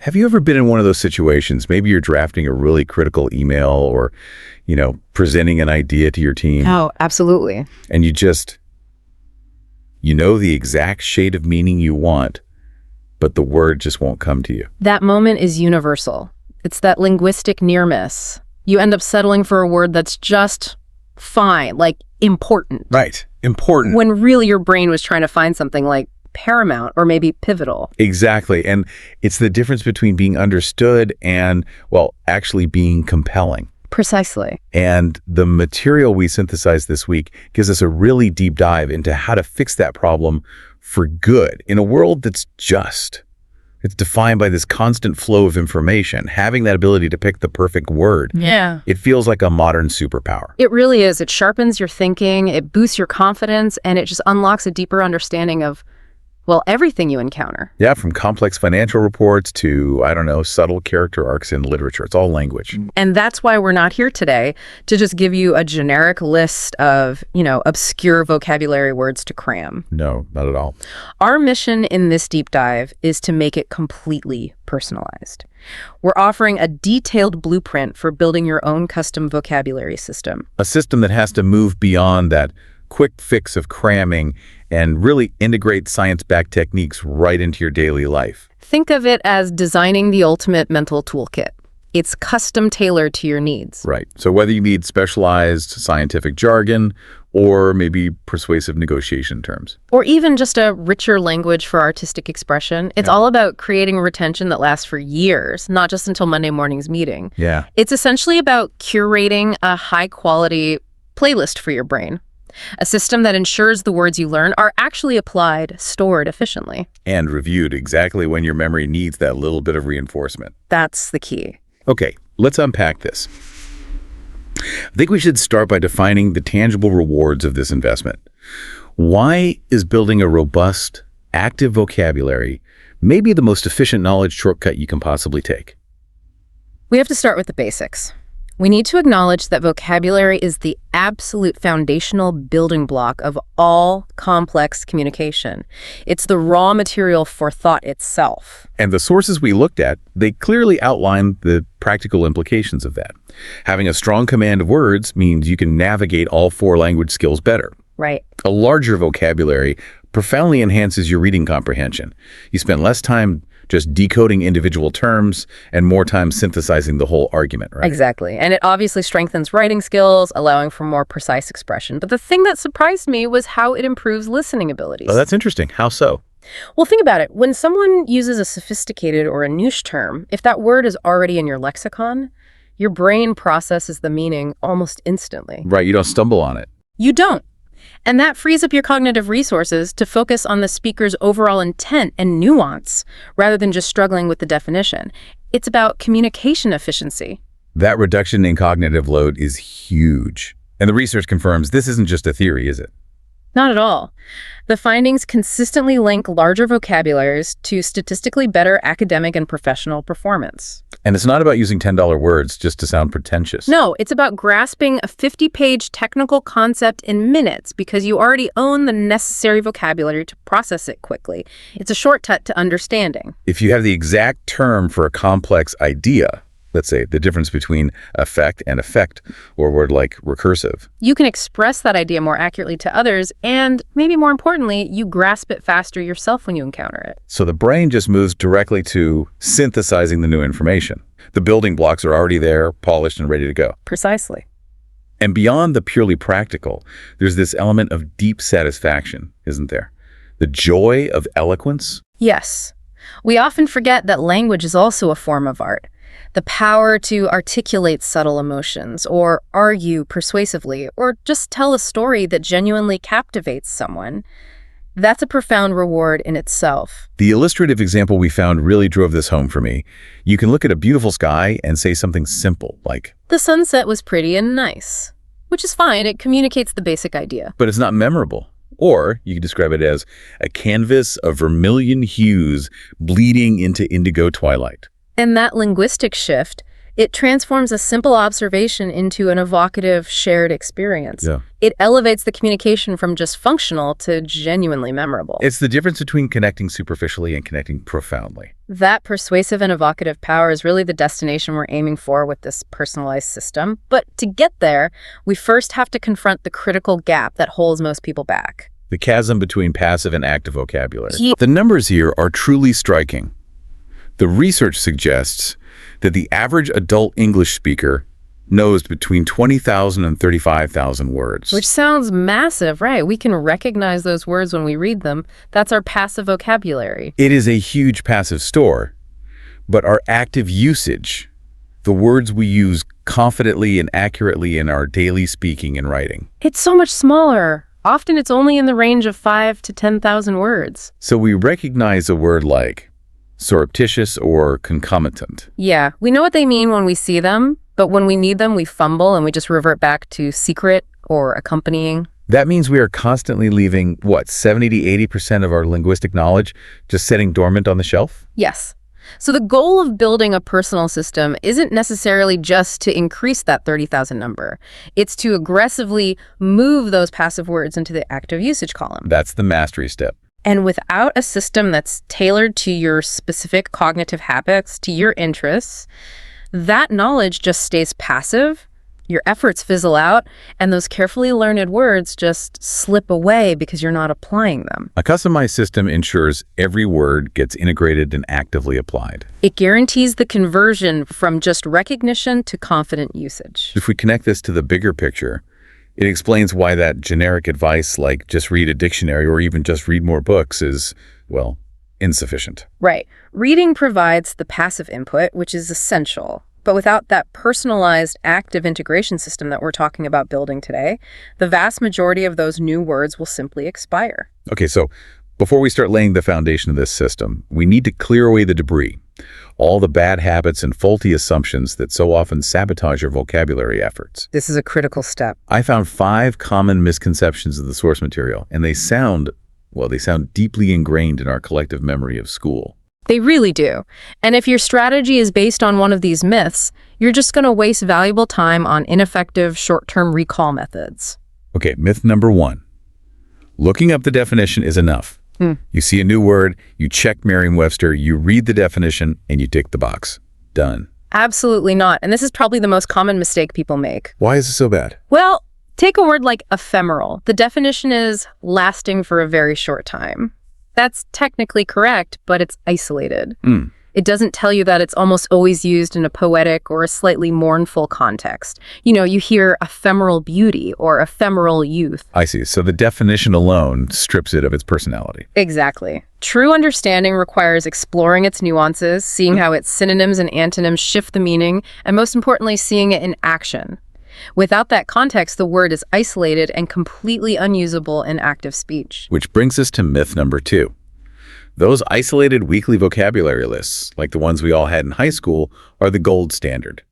Have you ever been in one of those situations? Maybe you're drafting a really critical email or, presenting an idea to your team. Oh, absolutely. And you know the exact shade of meaning you want, but the word just won't come to you. That moment is universal. It's that linguistic near miss. You end up settling for a word that's just fine, like important. Right. Important. When really your brain was trying to find something like paramount or maybe pivotal. Exactly. And it's the difference between being understood and, actually being compelling. Precisely. And the material we synthesized this week gives us a really deep dive into how to fix that problem for good in a world that's just. It's defined by this constant flow of information. Having that ability to pick the perfect word. Yeah. It feels like a modern superpower. It really is. It sharpens your thinking, it boosts your confidence, and it just unlocks a deeper understanding of, everything you encounter. Yeah, from complex financial reports to, subtle character arcs in literature. It's all language. And that's why we're not here today to just give you a generic list of, obscure vocabulary words to cram. No, not at all. Our mission in this deep dive is to make it completely personalized. We're offering a detailed blueprint for building your own custom vocabulary system. A system that has to move beyond that quick fix of cramming and really integrate science-backed techniques right into your daily life. Think of it as designing the ultimate mental toolkit. It's custom tailored to your needs. Right. So whether you need specialized scientific jargon or maybe persuasive negotiation terms. Or even just a richer language for artistic expression, it's all about creating retention that lasts for years, not just until Monday morning's meeting. Yeah. It's essentially about curating a high-quality playlist for your brain. A system that ensures the words you learn are actually applied, stored efficiently. And reviewed exactly when your memory needs that little bit of reinforcement. That's the key. Okay, let's unpack this. I think we should start by defining the tangible rewards of this investment. Why is building a robust, active vocabulary maybe the most efficient knowledge shortcut you can possibly take? We have to start with the basics. We need to acknowledge that vocabulary is the absolute foundational building block of all complex communication. It's the raw material for thought itself. And the sources we looked at, they clearly outline the practical implications of that. Having a strong command of words means you can navigate all four language skills better. Right. A larger vocabulary profoundly enhances your reading comprehension. You spend less time just decoding individual terms and more time synthesizing the whole argument, right? Exactly. And it obviously strengthens writing skills, allowing for more precise expression. But the thing that surprised me was how it improves listening abilities. Oh, that's interesting. How so? Well, think about it. When someone uses a sophisticated or a niche term, if that word is already in your lexicon, your brain processes the meaning almost instantly. Right. You don't stumble on it. You don't. And that frees up your cognitive resources to focus on the speaker's overall intent and nuance, rather than just struggling with the definition. It's about communication efficiency. That reduction in cognitive load is huge. And the research confirms this isn't just a theory, is it? Not at all. The findings consistently link larger vocabularies to statistically better academic and professional performance. And it's not about using $10 words just to sound pretentious. No, it's about grasping a 50-page technical concept in minutes because you already own the necessary vocabulary to process it quickly. It's a shortcut to understanding. If you have the exact term for a complex idea, let's say the difference between affect and effect, or a word like recursive, you can express that idea more accurately to others, and maybe more importantly, you grasp it faster yourself when you encounter it. So the brain just moves directly to synthesizing the new information. The building blocks are already there, polished and ready to go. Precisely. And beyond the purely practical, there's this element of deep satisfaction, isn't there? The joy of eloquence. Yes. We often forget that language is also a form of art. The power to articulate subtle emotions, or argue persuasively, or just tell a story that genuinely captivates someone. That's a profound reward in itself. The illustrative example we found really drove this home for me. You can look at a beautiful sky and say something simple, like, "The sunset was pretty and nice," which is fine. It communicates the basic idea. but it's not memorable. Or you could describe it as a canvas of vermilion hues bleeding into indigo twilight. And that linguistic shift, It transforms a simple observation into an evocative, shared experience. Yeah. It elevates the communication from just functional to genuinely memorable. It's the difference between connecting superficially and connecting profoundly. That persuasive and evocative power is really the destination we're aiming for with this personalized system. But to get there, we first have to confront the critical gap that holds most people back. The chasm between passive and active vocabulary. The numbers here are truly striking. The research suggests that the average adult English speaker knows between 20,000 and 35,000 words. Which sounds massive, right? We can recognize those words when we read them. That's our passive vocabulary. It is a huge passive store, but our active usage, the words we use confidently and accurately in our daily speaking and writing. It's so much smaller. Often it's only in the range of 5 to 10,000 words. So we recognize a word like surreptitious or concomitant. Yeah, we know what they mean when we see them, but when we need them, we fumble and we just revert back to secret or accompanying. That means we are constantly leaving, 70 to 80% of our linguistic knowledge just sitting dormant on the shelf? Yes. So the goal of building a personal system isn't necessarily just to increase that 30,000 number. It's to aggressively move those passive words into the active usage column. That's the mastery step. And without a system that's tailored to your specific cognitive habits, to your interests, that knowledge just stays passive, your efforts fizzle out, and those carefully learned words just slip away because you're not applying them. A customized system ensures every word gets integrated and actively applied. It guarantees the conversion from just recognition to confident usage. If we connect this to the bigger picture, it explains why that generic advice like just read a dictionary or even just read more books is, insufficient. Right. Reading provides the passive input, which is essential. But without that personalized active integration system that we're talking about building today, the vast majority of those new words will simply expire. Okay, so before we start laying the foundation of this system, we need to clear away the debris, all the bad habits and faulty assumptions that so often sabotage our vocabulary efforts. This is a critical step. I found 5 common misconceptions of the source material, and they sound deeply ingrained in our collective memory of school. They really do. And if your strategy is based on one of these myths, you're just going to waste valuable time on ineffective short-term recall methods. Okay, myth number 1. Looking up the definition is enough. You see a new word, you check Merriam-Webster, you read the definition, and you tick the box. Done. Absolutely not. And this is probably the most common mistake people make. Why is it so bad? Well, take a word like ephemeral. The definition is lasting for a very short time. That's technically correct, but it's isolated. It doesn't tell you that it's almost always used in a poetic or a slightly mournful context. You hear ephemeral beauty or ephemeral youth. I see. So the definition alone strips it of its personality. Exactly. True understanding requires exploring its nuances, seeing how its synonyms and antonyms shift the meaning, and most importantly, seeing it in action. Without that context, the word is isolated and completely unusable in active speech. Which brings us to myth number 2. Those isolated weekly vocabulary lists, like the ones we all had in high school, are the gold standard.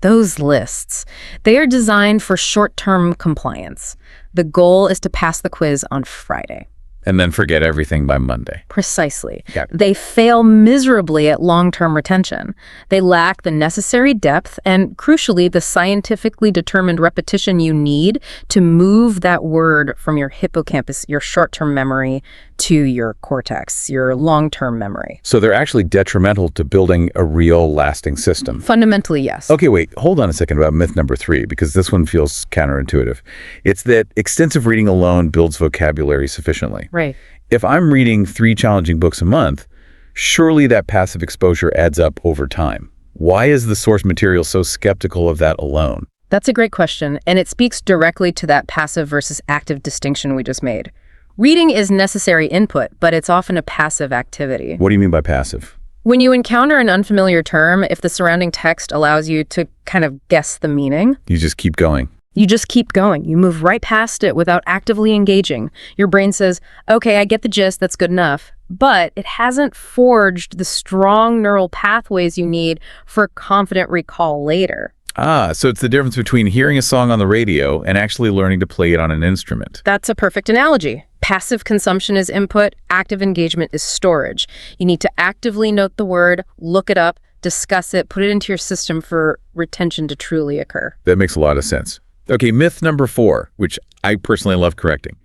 Those lists. They are designed for short-term compliance. The goal is to pass the quiz on Friday. And then forget everything by Monday. Precisely. Yeah. They fail miserably at long-term retention. They lack the necessary depth and, crucially, the scientifically determined repetition you need to move that word from your hippocampus, your short-term memory, to your cortex, your long-term memory. So they're actually detrimental to building a real lasting system. Fundamentally, yes. Okay, wait, hold on a second about myth number 3, because this one feels counterintuitive. It's that extensive reading alone builds vocabulary sufficiently. Right. If I'm reading 3 challenging books a month, surely that passive exposure adds up over time. Why is the source material so skeptical of that alone? That's a great question, and it speaks directly to that passive versus active distinction we just made. Reading is necessary input, but it's often a passive activity. What do you mean by passive? When you encounter an unfamiliar term, if the surrounding text allows you to kind of guess the meaning, You just keep going. you just keep going. You move right past it without actively engaging. Your brain says, okay, I get the gist, that's good enough. But it hasn't forged the strong neural pathways you need for confident recall later. So it's the difference between hearing a song on the radio and actually learning to play it on an instrument. That's a perfect analogy. Passive consumption is input, active engagement is storage. You need to actively note the word, look it up, discuss it, put it into your system for retention to truly occur. That makes a lot of sense. Okay, myth number 4, which I personally love correcting.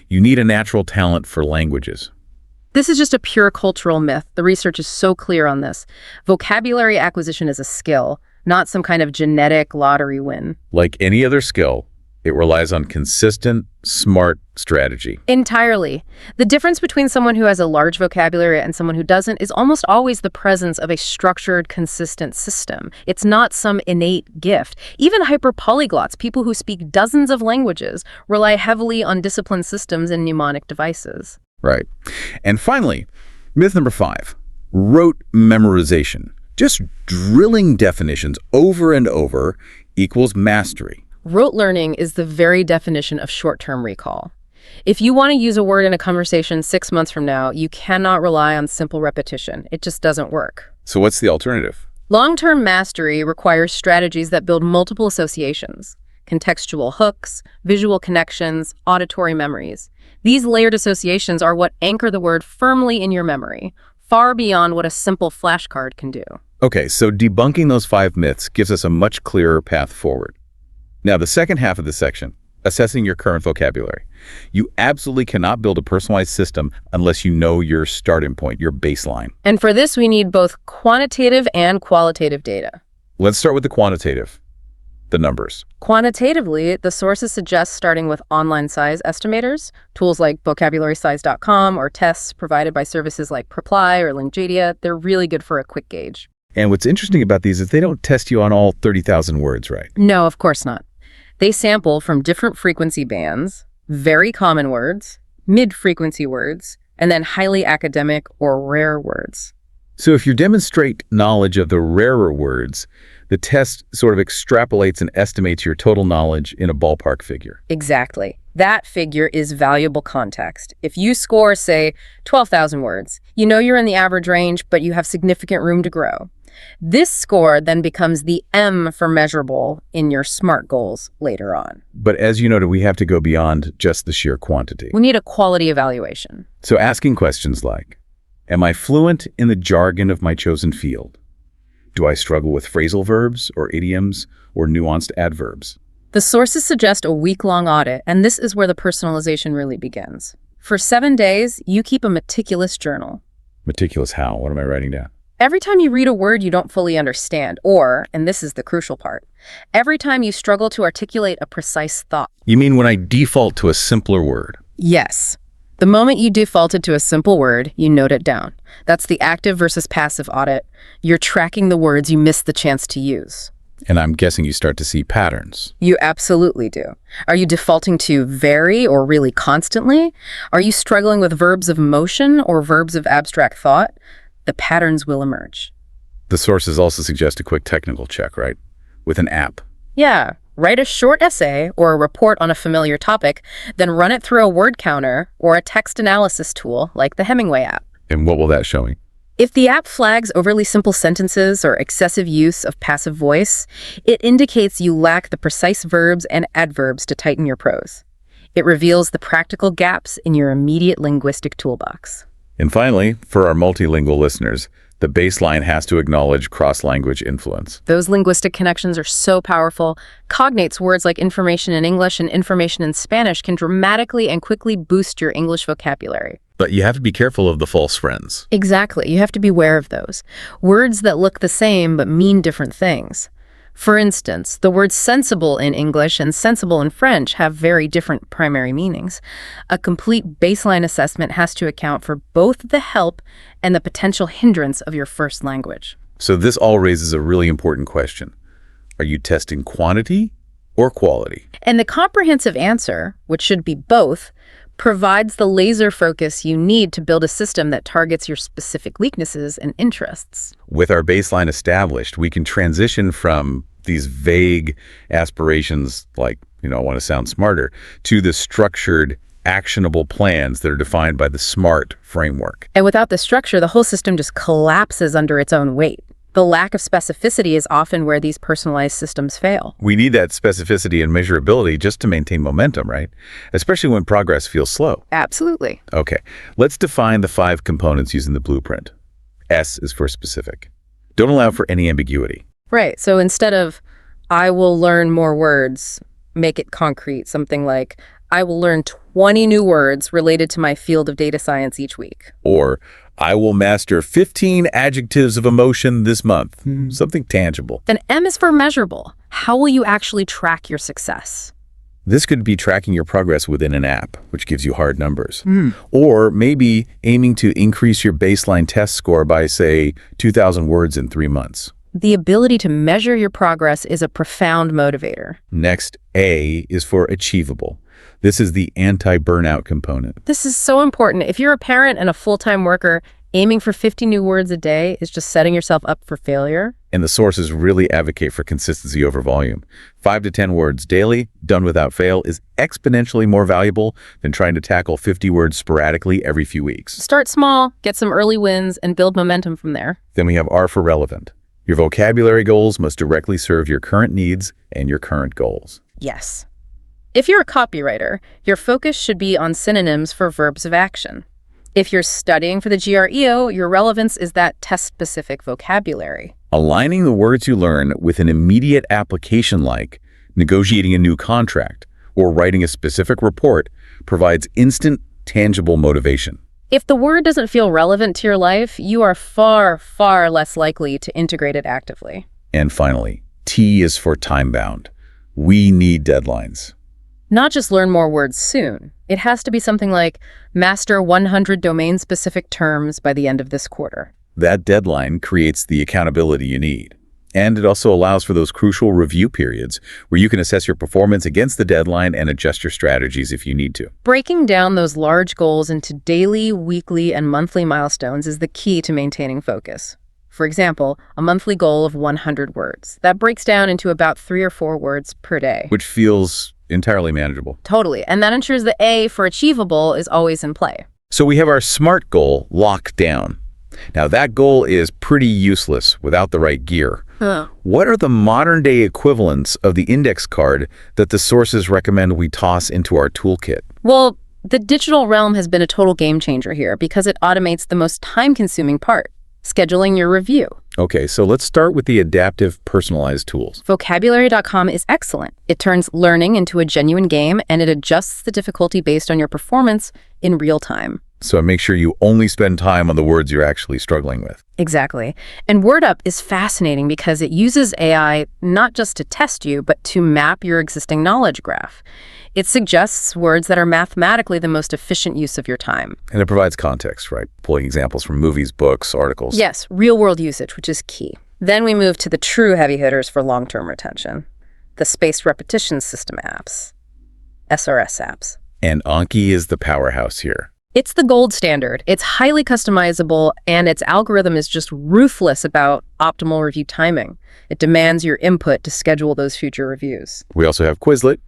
You need a natural talent for languages. This is just a pure cultural myth. The research is so clear on this. Vocabulary acquisition is a skill, not some kind of genetic lottery win. Like any other skill, it relies on consistent, smart strategy. Entirely. The difference between someone who has a large vocabulary and someone who doesn't is almost always the presence of a structured, consistent system. It's not some innate gift. Even hyperpolyglots, people who speak dozens of languages, rely heavily on disciplined systems and mnemonic devices. Right. And finally, myth number 5, rote memorization. Just drilling definitions over and over equals mastery. Rote learning is the very definition of short-term recall. If you want to use a word in a conversation 6 months from now, you cannot rely on simple repetition. It just doesn't work. So what's the alternative? Long-term mastery requires strategies that build multiple associations, contextual hooks, visual connections, auditory memories. These layered associations are what anchor the word firmly in your memory, far beyond what a simple flashcard can do. Okay, so debunking those 5 myths gives us a much clearer path forward. Now, the second half of the section, assessing your current vocabulary. You absolutely cannot build a personalized system unless you know your starting point, your baseline. And for this, we need both quantitative and qualitative data. Let's start with the quantitative, the numbers. Quantitatively, the sources suggest starting with online size estimators, tools like vocabularysize.com or tests provided by services like Preply or Linkadia. They're really good for a quick gauge. And what's interesting about these is they don't test you on all 30,000 words, right? No, of course not. They sample from different frequency bands, very common words, mid-frequency words, and then highly academic or rare words. So if you demonstrate knowledge of the rarer words, the test sort of extrapolates and estimates your total knowledge in a ballpark figure. Exactly. That figure is valuable context. If you score, say, 12,000 words, you know you're in the average range, but you have significant room to grow. This score then becomes the M for measurable in your SMART goals later on. But as you noted, we have to go beyond just the sheer quantity. We need a quality evaluation. So asking questions like, am I fluent in the jargon of my chosen field? Do I struggle with phrasal verbs or idioms or nuanced adverbs? The sources suggest a week-long audit, and this is where the personalization really begins. For 7 days, you keep a meticulous journal. Meticulous how? What am I writing down? Every time you read a word you don't fully understand, or, and this is the crucial part, every time you struggle to articulate a precise thought. You mean when I default to a simpler word? Yes. The moment you defaulted to a simple word, you note it down. That's the active versus passive audit. You're tracking the words you missed the chance to use. And I'm guessing you start to see patterns. You absolutely do. Are you defaulting to very or really constantly? Are you struggling with verbs of motion or verbs of abstract thought? The patterns will emerge. The sources also suggest a quick technical check, right? With an app. Yeah. Write a short essay or a report on a familiar topic, then run it through a word counter or a text analysis tool like the Hemingway app. And what will that show me? If the app flags overly simple sentences or excessive use of passive voice, it indicates you lack the precise verbs and adverbs to tighten your prose. It reveals the practical gaps in your immediate linguistic toolbox. And finally, for our multilingual listeners, the baseline has to acknowledge cross-language influence. Those linguistic connections are so powerful. Cognates words like information in English and information in Spanish can dramatically and quickly boost your English vocabulary. But you have to be careful of the false friends. Exactly. You have to be aware of those. Words that look the same but mean different things. For instance, the words sensible in English and sensible in French have very different primary meanings. A complete baseline assessment has to account for both the help and the potential hindrance of your first language. So this all raises a really important question. Are you testing quantity or quality? And the comprehensive answer, which should be both, provides the laser focus you need to build a system that targets your specific weaknesses and interests. With our baseline established, we can transition from these vague aspirations like, I want to sound smarter, to the structured, actionable plans that are defined by the SMART framework. And without the structure, the whole system just collapses under its own weight. The lack of specificity is often where these personalized systems fail. We need that specificity and measurability just to maintain momentum, right? Especially when progress feels slow. Absolutely. Okay, let's define the 5 components using the blueprint. S is for specific. Don't allow for any ambiguity. Right. So instead of, I will learn more words, make it concrete. Something like, I will learn 20 new words related to my field of data science each week. Or, I will master 15 adjectives of emotion this month. Something tangible. Then M is for measurable. How will you actually track your success? This could be tracking your progress within an app, which gives you hard numbers. Or maybe aiming to increase your baseline test score by, say, 2,000 words in 3 months. The ability to measure your progress is a profound motivator. Next, A is for achievable. This is the anti-burnout component. This is so important. If you're a parent and a full-time worker, aiming for 50 new words a day is just setting yourself up for failure. And the sources really advocate for consistency over volume. 5 to 10 words daily, done without fail, is exponentially more valuable than trying to tackle 50 words sporadically every few weeks. Start small, get some early wins, and build momentum from there. Then we have R for relevant. Your vocabulary goals must directly serve your current needs and your current goals. Yes. If you're a copywriter, your focus should be on synonyms for verbs of action. If you're studying for the GREO, your relevance is that test-specific vocabulary. Aligning the words you learn with an immediate application like negotiating a new contract or writing a specific report provides instant, tangible motivation. If the word doesn't feel relevant to your life, you are far, far less likely to integrate it actively. And finally, T is for time-bound. We need deadlines. Not just learn more words soon. It has to be something like master 100 domain-specific terms by the end of this quarter. That deadline creates the accountability you need. And it also allows for those crucial review periods where you can assess your performance against the deadline and adjust your strategies if you need to. Breaking down those large goals into daily, weekly, and monthly milestones is the key to maintaining focus. For example, a monthly goal of 100 words. That breaks down into about 3 or 4 words per day. Which feels entirely manageable. Totally. And that ensures the A for achievable is always in play. So we have our SMART goal locked down. Now that goal is pretty useless without the right gear. What are the modern-day equivalents of the index card that the sources recommend we toss into our toolkit? Well, the digital realm has been a total game changer here because it automates the most time-consuming part, scheduling your review. Okay, so let's start with the adaptive, personalized tools. Vocabulary.com is excellent. It turns learning into a genuine game, and it adjusts the difficulty based on your performance in real time. So make sure you only spend time on the words you're actually struggling with. Exactly. And WordUp is fascinating because it uses AI not just to test you, but to map your existing knowledge graph. It suggests words that are mathematically the most efficient use of your time. And it provides context, right? Pulling examples from movies, books, articles. Yes, real-world usage, which is key. Then we move to the true heavy hitters for long-term retention, the spaced repetition system apps, SRS apps. And Anki is the powerhouse here. It's the gold standard. It's highly customizable, and its algorithm is just ruthless about optimal review timing. It demands your input to schedule those future reviews. We also have Quizlet,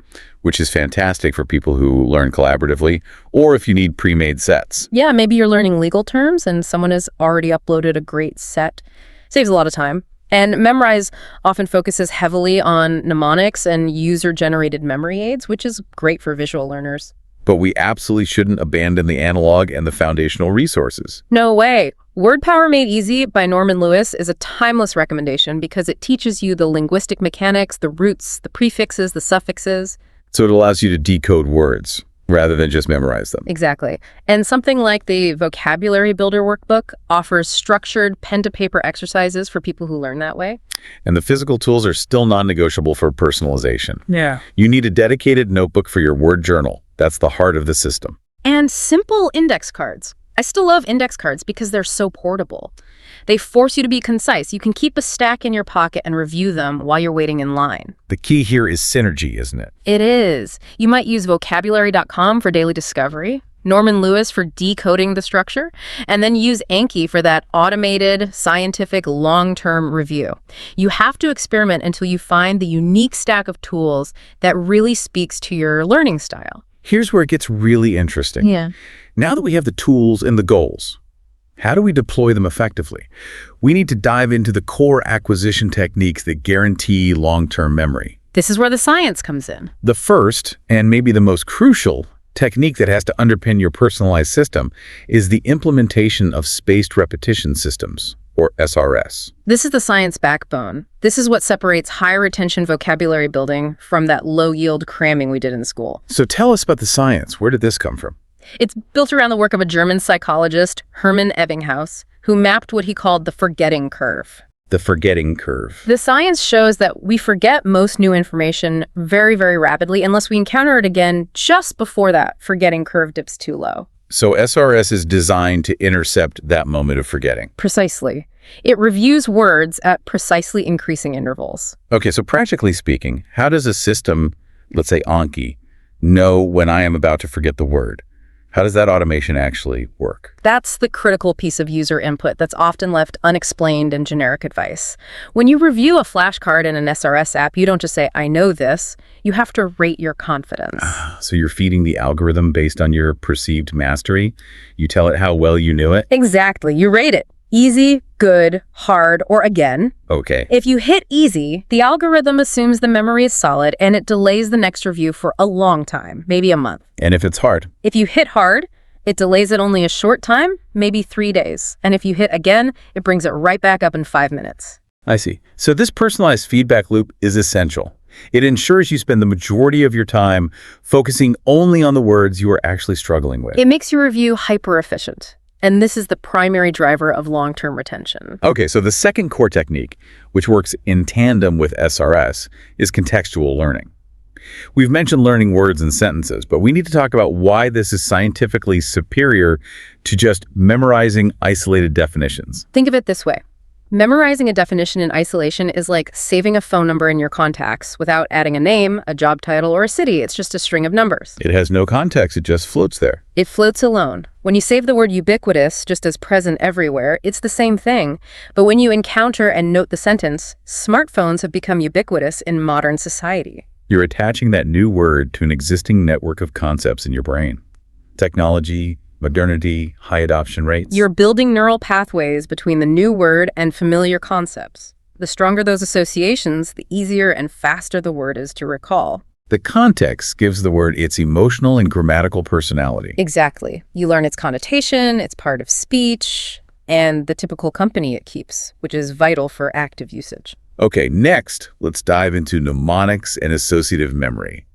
which is fantastic for people who learn collaboratively, or if you need pre-made sets. Yeah, maybe you're learning legal terms and someone has already uploaded a great set. Saves a lot of time. And Memrise often focuses heavily on mnemonics and user-generated memory aids, which is great for visual learners. But we absolutely shouldn't abandon the analog and the foundational resources. No way. Wordpower Made Easy by Norman Lewis is a timeless recommendation because it teaches you the linguistic mechanics, the roots, the prefixes, the suffixes. So it allows you to decode words rather than just memorize them. Exactly. And something like the Vocabulary Builder Workbook offers structured pen-to-paper exercises for people who learn that way. And the physical tools are still non-negotiable for personalization. Yeah. You need a dedicated notebook for your Word journal. That's the heart of the system. And simple index cards. I still love index cards because they're so portable. They force you to be concise. You can keep a stack in your pocket and review them while you're waiting in line. The key here is synergy, isn't it? It is. You might use vocabulary.com for daily discovery, Norman Lewis for decoding the structure, and then use Anki for that automated, scientific, long-term review. You have to experiment until you find the unique stack of tools that really speaks to your learning style. Here's where it gets really interesting. Yeah. Now that we have the tools and the goals, how do we deploy them effectively? We need to dive into the core acquisition techniques that guarantee long-term memory. This is where the science comes in. The first, and maybe the most crucial, technique that has to underpin your personalized system is the implementation of spaced repetition systems, or SRS? This is the science backbone. This is what separates high retention vocabulary building from that low-yield cramming we did in school. So tell us about the science. Where did this come from? It's built around the work of a German psychologist, Hermann Ebbinghaus, who mapped what he called the forgetting curve. The forgetting curve. The science shows that we forget most new information very, very rapidly unless we encounter it again just before that forgetting curve dips too low. So SRS is designed to intercept that moment of forgetting. Precisely. It reviews words at precisely increasing intervals. Okay, so practically speaking, how does a system, let's say Anki, know when I am about to forget the word? How does that automation actually work? That's the critical piece of user input that's often left unexplained in generic advice. When you review a flashcard in an SRS app, you don't just say, I know this. You have to rate your confidence. So you're feeding the algorithm based on your perceived mastery? You tell it how well you knew it? Exactly. You rate it. Easy, good, hard, or again. Okay. If you hit easy, the algorithm assumes the memory is solid and it delays the next review for a long time, maybe a month. And if it's hard? If you hit hard, it delays it only a short time, maybe 3 days. And if you hit again, it brings it right back up in 5 minutes. I see. So this personalized feedback loop is essential. It ensures you spend the majority of your time focusing only on the words you are actually struggling with. It makes your review hyper-efficient. And this is the primary driver of long-term retention. Okay, so the second core technique, which works in tandem with SRS, is contextual learning. We've mentioned learning words and sentences, but we need to talk about why this is scientifically superior to just memorizing isolated definitions. Think of it this way. Memorizing a definition in isolation is like saving a phone number in your contacts without adding a name, a job title, or a city. It's just a string of numbers. It has no context, it just floats there. It floats alone. When you save the word ubiquitous just as present everywhere, it's the same thing. But when you encounter and note the sentence, smartphones have become ubiquitous in modern society. You're attaching that new word to an existing network of concepts in your brain. Technology, modernity, high adoption rates. You're building neural pathways between the new word and familiar concepts. The stronger those associations, the easier and faster the word is to recall. The context gives the word its emotional and grammatical personality. Exactly. You learn its connotation, its part of speech, and the typical company it keeps, which is vital for active usage. Okay, next, let's dive into mnemonics and associative memory.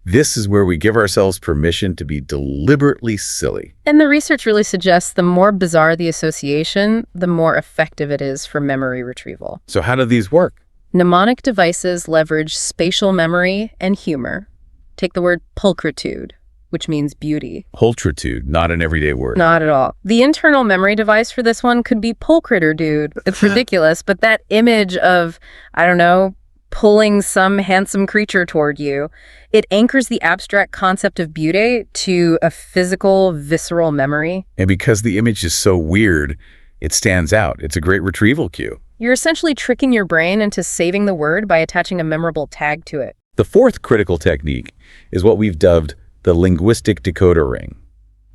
This is where we give ourselves permission to be deliberately silly. And the research really suggests the more bizarre the association, the more effective it is for memory retrieval. So how do these work? Mnemonic devices leverage spatial memory and humor. Take the word pulchritude, which means beauty. Pulchritude, not an everyday word. Not at all. The internal memory device for this one could be pulcritter dude. It's ridiculous, but that image of, I don't know, pulling some handsome creature toward you, it anchors the abstract concept of beauty to a physical, visceral memory. And because the image is so weird, it stands out. It's a great retrieval cue. You're essentially tricking your brain into saving the word by attaching a memorable tag to it. The fourth critical technique is what we've dubbed the linguistic decoder ring,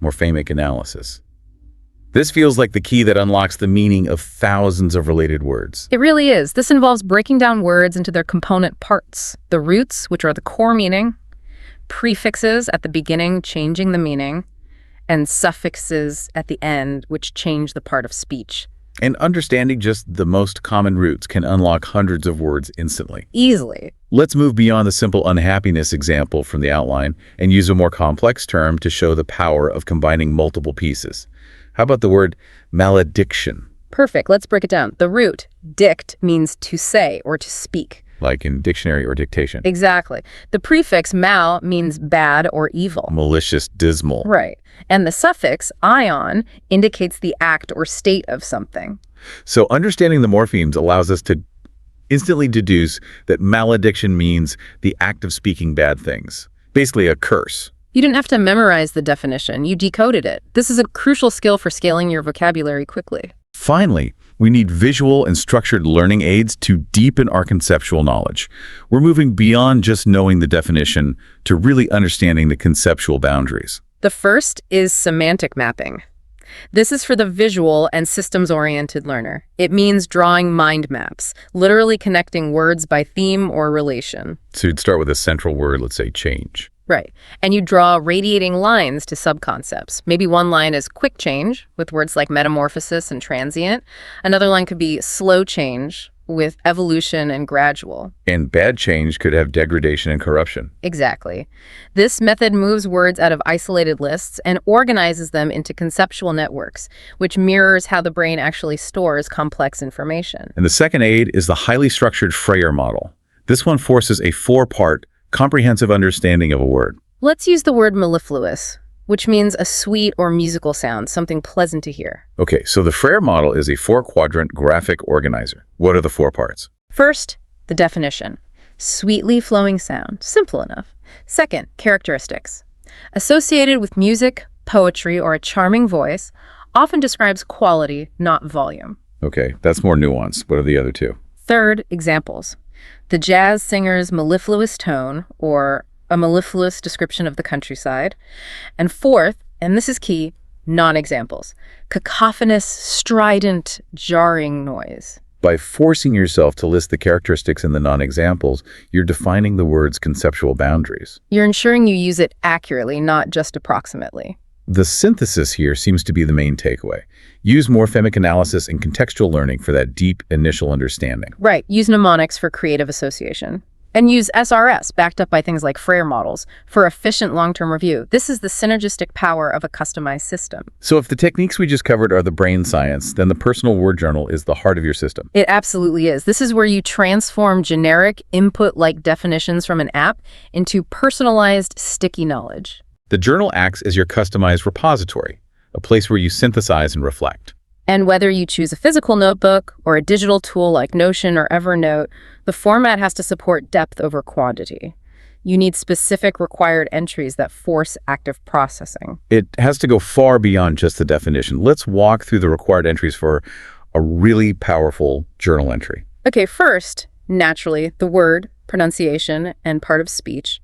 morphemic analysis. This feels like the key that unlocks the meaning of thousands of related words. It really is. This involves breaking down words into their component parts. The roots, which are the core meaning, prefixes at the beginning, changing the meaning, and suffixes at the end, which change the part of speech. And understanding just the most common roots can unlock hundreds of words instantly. Easily. Let's move beyond the simple unhappiness example from the outline and use a more complex term to show the power of combining multiple pieces. How about the word malediction? Perfect. Let's break it down. The root, dict, means to say or to speak. Like in dictionary or dictation. Exactly. The prefix mal means bad or evil. Malicious, dismal. Right. And the suffix ion indicates the act or state of something. So understanding the morphemes allows us to instantly deduce that malediction means the act of speaking bad things. Basically a curse. You didn't have to memorize the definition. You decoded it. This is a crucial skill for scaling your vocabulary quickly. Finally, we need visual and structured learning aids to deepen our conceptual knowledge. We're moving beyond just knowing the definition to really understanding the conceptual boundaries. The first is semantic mapping. This is for the visual and systems-oriented learner. It means drawing mind maps, literally connecting words by theme or relation. So you'd start with a central word, let's say change. Right. And you draw radiating lines to subconcepts. Maybe one line is quick change with words like metamorphosis and transient. Another line could be slow change with evolution and gradual. And bad change could have degradation and corruption. Exactly. This method moves words out of isolated lists and organizes them into conceptual networks, which mirrors how the brain actually stores complex information. And the second aid is the highly structured Freyer model. This one forces a four-part, comprehensive understanding of a word. Let's use the word mellifluous, which means a sweet or musical sound, something pleasant to hear. Okay, so the Freyer model is a four-quadrant graphic organizer. What are the four parts? First, the definition. Sweetly flowing sound. Simple enough. Second, characteristics. Associated with music, poetry, or a charming voice, often describes quality, not volume. Okay, that's more nuanced. What are the other two? Third, examples. The jazz singer's mellifluous tone, or a mellifluous description of the countryside. And fourth, and this is key, non-examples. Cacophonous, strident, jarring noise. By forcing yourself to list the characteristics in the non-examples, you're defining the word's conceptual boundaries. You're ensuring you use it accurately, not just approximately. The synthesis here seems to be the main takeaway. Use morphemic analysis and contextual learning for that deep initial understanding. Right. Use mnemonics for creative association. And use SRS, backed up by things like Freyer models, for efficient long-term review. This is the synergistic power of a customized system. So if the techniques we just covered are the brain science, then the personal word journal is the heart of your system. It absolutely is. This is where you transform generic input-like definitions from an app into personalized, sticky knowledge. The journal acts as your customized repository, a place where you synthesize and reflect. And whether you choose a physical notebook or a digital tool like Notion or Evernote, the format has to support depth over quantity. You need specific required entries that force active processing. It has to go far beyond just the definition. Let's walk through the required entries for a really powerful journal entry. Okay, first, naturally, the word, pronunciation, and part of speech.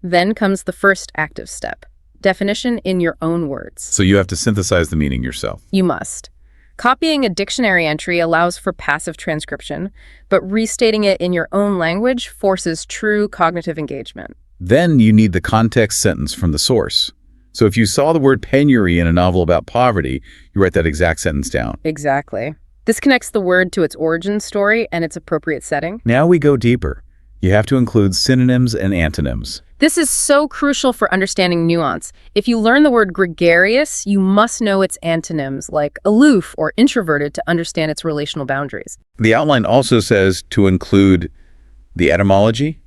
Then comes the first active step, definition in your own words. So you have to synthesize the meaning yourself. You must. Copying a dictionary entry allows for passive transcription, but restating it in your own language forces true cognitive engagement. Then you need the context sentence from the source. So if you saw the word penury in a novel about poverty, you write that exact sentence down. Exactly. This connects the word to its origin story and its appropriate setting. Now we go deeper. You have to include synonyms and antonyms. This is so crucial for understanding nuance. If you learn the word gregarious, you must know its antonyms, like aloof or introverted, to understand its relational boundaries. The outline also says to include the etymology,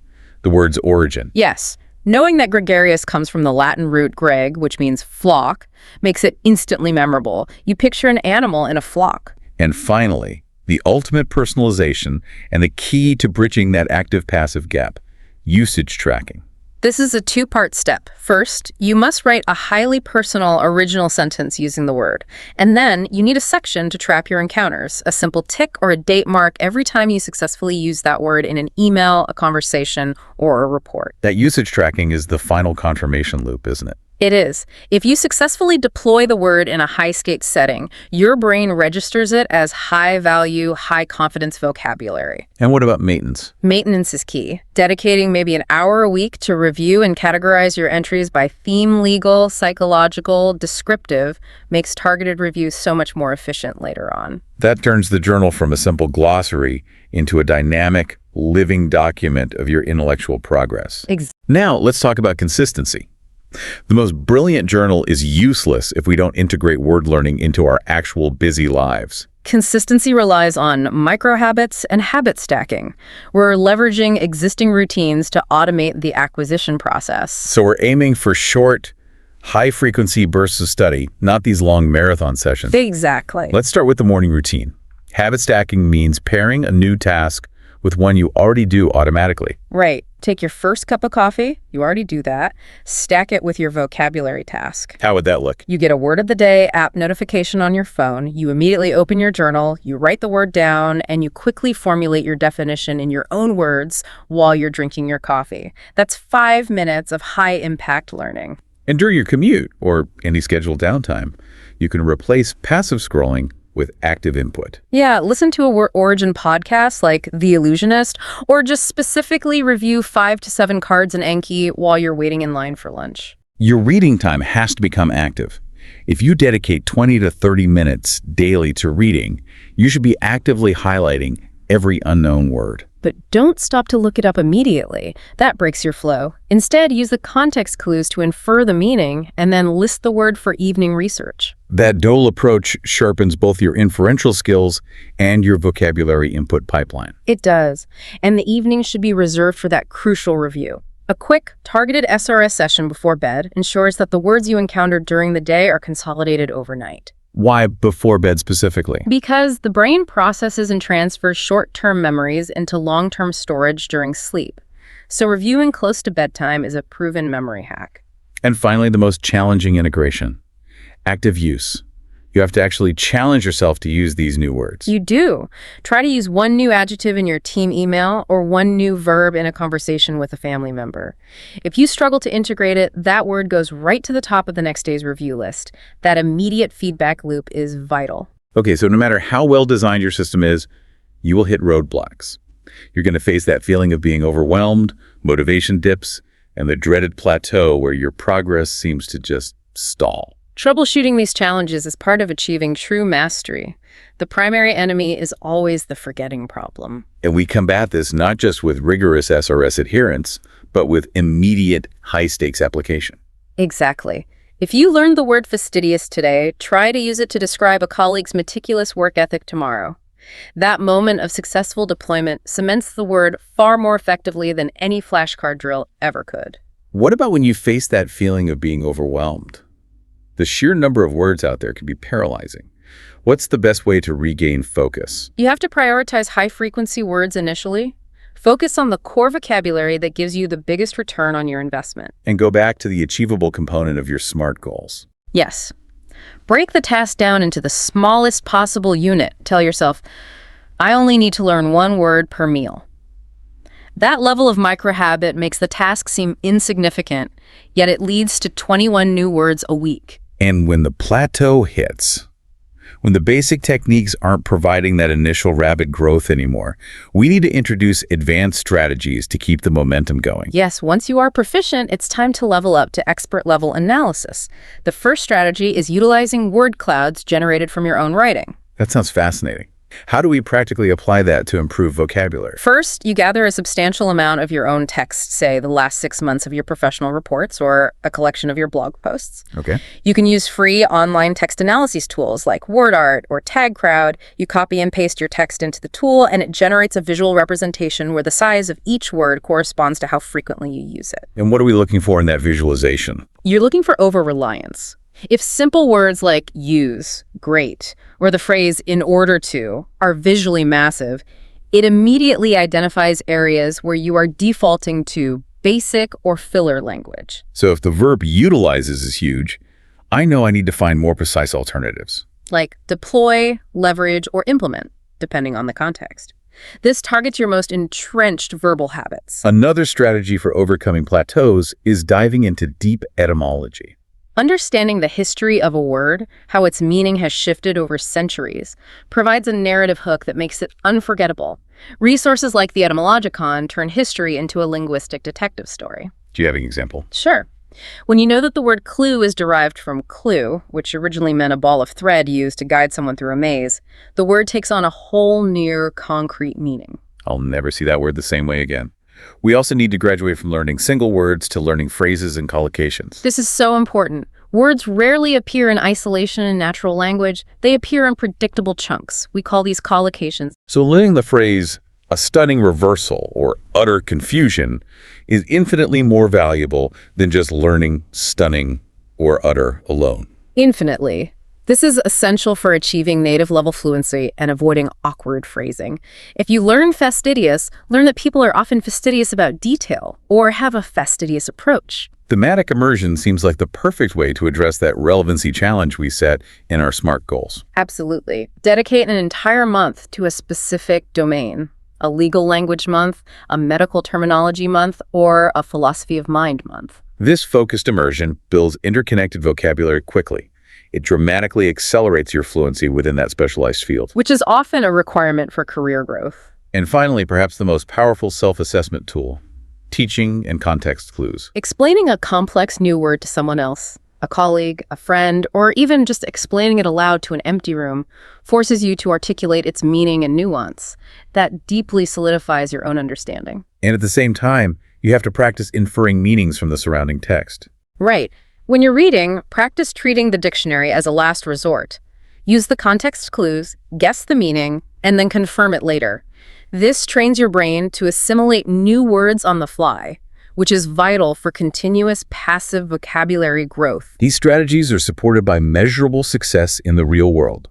the word's origin. Yes. Knowing that gregarious comes from the Latin root greg, which means flock, makes it instantly memorable. You picture an animal in a flock. And finally, the ultimate personalization and the key to bridging that active-passive gap, usage tracking. This is a two-part step. First, you must write a highly personal original sentence using the word. And then you need a section to trap your encounters, a simple tick or a date mark every time you successfully use that word in an email, a conversation, or a report. That usage tracking is the final confirmation loop, isn't it? It is. If you successfully deploy the word in a high-stakes setting, your brain registers it as high-value, high-confidence vocabulary. And what about maintenance? Maintenance is key. Dedicating maybe an hour a week to review and categorize your entries by theme, legal, psychological, descriptive makes targeted reviews so much more efficient later on. That turns the journal from a simple glossary into a dynamic, living document of your intellectual progress. Now, let's talk about consistency. The most brilliant journal is useless if we don't integrate word learning into our actual busy lives. Consistency relies on micro-habits and habit stacking. We're leveraging existing routines to automate the acquisition process. So we're aiming for short, high-frequency bursts of study, not these long marathon sessions. Exactly. Let's start with the morning routine. Habit stacking means pairing a new task with one you already do automatically. Right. Take your first cup of coffee, you already do that, stack it with your vocabulary task. How would that look? You get a word of the day app notification on your phone, you immediately open your journal, you write the word down, and you quickly formulate your definition in your own words while you're drinking your coffee. That's 5 minutes of high-impact learning. And during your commute or any scheduled downtime, you can replace passive scrolling with active input. Yeah, listen to a word origin podcast like The Illusionist, or just specifically review 5 to 7 cards in Enki while you're waiting in line for lunch. Your reading time has to become active. If you dedicate 20 to 30 minutes daily to reading, you should be actively highlighting every unknown word. But don't stop to look it up immediately. That breaks your flow. Instead, use the context clues to infer the meaning and then list the word for evening research. That Dole approach sharpens both your inferential skills and your vocabulary input pipeline. It does. And the evening should be reserved for that crucial review. A quick, targeted SRS session before bed ensures that the words you encountered during the day are consolidated overnight. Why before bed specifically? Because the brain processes and transfers short-term memories into long-term storage during sleep. So reviewing close to bedtime is a proven memory hack. And finally, the most challenging integration, active use. You have to actually challenge yourself to use these new words. You do. Try to use one new adjective in your team email or one new verb in a conversation with a family member. If you struggle to integrate it, that word goes right to the top of the next day's review list. That immediate feedback loop is vital. Okay, so no matter how well designed your system is, you will hit roadblocks. You're going to face that feeling of being overwhelmed, motivation dips, and the dreaded plateau where your progress seems to just stall. Troubleshooting these challenges is part of achieving true mastery. The primary enemy is always the forgetting problem. And we combat this not just with rigorous SRS adherence, but with immediate high-stakes application. Exactly. If you learned the word fastidious today, try to use it to describe a colleague's meticulous work ethic tomorrow. That moment of successful deployment cements the word far more effectively than any flashcard drill ever could. What about when you face that feeling of being overwhelmed? The sheer number of words out there can be paralyzing. What's the best way to regain focus? You have to prioritize high-frequency words initially. Focus on the core vocabulary that gives you the biggest return on your investment. And go back to the achievable component of your SMART goals. Yes. Break the task down into the smallest possible unit. Tell yourself, I only need to learn 1 word per meal. That level of microhabit makes the task seem insignificant, yet it leads to 21 new words a week. And when the plateau hits, when the basic techniques aren't providing that initial rapid growth anymore, we need to introduce advanced strategies to keep the momentum going. Yes, once you are proficient, it's time to level up to expert-level analysis. The first strategy is utilizing word clouds generated from your own writing. That sounds fascinating. How do we practically apply that to improve vocabulary? First, you gather a substantial amount of your own text, say the last 6 months of your professional reports or a collection of your blog posts. Okay. You can use free online text analysis tools like WordArt or TagCrowd. You copy and paste your text into the tool, and it generates a visual representation where the size of each word corresponds to how frequently you use it. And what are we looking for in that visualization? You're looking for over-reliance. If simple words like use, great, or the phrase in order to are visually massive, it immediately identifies areas where you are defaulting to basic or filler language. So if the verb utilizes is huge, I know I need to find more precise alternatives. Like deploy, leverage, or implement, depending on the context. This targets your most entrenched verbal habits. Another strategy for overcoming plateaus is diving into deep etymology. Understanding the history of a word, how its meaning has shifted over centuries, provides a narrative hook that makes it unforgettable. Resources like the Etymologicon turn history into a linguistic detective story. Do you have an example? Sure. When you know that the word clue is derived from clue, which originally meant a ball of thread used to guide someone through a maze, the word takes on a whole new concrete meaning. I'll never see that word the same way again. We also need to graduate from learning single words to learning phrases and collocations. This is so important. Words rarely appear in isolation in natural language. They appear in predictable chunks. We call these collocations. So learning the phrase, a stunning reversal or utter confusion, is infinitely more valuable than just learning stunning or utter alone. Infinitely. This is essential for achieving native-level fluency and avoiding awkward phrasing. If you learn fastidious, learn that people are often fastidious about detail or have a fastidious approach. Thematic immersion seems like the perfect way to address that relevancy challenge we set in our SMART goals. Absolutely. Dedicate an entire month to a specific domain. A legal language month, a medical terminology month, or a philosophy of mind month. This focused immersion builds interconnected vocabulary quickly. it dramatically accelerates your fluency within that specialized field. Which is often a requirement for career growth. And finally, perhaps the most powerful self-assessment tool, teaching and context clues. Explaining a complex new word to someone else, a colleague, a friend, or even just explaining it aloud to an empty room forces you to articulate its meaning and nuance. That deeply solidifies your own understanding. And at the same time, you have to practice inferring meanings from the surrounding text. Right. When you're reading, practice treating the dictionary as a last resort. Use the context clues, guess the meaning, and then confirm it later. This trains your brain to assimilate new words on the fly, which is vital for continuous passive vocabulary growth. These strategies are supported by measurable success in the real world.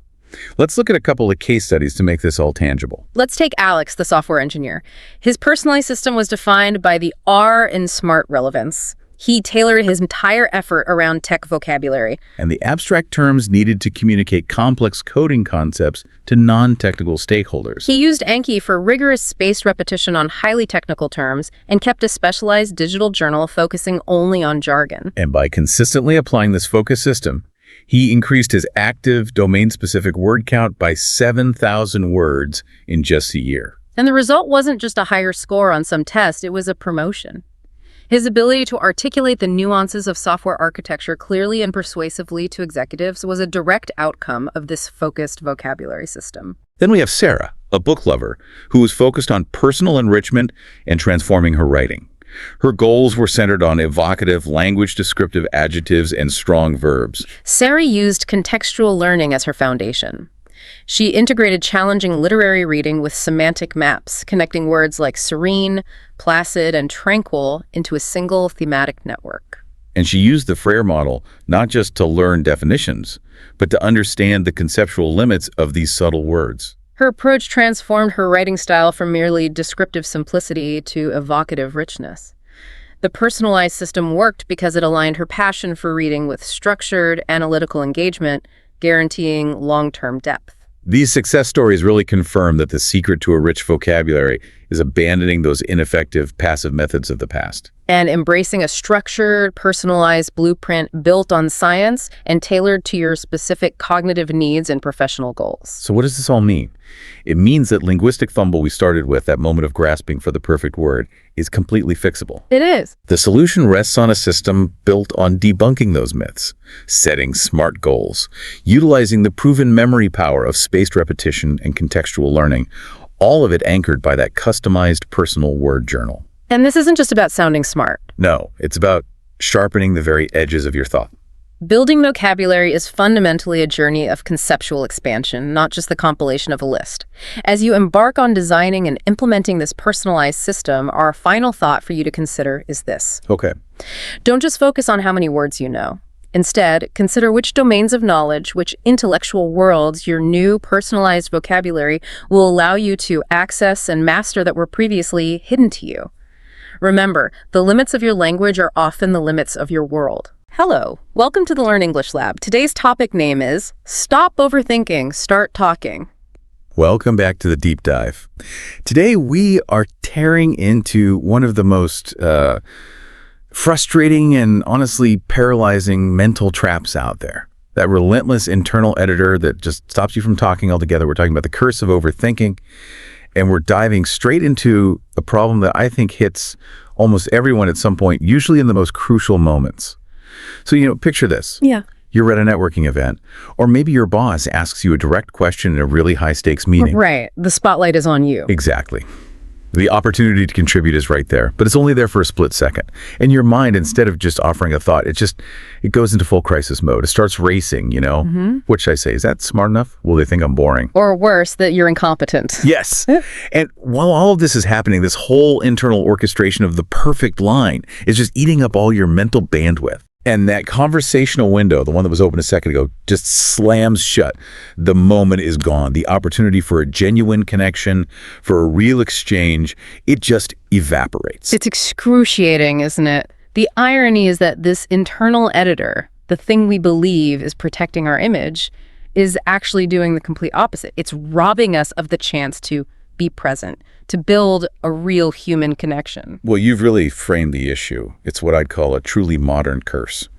Let's look at a couple of case studies to make this all tangible. Let's take Alex, the software engineer. His personalized system was defined by the R in SMART relevance. He tailored his entire effort around tech vocabulary. And the abstract terms needed to communicate complex coding concepts to non-technical stakeholders. He used Anki for rigorous spaced repetition on highly technical terms and kept a specialized digital journal focusing only on jargon. And by consistently applying this focus system, he increased his active domain-specific word count by 7,000 words in just a year. And the result wasn't just a higher score on some test, it was a promotion. His ability to articulate the nuances of software architecture clearly and persuasively to executives was a direct outcome of this focused vocabulary system. Then we have Sarah, a book lover, who was focused on personal enrichment and transforming her writing. Her goals were centered on evocative, language-descriptive adjectives and strong verbs. Sarah used contextual learning as her foundation. She integrated challenging literary reading with semantic maps, connecting words like serene, placid, and tranquil into a single thematic network. And she used the Frere model not just to learn definitions, but to understand the conceptual limits of these subtle words. Her approach transformed her writing style from merely descriptive simplicity to evocative richness. The personalized system worked because it aligned her passion for reading with structured, analytical engagement, guaranteeing long-term depth. These success stories really confirm that the secret to a rich vocabulary is abandoning those ineffective, passive methods of the past. And embracing a structured, personalized blueprint built on science and tailored to your specific cognitive needs and professional goals. So what does this all mean? It means that linguistic fumble we started with, that moment of grasping for the perfect word, is completely fixable. It is. The solution rests on a system built on debunking those myths, setting SMART goals, utilizing the proven memory power of spaced repetition and contextual learning, all of it anchored by that customized personal word journal. And this isn't just about sounding smart. No, it's about sharpening the very edges of your thought. Building vocabulary is fundamentally a journey of conceptual expansion, not just the compilation of a list. As you embark on designing and implementing this personalized system, our final thought for you to consider is this. Okay. Don't just focus on how many words you know. Instead, consider which domains of knowledge, which intellectual worlds your new personalized vocabulary will allow you to access and master that were previously hidden to you. Remember, the limits of your language are often the limits of your world. Hello, welcome to the Learn English Lab. Today's topic name is Stop Overthinking, Start Talking. Welcome back to the deep dive. Today we are tearing into one of the most frustrating and honestly paralyzing mental traps out there. That relentless internal editor that just stops you from talking altogether. We're talking about the curse of overthinking, and we're diving straight into a problem that I think hits almost everyone at some point, usually in the most crucial moments. So, picture this. Yeah. You're at a networking event, or maybe your boss asks you a direct question in a really high-stakes meeting. Right. The spotlight is on you. Exactly. The opportunity to contribute is right there, but it's only there for a split second. And your mind, instead of just offering a thought, it goes into full crisis mode. It starts racing, What should I say? Is that smart enough? Will they think I'm boring? Or worse, that you're incompetent. Yes. And while all of this is happening, this whole internal orchestration of the perfect line is just eating up all your mental bandwidth. And that conversational window, the one that was open a second ago, just slams shut. The moment is gone. The opportunity for a genuine connection, for a real exchange, it just evaporates. It's excruciating, isn't it? The irony is that this internal editor, the thing we believe is protecting our image, is actually doing the complete opposite. It's robbing us of the chance to be present, to build a real human connection. Well, you've really framed the issue. It's what I'd call a truly modern curse.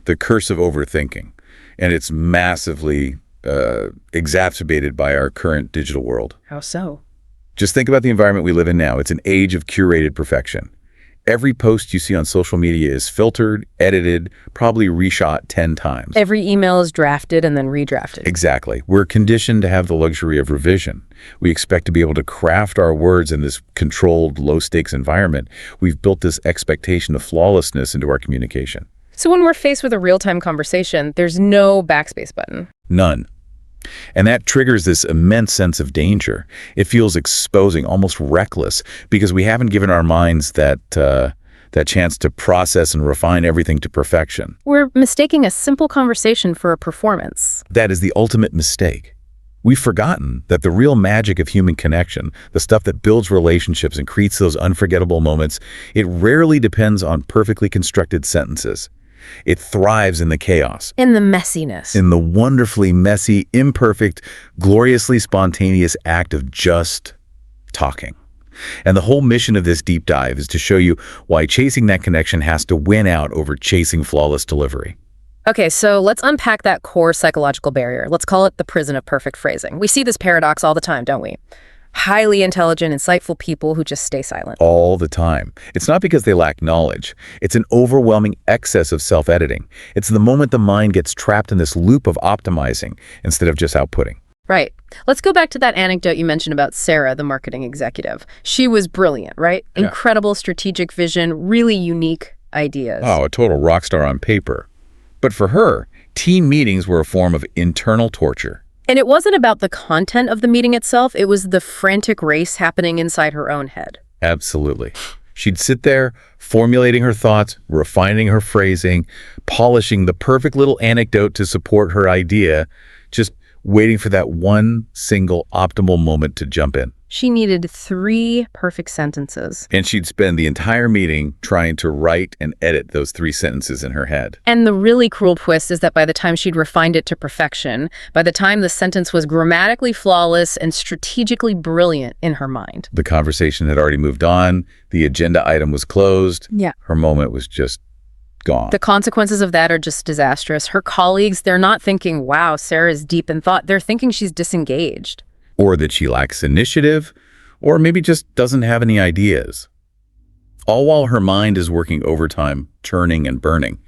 The curse of overthinking. And it's massively exacerbated by our current digital world. How so? Just think about the environment we live in now. It's an age of curated perfection. Every post you see on social media is filtered, edited, probably reshot 10 times. Every email is drafted and then redrafted. Exactly. We're conditioned to have the luxury of revision. We expect to be able to craft our words in this controlled, low-stakes environment. We've built this expectation of flawlessness into our communication. So when we're faced with a real-time conversation, there's no backspace button. None. And that triggers this immense sense of danger. It feels exposing, almost reckless, because we haven't given our minds that chance to process and refine everything to perfection. We're mistaking a simple conversation for a performance. That is the ultimate mistake. We've forgotten that the real magic of human connection, the stuff that builds relationships and creates those unforgettable moments, it rarely depends on perfectly constructed sentences. It thrives in the chaos. In the messiness. In the wonderfully messy, imperfect, gloriously spontaneous act of just talking. And the whole mission of this deep dive is to show you why chasing that connection has to win out over chasing flawless delivery. Okay, so let's unpack that core psychological barrier. Let's call it the prison of perfect phrasing. We see this paradox all the time, don't we? Highly intelligent, insightful people who just stay silent. All the time. It's not because they lack knowledge. It's an overwhelming excess of self-editing. It's the moment the mind gets trapped in this loop of optimizing instead of just outputting. Right. Let's go back to that anecdote you mentioned about Sarah, the marketing executive. She was brilliant, right? Yeah. Incredible strategic vision, really unique ideas. Oh, a total rock star on paper. But for her, team meetings were a form of internal torture. And it wasn't about the content of the meeting itself, it was the frantic race happening inside her own head. Absolutely. She'd sit there, formulating her thoughts, refining her phrasing, polishing the perfect little anecdote to support her idea, just waiting for that one single optimal moment to jump in. She needed 3 perfect sentences. And she'd spend the entire meeting trying to write and edit those 3 sentences in her head. And the really cruel twist is that by the time she'd refined it to perfection, by the time the sentence was grammatically flawless and strategically brilliant in her mind, The conversation had already moved on. The agenda item was closed. Yeah. Her moment was just gone. the consequences of that are just disastrous. Her colleagues, they're not thinking, wow, Sarah's deep in thought. They're thinking she's disengaged. Or that she lacks initiative, or maybe just doesn't have any ideas. All while her mind is working overtime, churning and burning.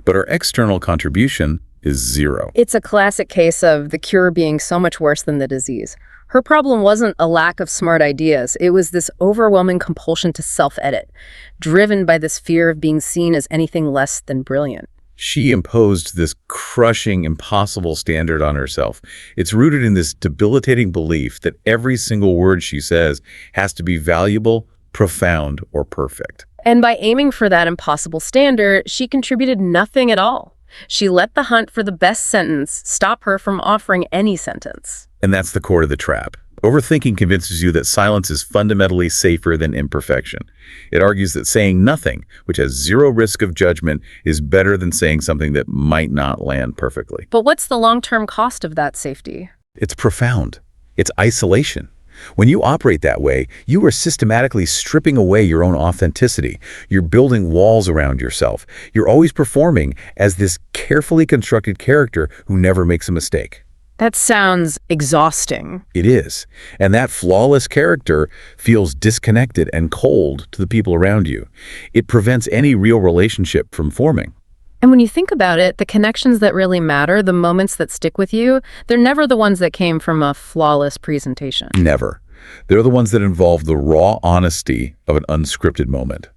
But her external contribution is zero. It's a classic case of the cure being so much worse than the disease. Her problem wasn't a lack of smart ideas. It was this overwhelming compulsion to self-edit, driven by this fear of being seen as anything less than brilliant. She imposed this crushing, impossible standard on herself. It's rooted in this debilitating belief that every single word she says has to be valuable, profound, or perfect. And by aiming for that impossible standard, she contributed nothing at all. She let the hunt for the best sentence stop her from offering any sentence. And that's the core of the trap. Overthinking convinces you that silence is fundamentally safer than imperfection. It argues that saying nothing, which has zero risk of judgment, is better than saying something that might not land perfectly. But what's the long-term cost of that safety? It's profound. It's isolation. When you operate that way, you are systematically stripping away your own authenticity. You're building walls around yourself. You're always performing as this carefully constructed character who never makes a mistake. That sounds exhausting. It is. And that flawless character feels disconnected and cold to the people around you. It prevents any real relationship from forming. And when you think about it, the connections that really matter, the moments that stick with you, they're never the ones that came from a flawless presentation. Never. They're the ones that involve the raw honesty of an unscripted moment.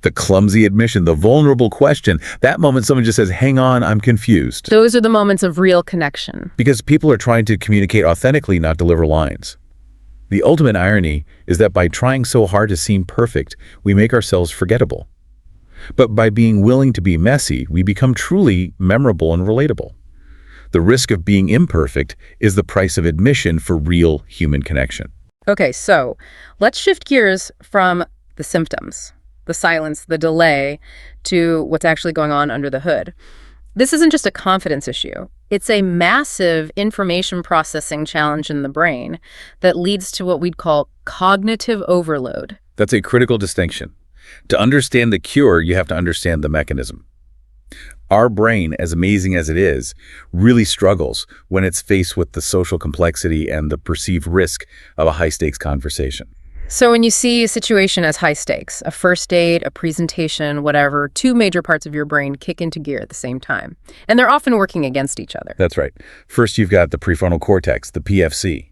The clumsy admission, the vulnerable question, that moment someone just says, hang on, I'm confused. Those are the moments of real connection. Because people are trying to communicate authentically, not deliver lines. The ultimate irony is that by trying so hard to seem perfect, we make ourselves forgettable. But by being willing to be messy, we become truly memorable and relatable. The risk of being imperfect is the price of admission for real human connection. Okay, so let's shift gears from the symptoms, the silence, the delay, to what's actually going on under the hood. This isn't just a confidence issue. It's a massive information processing challenge in the brain that leads to what we'd call cognitive overload. That's a critical distinction. To understand the cure, you have to understand the mechanism. Our brain, as amazing as it is, really struggles when it's faced with the social complexity and the perceived risk of a high-stakes conversation. So when you see a situation as high stakes, a first date, a presentation, whatever, two major parts of your brain kick into gear at the same time. And they're often working against each other. That's right. First, you've got the prefrontal cortex, the PFC.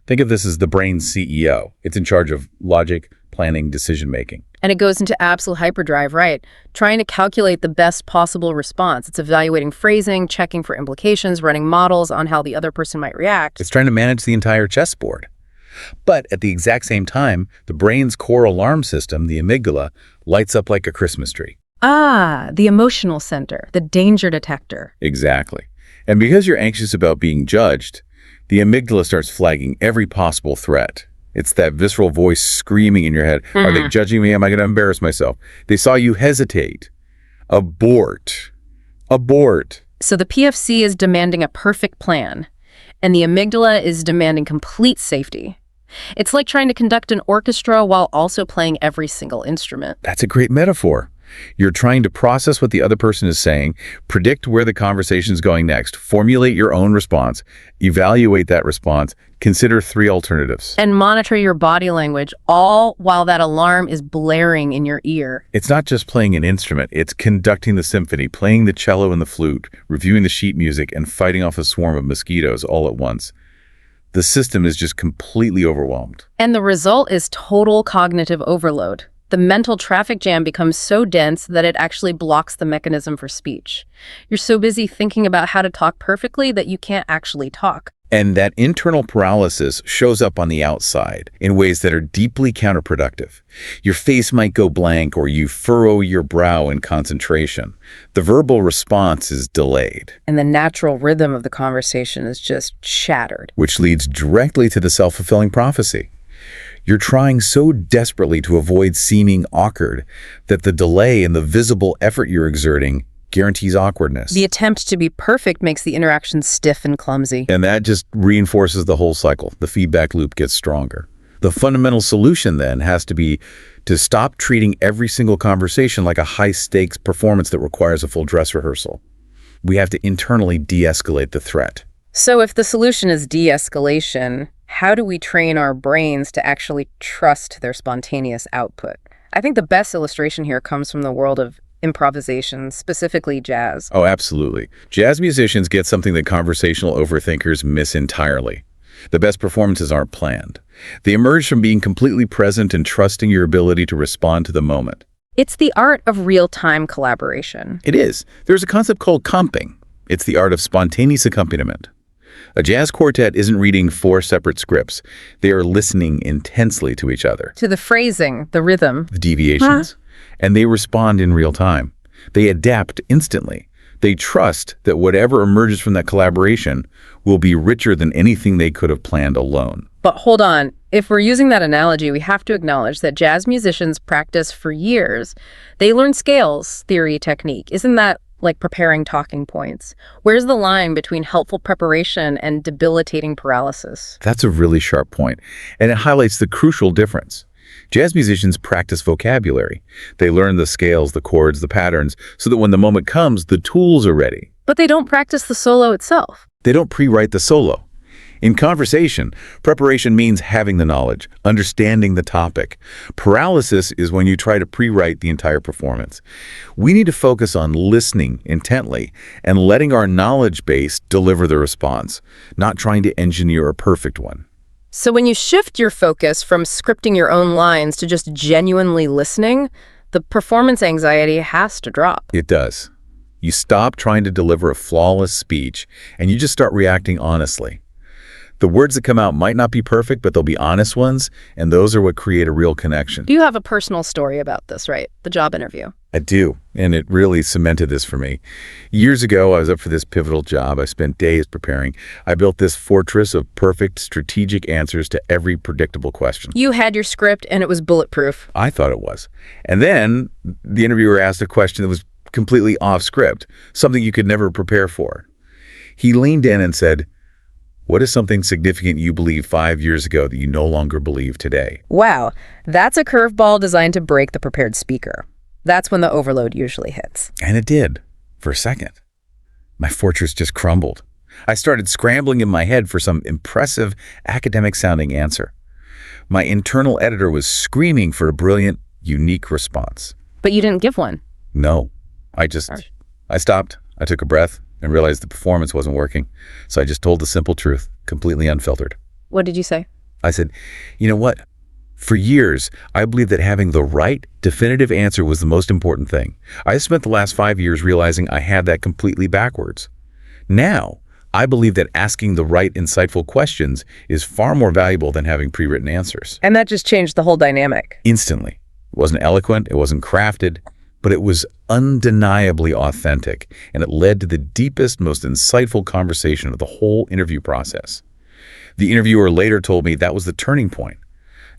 Think of this as the brain's CEO. It's in charge of logic, planning, decision-making. And it goes into absolute hyperdrive, right? Trying to calculate the best possible response. It's evaluating phrasing, checking for implications, running models on how the other person might react. It's trying to manage the entire chessboard. But at the exact same time, the brain's core alarm system, the amygdala, lights up like a Christmas tree. Ah, the emotional center, the danger detector. Exactly. And because you're anxious about being judged, the amygdala starts flagging every possible threat. It's that visceral voice screaming in your head. Are they judging me? Am I going to embarrass myself? They saw you hesitate. Abort. Abort. So the PFC is demanding a perfect plan, and the amygdala is demanding complete safety. It's like trying to conduct an orchestra while also playing every single instrument. That's a great metaphor. You're trying to process what the other person is saying, predict where the conversation is going next, formulate your own response, evaluate that response, consider 3 alternatives. And monitor your body language, all while that alarm is blaring in your ear. It's not just playing an instrument, it's conducting the symphony, playing the cello and the flute, reviewing the sheet music, and fighting off a swarm of mosquitoes all at once. The system is just completely overwhelmed. And the result is total cognitive overload. The mental traffic jam becomes so dense that it actually blocks the mechanism for speech. You're so busy thinking about how to talk perfectly that you can't actually talk. And that internal paralysis shows up on the outside in ways that are deeply counterproductive. Your face might go blank or you furrow your brow in concentration. The verbal response is delayed. And the natural rhythm of the conversation is just shattered. Which leads directly to the self-fulfilling prophecy. You're trying so desperately to avoid seeming awkward that the delay in the visible effort you're exerting guarantees awkwardness. The attempt to be perfect makes the interaction stiff and clumsy. And that just reinforces the whole cycle. The feedback loop gets stronger. The fundamental solution then has to be to stop treating every single conversation like a high-stakes performance that requires a full dress rehearsal. We have to internally de-escalate the threat. So if the solution is de-escalation, how do we train our brains to actually trust their spontaneous output? I think the best illustration here comes from the world of improvisation, specifically jazz. Oh, absolutely. Jazz musicians get something that conversational overthinkers miss entirely. The best performances aren't planned. They emerge from being completely present and trusting your ability to respond to the moment. It's the art of real-time collaboration. It is. There's a concept called comping. It's the art of spontaneous accompaniment. A jazz quartet isn't reading 4 separate scripts. They are listening intensely to each other. To the phrasing, the rhythm. The deviations. And they respond in real time. They adapt instantly. They trust that whatever emerges from that collaboration will be richer than anything they could have planned alone. But hold on. If we're using that analogy, we have to acknowledge that jazz musicians practice for years. They learn scales, theory, technique. Isn't that like preparing talking points? Where's the line between helpful preparation and debilitating paralysis? That's a really sharp point, and it highlights the crucial difference. Jazz musicians practice vocabulary. They learn the scales, the chords, the patterns, so that when the moment comes, the tools are ready. But they don't practice the solo itself. They don't pre-write the solo. In conversation, preparation means having the knowledge, understanding the topic. Paralysis is when you try to pre-write the entire performance. We need to focus on listening intently and letting our knowledge base deliver the response, not trying to engineer a perfect one. So when you shift your focus from scripting your own lines to just genuinely listening, the performance anxiety has to drop. It does. You stop trying to deliver a flawless speech, and you just start reacting honestly. The words that come out might not be perfect, but they'll be honest ones, and those are what create a real connection. You have a personal story about this, right? The job interview. I do, and it really cemented this for me. Years ago, I was up for this pivotal job. I spent days preparing. I built this fortress of perfect, strategic answers to every predictable question. You had your script, and it was bulletproof. I thought it was. And then the interviewer asked a question that was completely off script, something you could never prepare for. He leaned in and said, "What is something significant you believed 5 years ago that you no longer believe today?" Wow, that's a curveball designed to break the prepared speaker. That's when the overload usually hits. And it did. For a second, my fortress just crumbled. I started scrambling in my head for some impressive academic-sounding answer. My internal editor was screaming for a brilliant, unique response. But you didn't give one. No. I stopped, I took a breath, and realized the performance wasn't working. So I just told the simple truth, completely unfiltered. What did you say? I said, you know what? For years, I believed that having the right, definitive answer was the most important thing. I spent the last 5 years realizing I had that completely backwards. Now, I believe that asking the right, insightful questions is far more valuable than having pre-written answers. And that just changed the whole dynamic. Instantly. It wasn't eloquent, it wasn't crafted, but it was undeniably authentic, and it led to the deepest, most insightful conversation of the whole interview process. The interviewer later told me that was the turning point.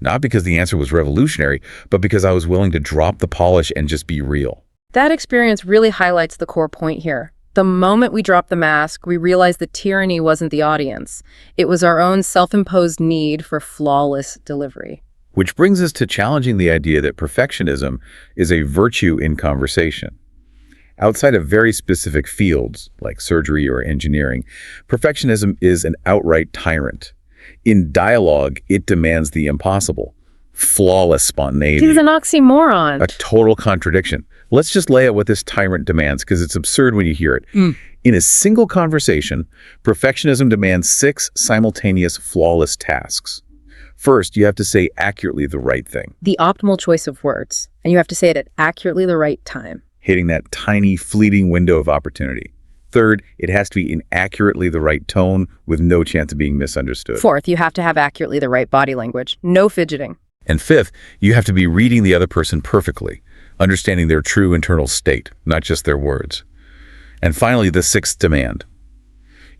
Not because the answer was revolutionary, but because I was willing to drop the polish and just be real. That experience really highlights the core point here. The moment we dropped the mask, we realized the tyranny wasn't the audience. It was our own self-imposed need for flawless delivery. Which brings us to challenging the idea that perfectionism is a virtue in conversation. Outside of very specific fields, like surgery or engineering, perfectionism is an outright tyrant. In dialogue, it demands the impossible. Flawless spontaneity. He's an oxymoron. A total contradiction. Let's just lay out what this tyrant demands, because it's absurd when you hear it. In a single conversation, perfectionism demands 6 simultaneous flawless tasks. First, you have to say accurately the right thing. The optimal choice of words. And you have to say it at accurately the right time. Hitting that tiny, fleeting window of opportunity. Third, it has to be in accurately the right tone with no chance of being misunderstood. Fourth, you have to have accurately the right body language. No fidgeting. And fifth, you have to be reading the other person perfectly, understanding their true internal state, not just their words. And finally, the 6th demand.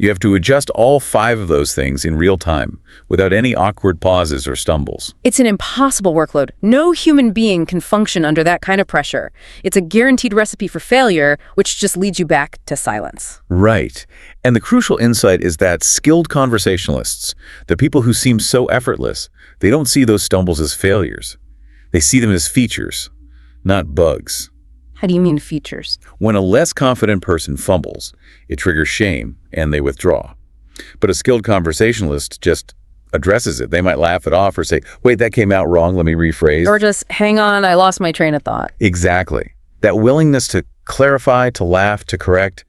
You have to adjust all 5 of those things in real time, without any awkward pauses or stumbles. It's an impossible workload. No human being can function under that kind of pressure. It's a guaranteed recipe for failure, which just leads you back to silence. Right. And the crucial insight is that skilled conversationalists, the people who seem so effortless, they don't see those stumbles as failures. They see them as features, not bugs. How do you mean features? When a less confident person fumbles, it triggers shame and they withdraw. But a skilled conversationalist just addresses it. They might laugh it off or say, wait, that came out wrong, let me rephrase. Or just, hang on, I lost my train of thought. Exactly. That willingness to clarify, to laugh, to correct,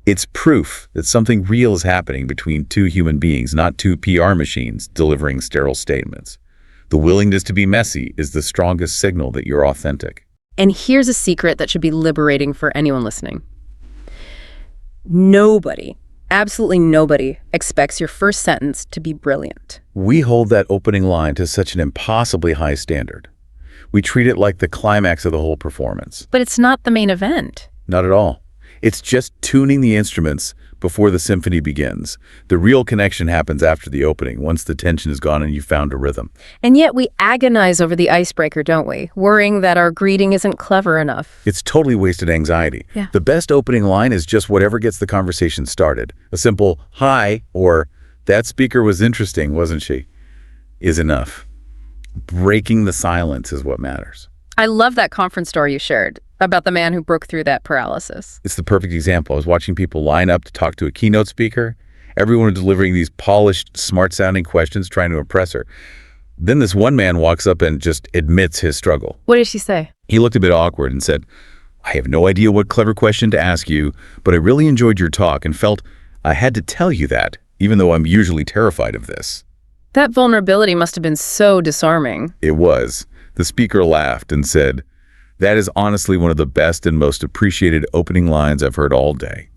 it's proof that something real is happening between 2 human beings, not 2 PR machines delivering sterile statements. The willingness to be messy is the strongest signal that you're authentic. And here's a secret that should be liberating for anyone listening. Nobody, absolutely nobody, expects your first sentence to be brilliant. We hold that opening line to such an impossibly high standard. We treat it like the climax of the whole performance. But it's not the main event. Not at all. It's just tuning the instruments before the symphony begins. The real connection happens after the opening, once the tension is gone and you've found a rhythm. And yet we agonize over the icebreaker, don't we? Worrying that our greeting isn't clever enough. It's totally wasted anxiety. Yeah. The best opening line is just whatever gets the conversation started. A simple, hi, or that speaker was interesting, wasn't she, is enough. Breaking the silence is what matters. I love that conference story you shared about the man who broke through that paralysis. It's the perfect example. I was watching people line up to talk to a keynote speaker. Everyone was delivering these polished, smart-sounding questions, trying to impress her. Then this one man walks up and just admits his struggle. What did she say? He looked a bit awkward and said, I have no idea what clever question to ask you, but I really enjoyed your talk and felt I had to tell you that, even though I'm usually terrified of this. That vulnerability must have been so disarming. It was. The speaker laughed and said, that is honestly one of the best and most appreciated opening lines I've heard all day.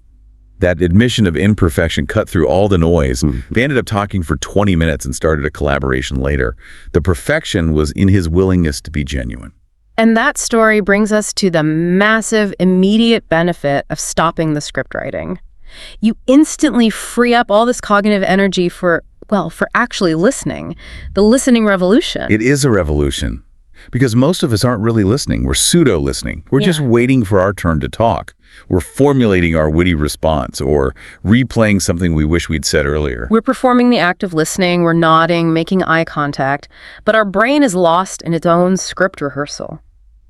That admission of imperfection cut through all the noise. They ended up talking for 20 minutes and started a collaboration later. The perfection was in his willingness to be genuine. And that story brings us to the massive, immediate benefit of stopping the script writing. You instantly free up all this cognitive energy for actually listening. The listening revolution. It is a revolution. Because most of us aren't really listening. We're pseudo-listening. We're just waiting for our turn to talk. We're formulating our witty response or replaying something we wish we'd said earlier. We're performing the act of listening, we're nodding, making eye contact, but our brain is lost in its own script rehearsal.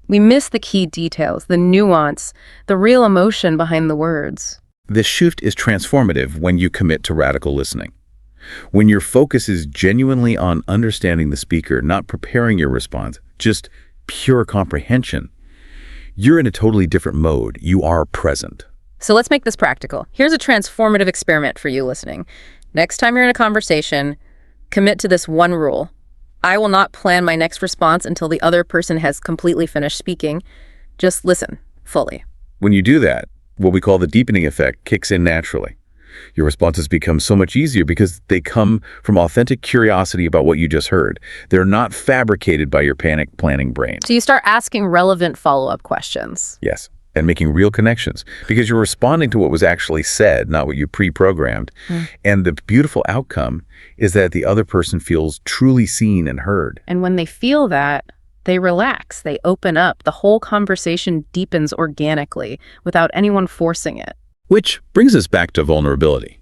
We miss the key details, the nuance, the real emotion behind the words. This shift is transformative when you commit to radical listening. When your focus is genuinely on understanding the speaker, not preparing your response, just pure comprehension, you're in a totally different mode. You are present. So let's make this practical. Here's a transformative experiment for you listening. Next time you're in a conversation, commit to this one rule. I will not plan my next response until the other person has completely finished speaking. Just listen fully. When you do that, what we call the deepening effect kicks in naturally. Your responses become so much easier because they come from authentic curiosity about what you just heard. They're not fabricated by your panic planning brain. So you start asking relevant follow-up questions. Yes, and making real connections because you're responding to what was actually said, not what you pre-programmed. And the beautiful outcome is that the other person feels truly seen and heard. And when they feel that, they relax, they open up. The whole conversation deepens organically without anyone forcing it. Which brings us back to vulnerability.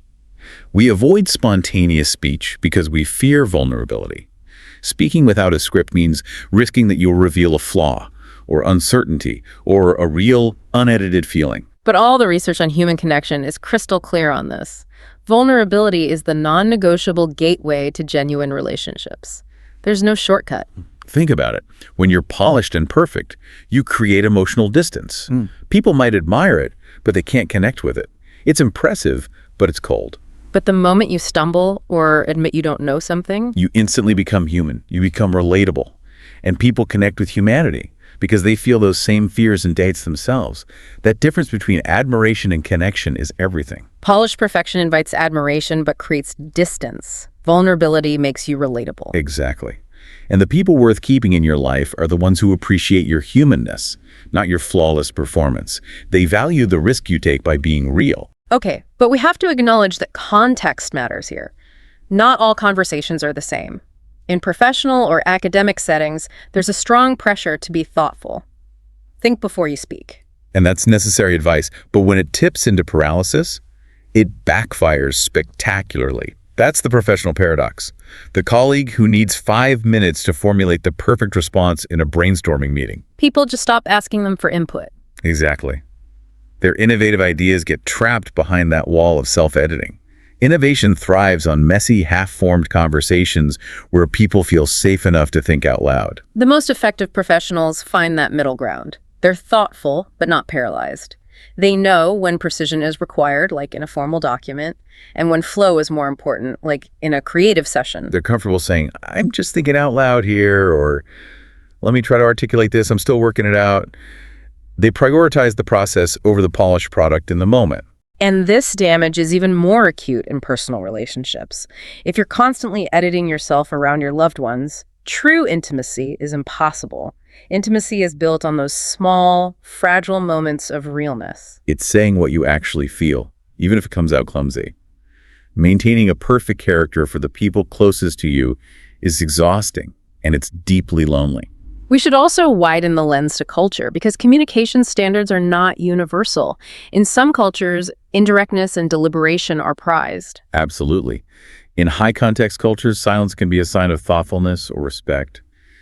We avoid spontaneous speech because we fear vulnerability. Speaking without a script means risking that you'll reveal a flaw, or uncertainty, or a real, unedited feeling. But all the research on human connection is crystal clear on this. Vulnerability is the non-negotiable gateway to genuine relationships. There's no shortcut. Think about it. When you're polished and perfect, you create emotional distance. People might admire it, but they can't connect with it. It's impressive, but it's cold. But the moment you stumble or admit you don't know something, You instantly become human. You become relatable. And people connect with humanity because they feel those same fears and doubts themselves. That difference between admiration and connection is everything. polished perfection invites admiration but creates distance. Vulnerability makes you relatable. Exactly. And the people worth keeping in your life are the ones who appreciate your humanness, not your flawless performance. They value the risk you take by being real. Okay, but we have to acknowledge that context matters here. Not all conversations are the same. In professional or academic settings, there's a strong pressure to be thoughtful. Think before you speak. And that's necessary advice. But when it tips into paralysis, it backfires spectacularly. That's the professional paradox. The colleague who needs 5 minutes to formulate the perfect response in a brainstorming meeting. People just stop asking them for input. Exactly. Their innovative ideas get trapped behind that wall of self-editing. Innovation thrives on messy, half-formed conversations where people feel safe enough to think out loud. The most effective professionals find that middle ground. They're thoughtful, but not paralyzed. They know when precision is required, like in a formal document, and when flow is more important, like in a creative session. They're comfortable saying, I'm just thinking out loud here, or let me try to articulate this, I'm still working it out. They prioritize the process over the polished product in the moment. And this damage is even more acute in personal relationships. If you're constantly editing yourself around your loved ones, true intimacy is impossible. Intimacy is built on those small, fragile moments of realness. It's saying what you actually feel, even if it comes out clumsy. Maintaining a perfect character for the people closest to you is exhausting, and it's deeply lonely. We should also widen the lens to culture because communication standards are not universal. In some cultures, indirectness and deliberation are prized. Absolutely. In high-context cultures, silence can be a sign of thoughtfulness or respect.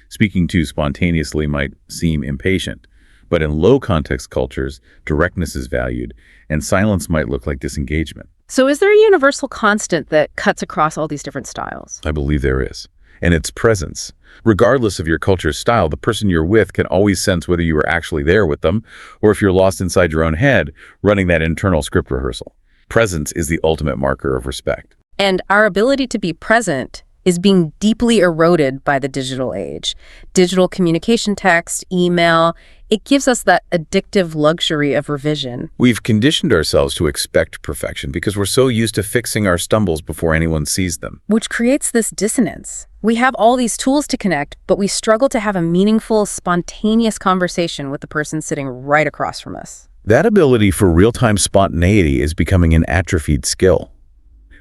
Speaking too spontaneously might seem impatient. But in low-context cultures, directness is valued, and silence might look like disengagement. So is there a universal constant that cuts across all these different styles? I believe there is. And it's presence. Regardless of your culture's style, the person you're with can always sense whether you were actually there with them or if you're lost inside your own head running that internal script rehearsal. Presence is the ultimate marker of respect. And our ability to be present is being deeply eroded by the digital age. Digital communication, text, email, it gives us that addictive luxury of revision. We've conditioned ourselves to expect perfection because we're so used to fixing our stumbles before anyone sees them. Which creates this dissonance. We have all these tools to connect, but we struggle to have a meaningful, spontaneous conversation with the person sitting right across from us. That ability for real-time spontaneity is becoming an atrophied skill.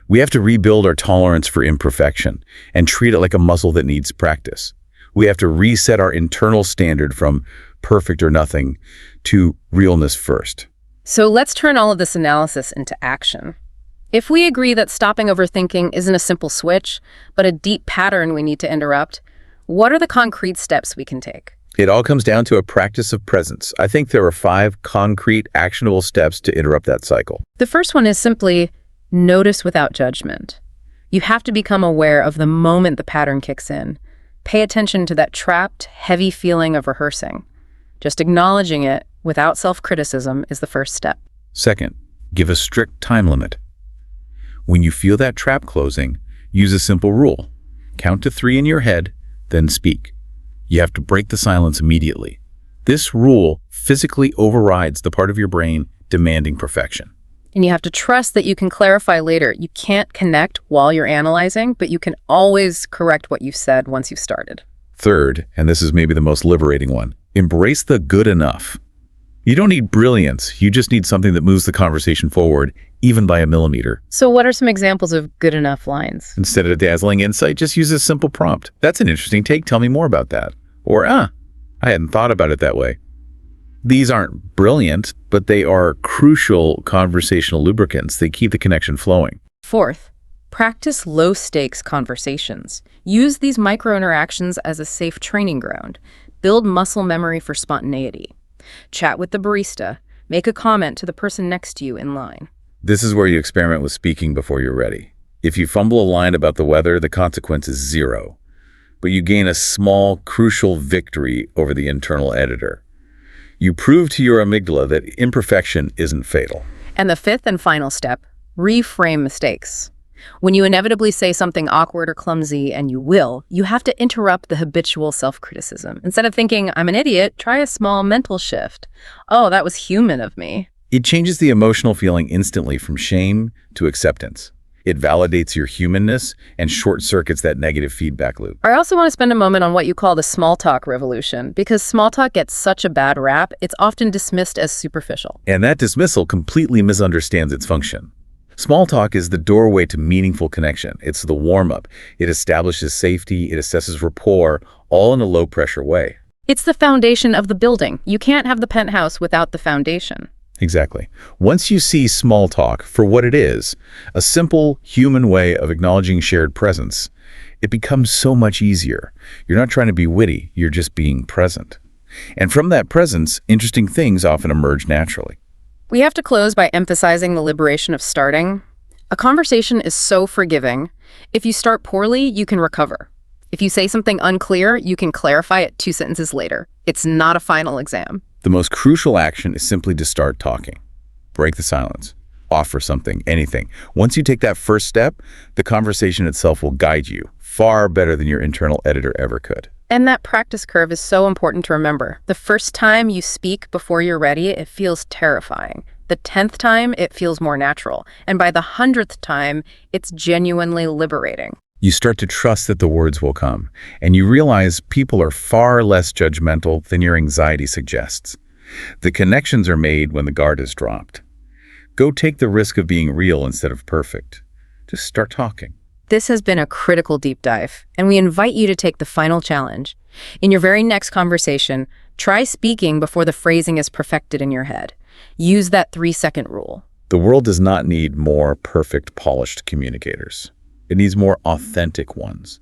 We have to rebuild our tolerance for imperfection and treat it like a muscle that needs practice. We have to reset our internal standard from perfect or nothing to realness first. So let's turn all of this analysis into action. If we agree that stopping overthinking isn't a simple switch, but a deep pattern we need to interrupt, what are the concrete steps we can take? It all comes down to a practice of presence. I think there are 5 concrete, actionable steps to interrupt that cycle. The first one is simply notice without judgment. You have to become aware of the moment the pattern kicks in. Pay attention to that trapped, heavy feeling of rehearsing. Just acknowledging it without self-criticism is the first step. Second, give a strict time limit. When you feel that trap closing, use a simple rule. Count to 3 in your head, then speak. You have to break the silence immediately. This rule physically overrides the part of your brain demanding perfection. And you have to trust that you can clarify later. You can't connect while you're analyzing, but you can always correct what you've said once you've started. Third, and this is maybe the most liberating one, embrace the good enough. You don't need brilliance. You just need something that moves the conversation forward, even by a millimeter. So what are some examples of good enough lines? Instead of a dazzling insight, just use a simple prompt. That's an interesting take. Tell me more about that. Or, I hadn't thought about it that way. These aren't brilliant, but they are crucial conversational lubricants. They keep the connection flowing. Fourth, practice low-stakes conversations. Use these micro-interactions as a safe training ground. Build muscle memory for spontaneity. Chat with the barista. Make a comment to the person next to you in line. This is where you experiment with speaking before you're ready. If you fumble a line about the weather, the consequence is 0. But you gain a small, crucial victory over the internal editor. You prove to your amygdala that imperfection isn't fatal. And the fifth and final step, reframe mistakes. When you inevitably say something awkward or clumsy, and you have to interrupt the habitual self-criticism. Instead of thinking, I'm an idiot, try a small mental shift. Oh, that was human of me. It changes the emotional feeling instantly from shame to acceptance. It validates your humanness and short-circuits that negative feedback loop. I also want to spend a moment on what you call the small talk revolution, because small talk gets such a bad rap, it's often dismissed as superficial. And that dismissal completely misunderstands its function. Small talk is the doorway to meaningful connection. It's the warm-up. It establishes safety, it assesses rapport, all in a low-pressure way. It's the foundation of the building. You can't have the penthouse without the foundation. Exactly. Once you see small talk for what it is, a simple human way of acknowledging shared presence, it becomes so much easier. You're not trying to be witty, you're just being present. And from that presence, interesting things often emerge naturally. We have to close by emphasizing the liberation of starting. A conversation is so forgiving. If you start poorly, you can recover. If you say something unclear, you can clarify it 2 sentences later. It's not a final exam. The most crucial action is simply to start talking. Break the silence. Offer something, anything. Once you take that first step, the conversation itself will guide you far better than your internal editor ever could. And that practice curve is so important to remember. The first time you speak before you're ready, it feels terrifying. The 10th time, it feels more natural. And by the 100th time, it's genuinely liberating. You start to trust that the words will come, and you realize people are far less judgmental than your anxiety suggests. The connections are made when the guard is dropped. Go take the risk of being real instead of perfect. Just start talking. This has been a critical deep dive, and we invite you to take the final challenge. In your very next conversation, try speaking before the phrasing is perfected in your head. Use that 3-second rule. The world does not need more perfect, polished communicators. It needs more authentic ones.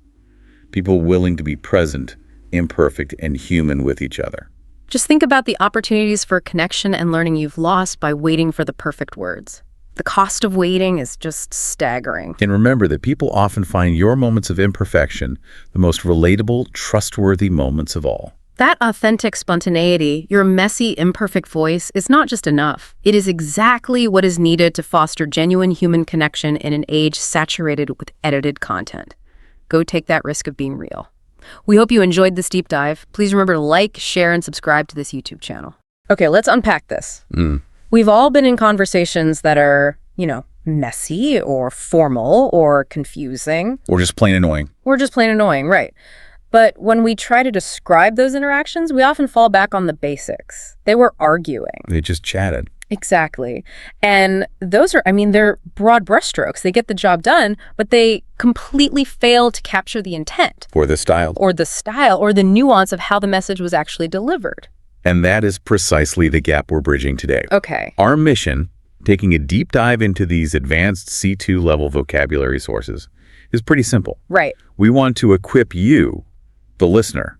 People willing to be present, imperfect, and human with each other. Just think about the opportunities for connection and learning you've lost by waiting for the perfect words. The cost of waiting is just staggering. And remember that people often find your moments of imperfection the most relatable, trustworthy moments of all. That authentic spontaneity, your messy, imperfect voice, is not just enough. It is exactly what is needed to foster genuine human connection in an age saturated with edited content. Go take that risk of being real. We hope you enjoyed this deep dive. Please remember to like, share, and subscribe to this YouTube channel. Okay, let's unpack this. We've all been in conversations that are, messy or formal or confusing. Or just plain annoying. Right. But when we try to describe those interactions, we often fall back on the basics. They were arguing. They just chatted. Exactly. And those are, they're broad brushstrokes. They get the job done, but they completely fail to capture the intent. Or the style. Or the nuance of how the message was actually delivered. And that is precisely the gap we're bridging today. Okay. Our mission, taking a deep dive into these advanced C2 level vocabulary sources, is pretty simple. Right. We want to equip you, the listener,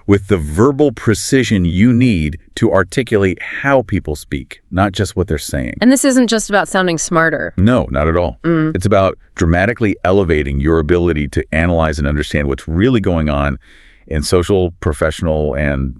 with the verbal precision you need to articulate how people speak, not just what they're saying. And this isn't just about sounding smarter. No, not at all. It's about dramatically elevating your ability to analyze and understand what's really going on in social, professional, and,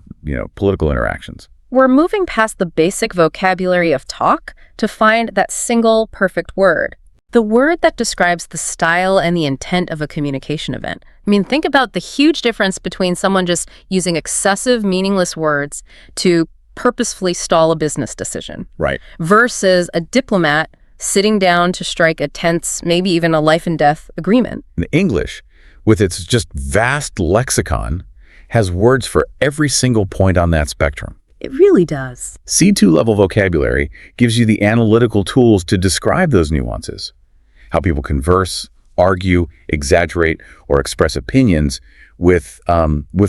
political interactions. We're moving past the basic vocabulary of talk to find that single perfect word. The word that describes the style and the intent of a communication event. I mean, think about the huge difference between someone just using excessive, meaningless words to purposefully stall a business decision. Right. Versus a diplomat sitting down to strike a tense, maybe even a life and death agreement. In English, with its just vast lexicon, has words for every single point on that spectrum. It really does. C2 level vocabulary gives you the analytical tools to describe those nuances. How people converse, argue, exaggerate, or express opinions with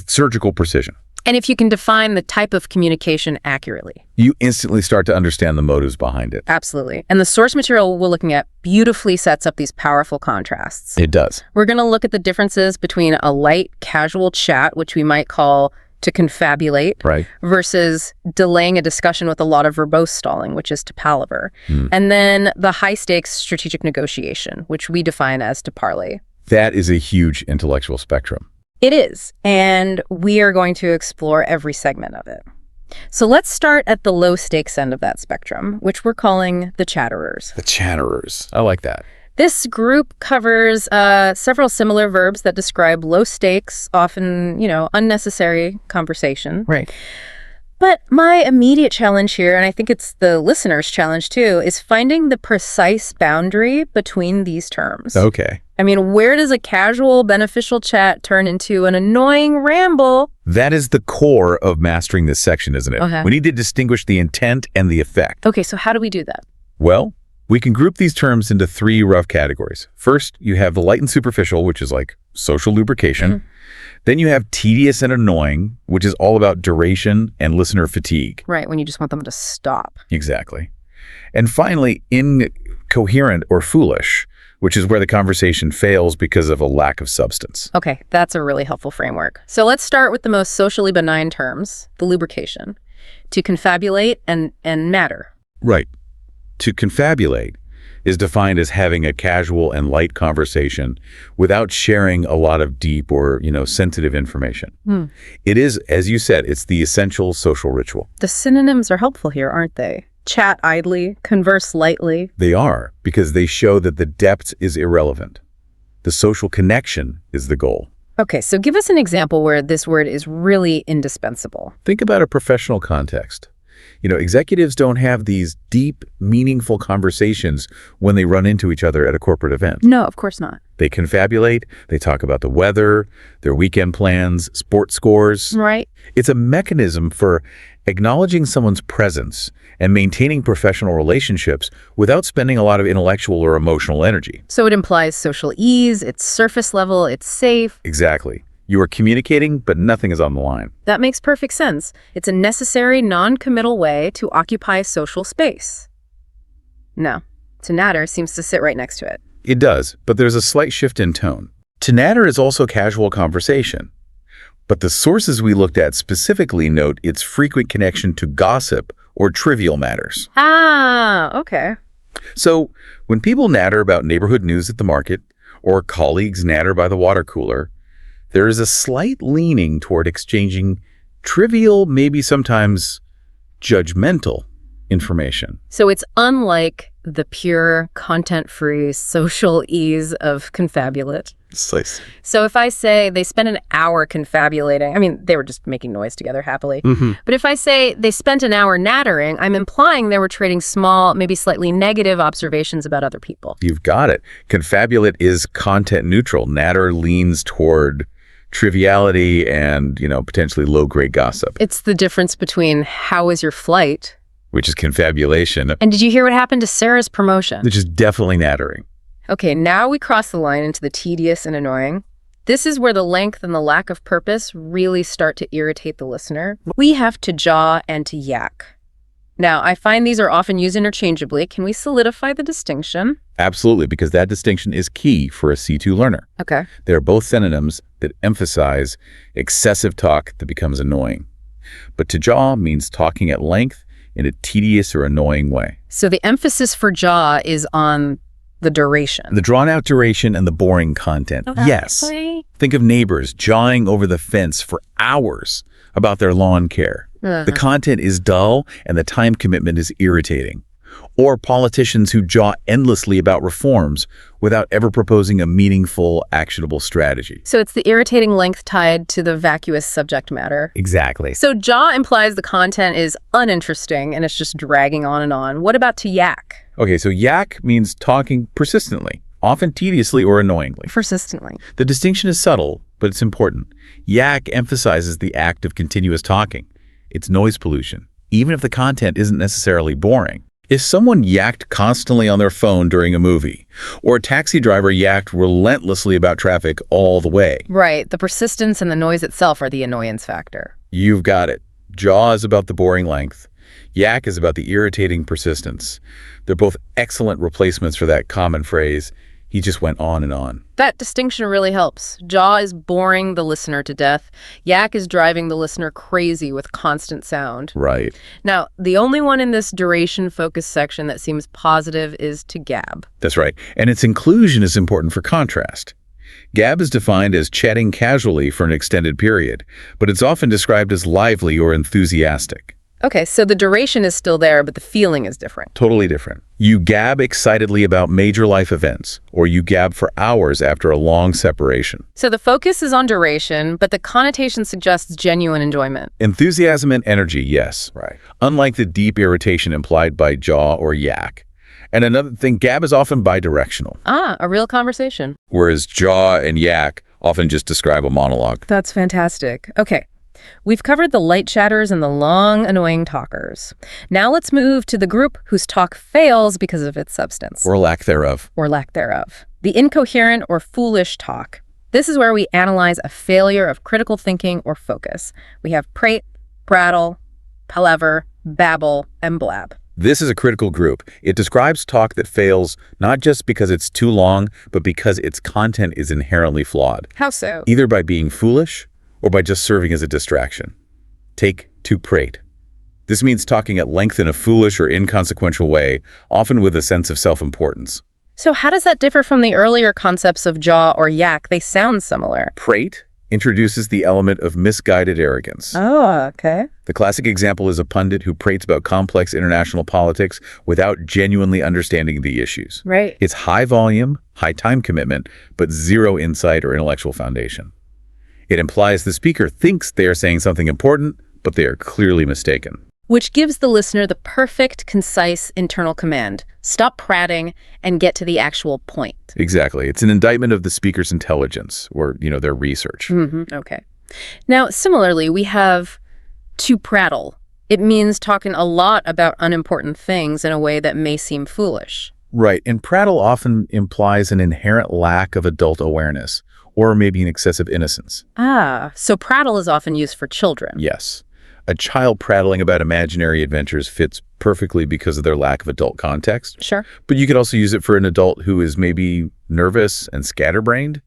surgical precision. And if you can define the type of communication accurately, you instantly start to understand the motives behind it. Absolutely. And the source material we're looking at beautifully sets up these powerful contrasts. It does. We're going to look at the differences between a light, casual chat, which we might call to confabulate, right, versus delaying a discussion with a lot of verbose stalling, which is to palaver. And then the high-stakes strategic negotiation, which we define as to parley. That is a huge intellectual spectrum. It is, and we are going to explore every segment of it. So let's start at the low-stakes end of that spectrum, which we're calling the chatterers. The chatterers. I like that. This group covers several similar verbs that describe low stakes, often, unnecessary conversation. Right. But my immediate challenge here, and I think it's the listener's challenge too, is finding the precise boundary between these terms. Okay. I mean, where does a casual, beneficial chat turn into an annoying ramble? That is the core of mastering this section, isn't it? Okay. We need to distinguish the intent and the effect. Okay, so how do we do that? Well, we can group these terms into three rough categories. First, you have the light and superficial, which is like social lubrication. Then you have tedious and annoying, which is all about duration and listener fatigue. Right, when you just want them to stop. Exactly. And finally, incoherent or foolish, which is where the conversation fails because of a lack of substance. Okay, that's a really helpful framework. So let's start with the most socially benign terms, the lubrication. To confabulate and matter. Right. To confabulate is defined as having a casual and light conversation without sharing a lot of deep or, sensitive information. It is, as you said, it's the essential social ritual. The synonyms are helpful here, aren't they? Chat idly, converse lightly. They are, because they show that the depth is irrelevant. The social connection is the goal. Okay, so give us an example where this word is really indispensable. Think about a professional context. Executives don't have these deep, meaningful conversations when they run into each other at a corporate event. No, of course not. They confabulate, they talk about the weather, their weekend plans, sports scores. Right. It's a mechanism for acknowledging someone's presence and maintaining professional relationships without spending a lot of intellectual or emotional energy. So it implies social ease, it's surface level, it's safe. Exactly. You are communicating, but nothing is on the line. That makes perfect sense. It's a necessary, non-committal way to occupy social space. No, to natter seems to sit right next to it. It does, but there's a slight shift in tone. To natter is also casual conversation, but the sources we looked at specifically note its frequent connection to gossip or trivial matters. Ah, okay. So when people natter about neighborhood news at the market, or colleagues natter by the water cooler, there is a slight leaning toward exchanging trivial, maybe sometimes judgmental information. So it's unlike the pure, content-free social ease of confabulate. So if I say they spent an hour confabulating, they were just making noise together happily. But if I say they spent an hour nattering, I'm implying they were trading small, maybe slightly negative observations about other people. You've got it. Confabulate is content neutral. Natter leans toward triviality and, potentially low-grade gossip. It's the difference between how was your flight, which is confabulation, and did you hear what happened to Sarah's promotion? which is definitely nattering. Okay, now we cross the line into the tedious and annoying. This is where the length and the lack of purpose really start to irritate the listener. We have to jaw and to yak. Now, I find these are often used interchangeably. Can we solidify the distinction? Absolutely, because that distinction is key for a C2 learner. Okay. They are both synonyms that emphasize excessive talk that becomes annoying. But to jaw means talking at length in a tedious or annoying way. So the emphasis for jaw is on the duration. The drawn-out duration and the boring content. Yes. Think of neighbors jawing over the fence for hours about their lawn care. The content is dull and the time commitment is irritating. Or politicians who jaw endlessly about reforms without ever proposing a meaningful, actionable strategy. So it's the irritating length tied to the vacuous subject matter. Exactly. So jaw implies the content is uninteresting and it's just dragging on and on. What about to yak? Okay, so yak means talking persistently, often tediously or annoyingly. Persistently. The distinction is subtle, but it's important. Yak emphasizes the act of continuous talking. It's noise pollution, even if the content isn't necessarily boring. If someone yacked constantly on their phone during a movie, or a taxi driver yacked relentlessly about traffic all the way. Right. The persistence and the noise itself are the annoyance factor. You've got it. Jaw is about the boring length. Yak is about the irritating persistence. They're both excellent replacements for that common phrase, he just went on and on. That distinction really helps. Jaw is boring the listener to death. Yak is driving the listener crazy with constant sound. Right. Now, the only one in this duration-focused section that seems positive is to gab. That's right. And its inclusion is important for contrast. Gab is defined as chatting casually for an extended period, but it's often described as lively or enthusiastic. Okay, so the duration is still there, but the feeling is different. Totally different. You gab excitedly about major life events, or you gab for hours after a long separation. So the focus is on duration, but the connotation suggests genuine enjoyment. Enthusiasm and energy, yes. Right. Unlike the deep irritation implied by jaw or yak. And another thing, gab is often bidirectional. Ah, a real conversation. Whereas jaw and yak often just describe a monologue. That's fantastic. Okay. We've covered the light chatters and the long, annoying talkers. Now let's move to the group whose talk fails because of its substance. Or lack thereof. Or lack thereof. The incoherent or foolish talk. This is where we analyze a failure of critical thinking or focus. We have prate, prattle, palaver, babble, and blab. This is a critical group. It describes talk that fails not just because it's too long, but because its content is inherently flawed. How so? Either by being foolish or by just serving as a distraction. Take to prate. This means talking at length in a foolish or inconsequential way, often with a sense of self-importance. So how does that differ from the earlier concepts of jaw or yak? They sound similar. Prate introduces the element of misguided arrogance. Oh, okay. The classic example is a pundit who prates about complex international politics without genuinely understanding the issues. Right. It's high volume, high time commitment, but zero insight or intellectual foundation. It implies the speaker thinks they are saying something important, but they are clearly mistaken. Which gives the listener the perfect, concise internal command. Stop prating and get to the actual point. Exactly. It's an indictment of the speaker's intelligence or, their research. Okay. Now, similarly, we have to prattle. It means talking a lot about unimportant things in a way that may seem foolish. Right. And prattle often implies an inherent lack of adult awareness, or maybe an excessive innocence. Ah, so prattle is often used for children. Yes. A child prattling about imaginary adventures fits perfectly because of their lack of adult context. Sure. But you could also use it for an adult who is maybe nervous and scatterbrained.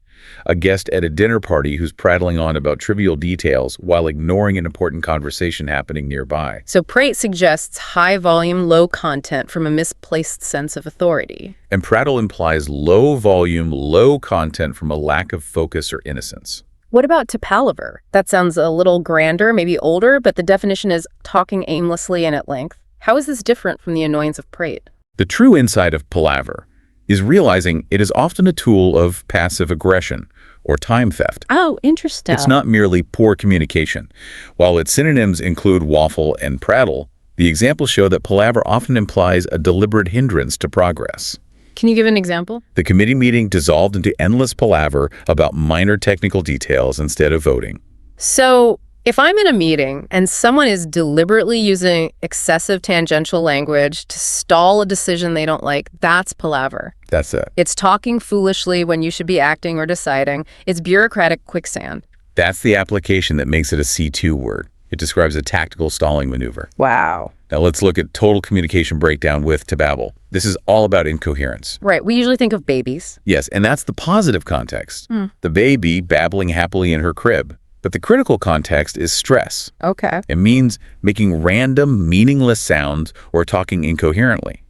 A guest at a dinner party who's prattling on about trivial details while ignoring an important conversation happening nearby. So prate suggests high volume, low content from a misplaced sense of authority. And prattle implies low volume, low content from a lack of focus or innocence. What about to palaver? That sounds a little grander, maybe older, but the definition is talking aimlessly and at length. How is this different from the annoyance of prate? The true insight of palaver is realizing it is often a tool of passive aggression or time theft. Oh, interesting. It's not merely poor communication. While its synonyms include waffle and prattle, the examples show that palaver often implies a deliberate hindrance to progress. Can you give an example? The committee meeting dissolved into endless palaver about minor technical details instead of voting. So if I'm in a meeting and someone is deliberately using excessive tangential language to stall a decision they don't like, that's palaver. That's it. It's talking foolishly when you should be acting or deciding. It's bureaucratic quicksand. That's the application that makes it a C2 word. It describes a tactical stalling maneuver. Wow. Now let's look at total communication breakdown with to babble. This is all about incoherence. Right. We usually think of babies. Yes, and that's the positive context. The baby babbling happily in her crib. But the critical context is stress. Okay. It means making random, meaningless sounds or talking incoherently.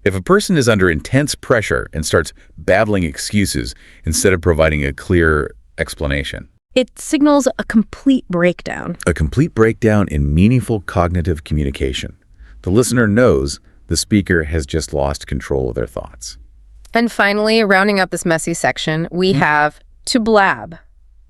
If a person is under intense pressure and starts babbling excuses instead of providing a clear explanation. It signals a complete breakdown. A complete breakdown in meaningful cognitive communication. The listener knows the speaker has just lost control of their thoughts. And finally, rounding up this messy section, we have to blab.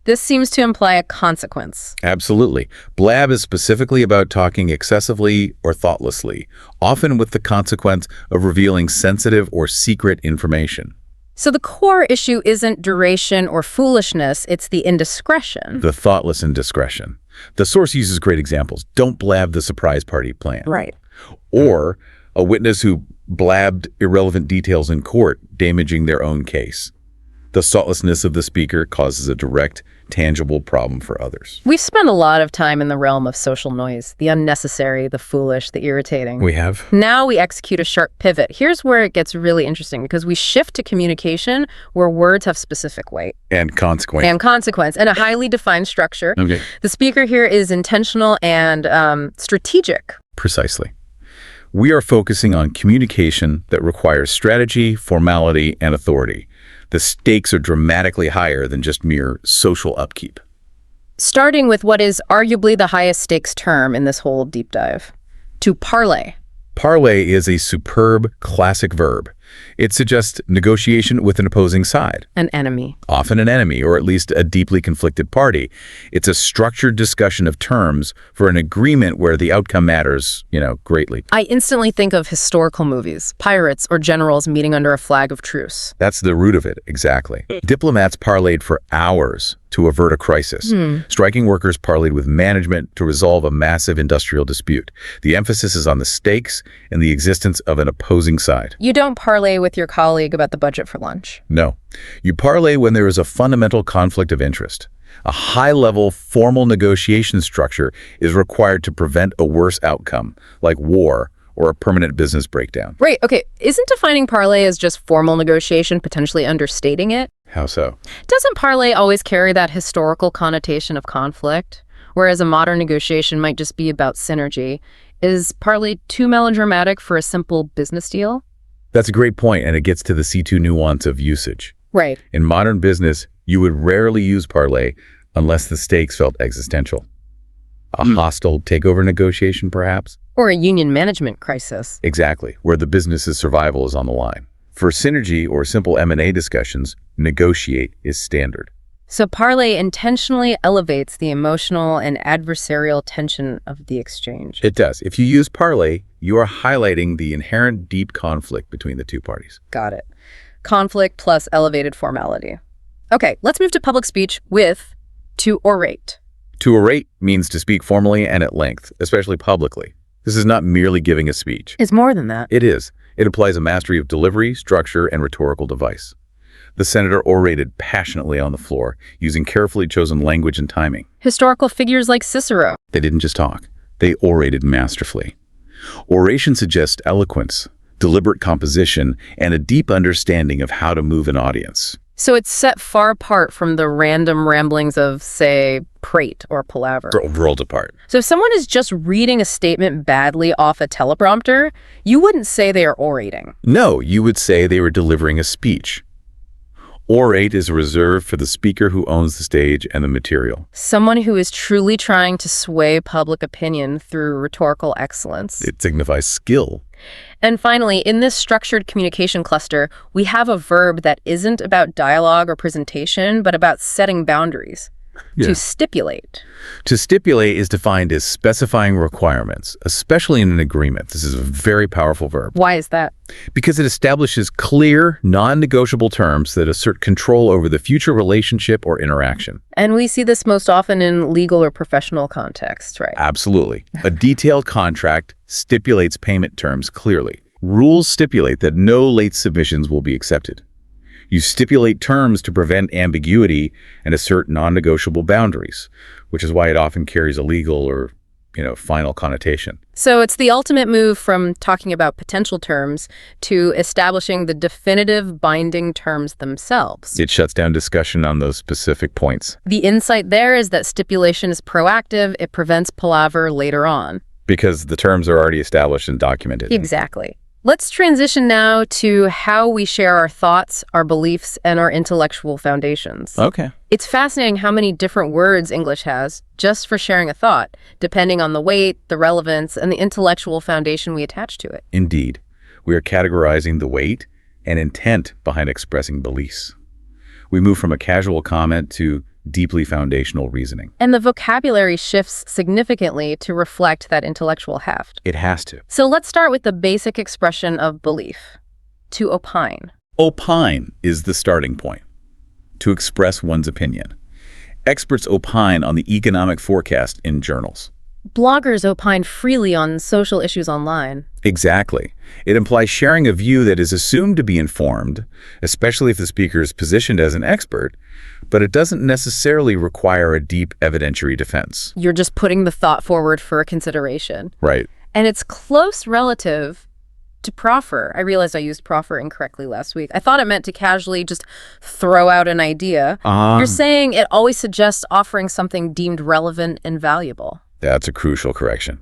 This seems to imply a consequence. Absolutely. Blab is specifically about talking excessively or thoughtlessly, often with the consequence of revealing sensitive or secret information. So the core issue isn't duration or foolishness, it's the indiscretion. The thoughtless indiscretion. The source uses great examples. Don't blab the surprise party plan. Right. Or a witness who blabbed irrelevant details in court, damaging their own case. The thoughtlessness of the speaker causes a direct, tangible problem for others. We've spent a lot of time in the realm of social noise, the unnecessary, the foolish, the irritating. We have. Now we execute a sharp pivot. Here's where it gets really interesting because we shift to communication where words have specific weight. And consequence. And a highly defined structure. Okay. The speaker here is intentional and strategic. Precisely. We are focusing on communication that requires strategy, formality, and authority. The stakes are dramatically higher than just mere social upkeep. Starting with what is arguably the highest stakes term in this whole deep dive, to parlay. Parlay is a superb, classic verb. It suggests negotiation with an opposing side. An enemy. Often an enemy, or at least a deeply conflicted party. It's a structured discussion of terms for an agreement where the outcome matters, greatly. I instantly think of historical movies, pirates or generals meeting under a flag of truce. That's the root of it, exactly. Diplomats parlayed for hours to avert a crisis. Striking workers parlayed with management to resolve a massive industrial dispute. The emphasis is on the stakes and the existence of an opposing side. You don't parlay with your colleague about the budget for lunch. No. You parlay when there is a fundamental conflict of interest. A high-level, formal negotiation structure is required to prevent a worse outcome, like war or a permanent business breakdown. Right, okay. Isn't defining parlay as just formal negotiation potentially understating it? How so? Doesn't parlay always carry that historical connotation of conflict? Whereas a modern negotiation might just be about synergy. Is parlay too melodramatic for a simple business deal? That's a great point, and it gets to the C2 nuance of usage. Right. In modern business, you would rarely use parlay unless the stakes felt existential. A hostile takeover negotiation, perhaps? Or a union management crisis. Exactly, where the business's survival is on the line. For synergy or simple M&A discussions, negotiate is standard. So parlay intentionally elevates the emotional and adversarial tension of the exchange. It does. If you use parlay, you are highlighting the inherent deep conflict between the two parties. Got it. Conflict plus elevated formality. Okay, let's move to public speech with to orate. To orate means to speak formally and at length, especially publicly. This is not merely giving a speech. It's more than that. It is. It implies a mastery of delivery, structure, and rhetorical device. The senator orated passionately on the floor, using carefully chosen language and timing. Historical figures like Cicero. They didn't just talk. They orated masterfully. Oration suggests eloquence, deliberate composition, and a deep understanding of how to move an audience. So it's set far apart from the random ramblings of, say, prate or palaver. Worlds apart. So if someone is just reading a statement badly off a teleprompter, you wouldn't say they are orating. No, you would say they were delivering a speech. Orate is reserved for the speaker who owns the stage and the material. Someone who is truly trying to sway public opinion through rhetorical excellence. It signifies skill. And finally, in this structured communication cluster, we have a verb that isn't about dialogue or presentation, but about setting boundaries. Yeah. To stipulate. To stipulate is defined as specifying requirements, especially in an agreement. This is a very powerful verb. Why is that? Because it establishes clear, non-negotiable terms that assert control over the future relationship or interaction. And we see this most often in legal or professional contexts, right? Absolutely. A detailed contract stipulates payment terms clearly. Rules stipulate that no late submissions will be accepted. You stipulate terms to prevent ambiguity and assert non-negotiable boundaries, which is why it often carries a legal or final connotation. So it's the ultimate move from talking about potential terms to establishing the definitive binding terms themselves. It shuts down discussion on those specific points. The insight there is that stipulation is proactive. It prevents palaver later on. Because the terms are already established and documented. Exactly. Let's transition now to how we share our thoughts, our beliefs, and our intellectual foundations. Okay. It's fascinating how many different words English has just for sharing a thought, depending on the weight, the relevance, and the intellectual foundation we attach to it. Indeed. We are categorizing the weight and intent behind expressing beliefs. We move from a casual comment to deeply foundational reasoning. And the vocabulary shifts significantly to reflect that intellectual heft. It has to. So let's start with the basic expression of belief, to opine. Opine is the starting point. To express one's opinion. Experts opine on the economic forecast in journals. Bloggers opine freely on social issues online. Exactly. It implies sharing a view that is assumed to be informed, especially if the speaker is positioned as an expert, but it doesn't necessarily require a deep evidentiary defense. You're just putting the thought forward for consideration. Right. And it's close relative to proffer. I realized I used proffer incorrectly last week. I thought it meant to casually just throw out an idea. You're saying it always suggests offering something deemed relevant and valuable. That's a crucial correction.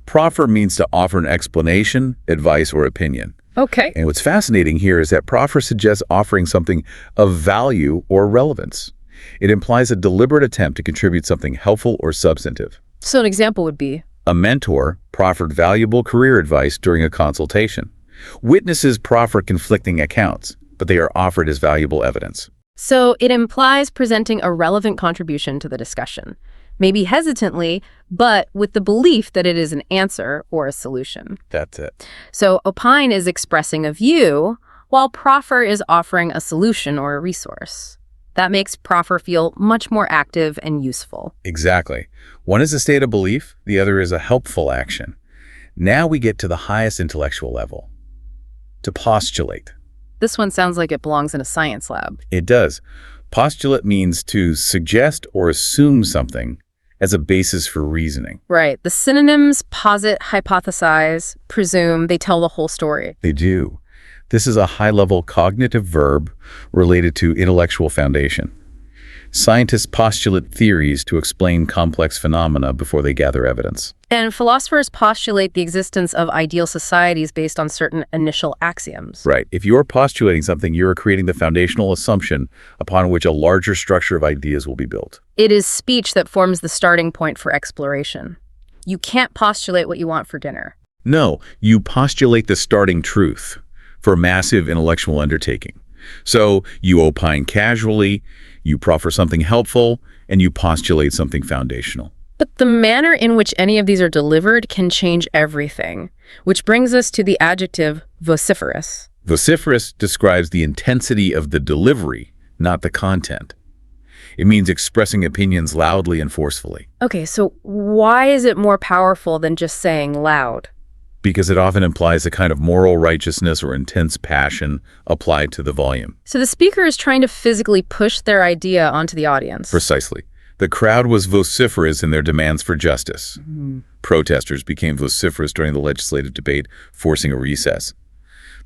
Proffer means to offer an explanation, advice, or opinion. Okay. And what's fascinating here is that proffer suggests offering something of value or relevance. It implies a deliberate attempt to contribute something helpful or substantive. So an example would be? A mentor proffered valuable career advice during a consultation. Witnesses proffer conflicting accounts, but they are offered as valuable evidence. So it implies presenting a relevant contribution to the discussion. Maybe hesitantly, but with the belief that it is an answer or a solution. That's it. So opine is expressing a view, while proffer is offering a solution or a resource. That makes proffer feel much more active and useful. Exactly. One is a state of belief, the other is a helpful action. Now we get to the highest intellectual level. To postulate. This one sounds like it belongs in a science lab. It does. Postulate means to suggest or assume something as a basis for reasoning. Right. The synonyms posit, hypothesize, presume, they tell the whole story. They do. This is a high-level cognitive verb related to intellectual foundation. Scientists postulate theories to explain complex phenomena before they gather evidence. And philosophers postulate the existence of ideal societies based on certain initial axioms. Right. If you're postulating something, you're creating the foundational assumption upon which a larger structure of ideas will be built. It is speech that forms the starting point for exploration. You can't postulate what you want for dinner. No, you postulate the starting truth for a massive intellectual undertaking. So you opine casually, you proffer something helpful, and you postulate something foundational. But the manner in which any of these are delivered can change everything, which brings us to the adjective vociferous. Vociferous describes the intensity of the delivery, not the content. It means expressing opinions loudly and forcefully. Okay, so why is it more powerful than just saying loud? Because it often implies a kind of moral righteousness or intense passion applied to the volume. So the speaker is trying to physically push their idea onto the audience. Precisely. The crowd was vociferous in their demands for justice. Protesters became vociferous during the legislative debate, forcing a recess.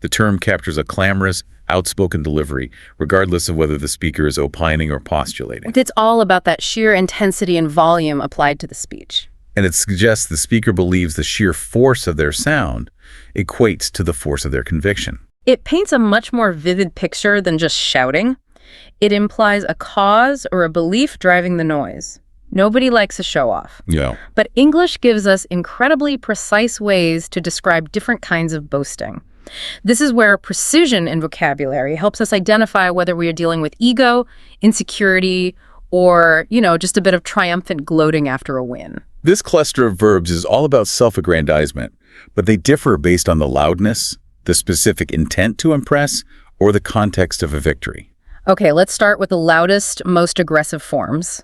The term captures a clamorous, outspoken delivery, regardless of whether the speaker is opining or postulating. It's all about that sheer intensity and volume applied to the speech. And it suggests the speaker believes the sheer force of their sound equates to the force of their conviction. It paints a much more vivid picture than just shouting. It implies a cause or a belief driving the noise. Nobody likes a show-off. Yeah. But English gives us incredibly precise ways to describe different kinds of boasting. This is where precision in vocabulary helps us identify whether we are dealing with ego, insecurity, or, just a bit of triumphant gloating after a win. This cluster of verbs is all about self-aggrandizement, but they differ based on the loudness, the specific intent to impress, or the context of a victory. Okay, let's start with the loudest, most aggressive forms.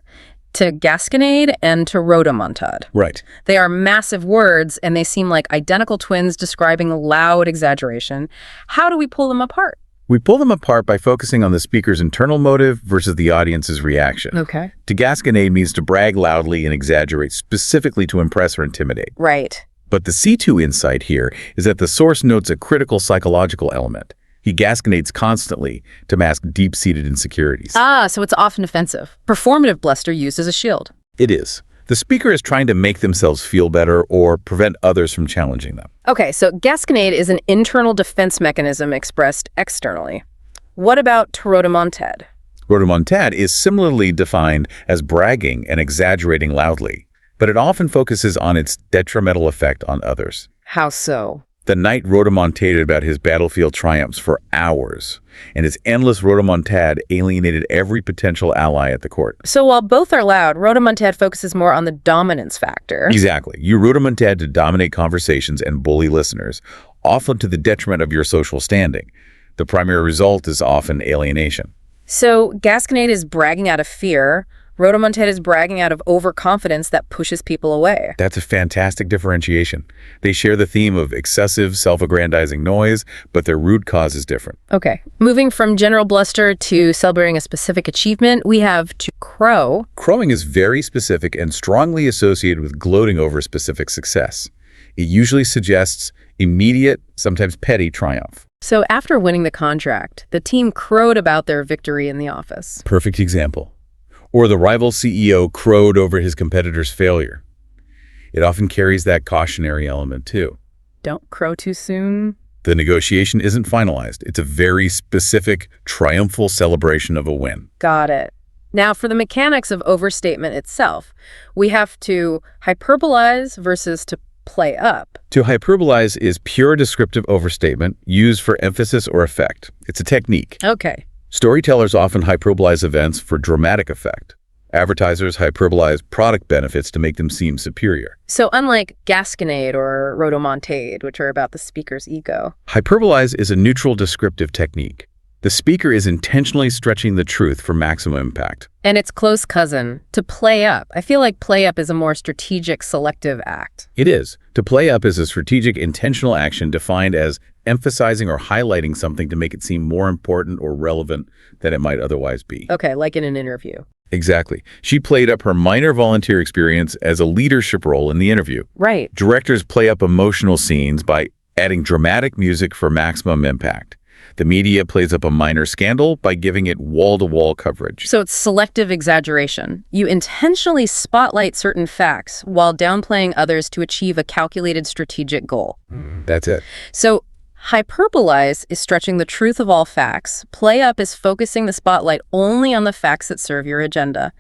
To gasconade and to rhodomontade. Right. They are massive words, and they seem like identical twins describing loud exaggeration. How do we pull them apart? We pull them apart by focusing on the speaker's internal motive versus the audience's reaction. Okay. To gasconade means to brag loudly and exaggerate, specifically to impress or intimidate. Right. But the C2 insight here is that the source notes a critical psychological element. He gasconades constantly to mask deep-seated insecurities. So it's often offensive. Performative bluster used as a shield. It is. The speaker is trying to make themselves feel better or prevent others from challenging them. Okay, so gasconade is an internal defense mechanism expressed externally. What about rhodomontade? Rhodomontade is similarly defined as bragging and exaggerating loudly, but it often focuses on its detrimental effect on others. How so? The knight rhodomontaded about his battlefield triumphs for hours, and his endless rhodomontade alienated every potential ally at the court. So while both are loud, rhodomontade focuses more on the dominance factor. Exactly. You rhodomontade to dominate conversations and bully listeners, often to the detriment of your social standing. The primary result is often alienation. So gasconade is bragging out of fear. Rhodomontade is bragging out of overconfidence that pushes people away. That's a fantastic differentiation. They share the theme of excessive, self-aggrandizing noise, but their root cause is different. Okay. Moving from general bluster to celebrating a specific achievement, we have to crow. Crowing is very specific and strongly associated with gloating over specific success. It usually suggests immediate, sometimes petty triumph. So after winning the contract, the team crowed about their victory in the office. Perfect example. Or the rival CEO crowed over his competitor's failure. It often carries that cautionary element too. Don't crow too soon. The negotiation isn't finalized. It's a very specific, triumphal celebration of a win. Got it. Now, for the mechanics of overstatement itself, we have to hyperbolize versus to play up. To hyperbolize is pure descriptive overstatement used for emphasis or effect. It's a technique. Okay. Storytellers often hyperbolize events for dramatic effect. Advertisers hyperbolize product benefits to make them seem superior. So unlike gasconade or rhodomontade, which are about the speaker's ego. Hyperbolize is a neutral descriptive technique. The speaker is intentionally stretching the truth for maximum impact. And its close cousin, to play up. I feel like play up is a more strategic, selective act. It is. To play up is a strategic, intentional action defined as emphasizing or highlighting something to make it seem more important or relevant than it might otherwise be. Okay, like in an interview. Exactly. She played up her minor volunteer experience as a leadership role in the interview. Right. Directors play up emotional scenes by adding dramatic music for maximum impact. The media plays up a minor scandal by giving it wall-to-wall coverage. So it's selective exaggeration. You intentionally spotlight certain facts while downplaying others to achieve a calculated strategic goal. That's it. So hyperbolize is stretching the truth of all facts. Play up is focusing the spotlight only on the facts that serve your agenda.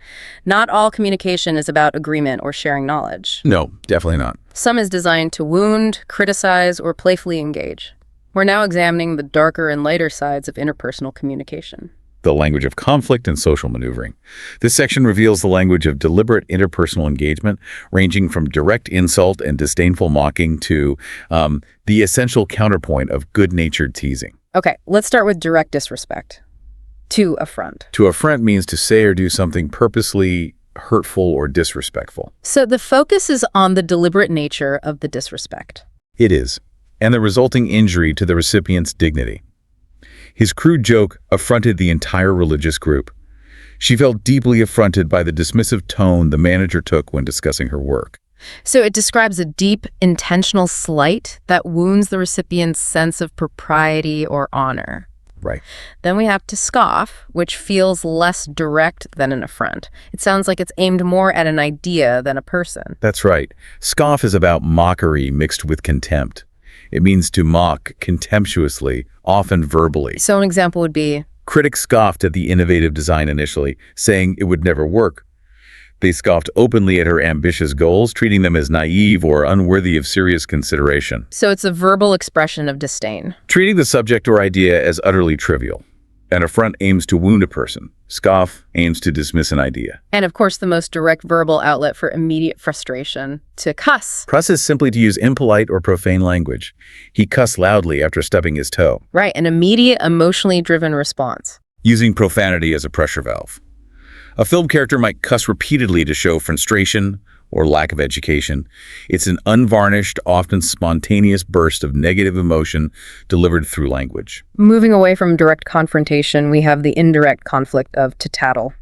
Not all communication is about agreement or sharing knowledge. No, definitely not. Some is designed to wound, criticize, or playfully engage. We're now examining the darker and lighter sides of interpersonal communication. The language of conflict and social maneuvering. This section reveals the language of deliberate interpersonal engagement, ranging from direct insult and disdainful mocking to the essential counterpoint of good-natured teasing. Okay, let's start with direct disrespect. To affront. To affront means to say or do something purposely hurtful or disrespectful. So the focus is on the deliberate nature of the disrespect. It is, and the resulting injury to the recipient's dignity. His crude joke affronted the entire religious group. She felt deeply affronted by the dismissive tone the manager took when discussing her work. So it describes a deep, intentional slight that wounds the recipient's sense of propriety or honor. Right. Then we have to scoff, which feels less direct than an affront. It sounds like it's aimed more at an idea than a person. That's right. Scoff is about mockery mixed with contempt. It means to mock contemptuously, often verbally. So an example would be, critics scoffed at the innovative design initially, saying it would never work. They scoffed openly at her ambitious goals, treating them as naive or unworthy of serious consideration. So it's a verbal expression of disdain. Treating the subject or idea as utterly trivial. An affront aims to wound a person. Scoff aims to dismiss an idea. And of course, the most direct verbal outlet for immediate frustration, to cuss. Cuss is simply to use impolite or profane language. He cussed loudly after stubbing his toe. Right, an immediate, emotionally driven response. Using profanity as a pressure valve. A film character might cuss repeatedly to show frustration or lack of education. It's an unvarnished, often spontaneous burst of negative emotion delivered through language. Moving away from direct confrontation, we have the indirect conflict of to tattle.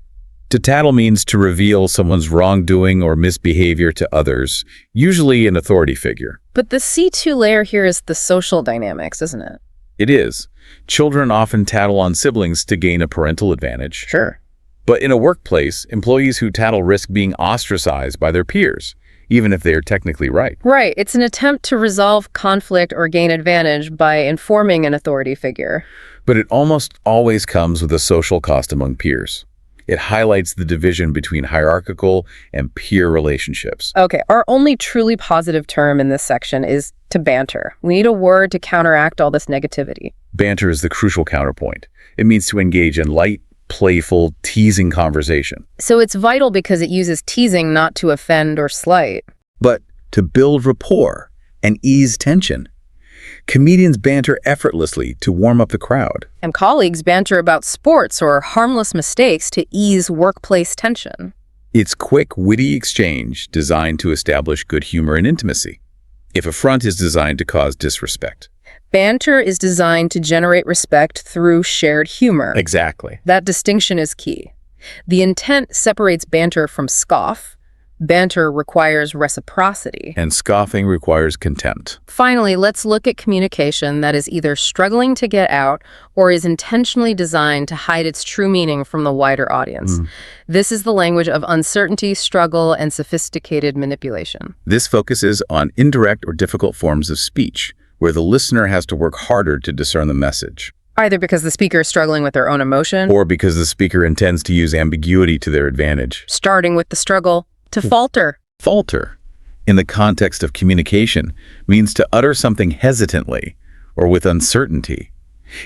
To tattle means to reveal someone's wrongdoing or misbehavior to others, usually an authority figure. But the C2 layer here is the social dynamics, isn't it? It is. Children often tattle on siblings to gain a parental advantage. Sure. But in a workplace, employees who tattle risk being ostracized by their peers, even if they are technically right. Right. It's an attempt to resolve conflict or gain advantage by informing an authority figure. But it almost always comes with a social cost among peers. It highlights the division between hierarchical and peer relationships. Okay, our only truly positive term in this section is to banter. We need a word to counteract all this negativity. Banter is the crucial counterpoint. It means to engage in light, playful, teasing conversation. So it's vital because it uses teasing not to offend or slight. But to build rapport and ease tension. Comedians banter effortlessly to warm up the crowd. And colleagues banter about sports or harmless mistakes to ease workplace tension. It's quick, witty exchange designed to establish good humor and intimacy. If a front is designed to cause disrespect. Banter is designed to generate respect through shared humor. Exactly. That distinction is key. The intent separates banter from scoff. Banter requires reciprocity. And scoffing requires contempt. Finally, let's look at communication that is either struggling to get out or is intentionally designed to hide its true meaning from the wider audience. This is the language of uncertainty, struggle, and sophisticated manipulation. This focuses on indirect or difficult forms of speech, where the listener has to work harder to discern the message. Either because the speaker is struggling with their own emotion, Or because the speaker intends to use ambiguity to their advantage. starting with the struggle, to falter. Falter, in the context of communication, means to utter something hesitantly or with uncertainty.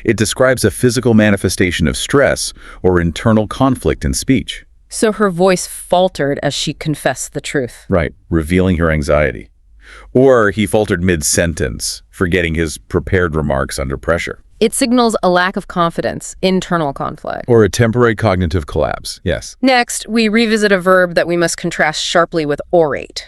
It describes a physical manifestation of stress or internal conflict in speech. So her voice faltered as she confessed the truth. Right, revealing her anxiety. Or he faltered mid-sentence, forgetting his prepared remarks under pressure. It signals a lack of confidence, internal conflict. Or a temporary cognitive collapse, yes. Next, we revisit a verb that we must contrast sharply with orate,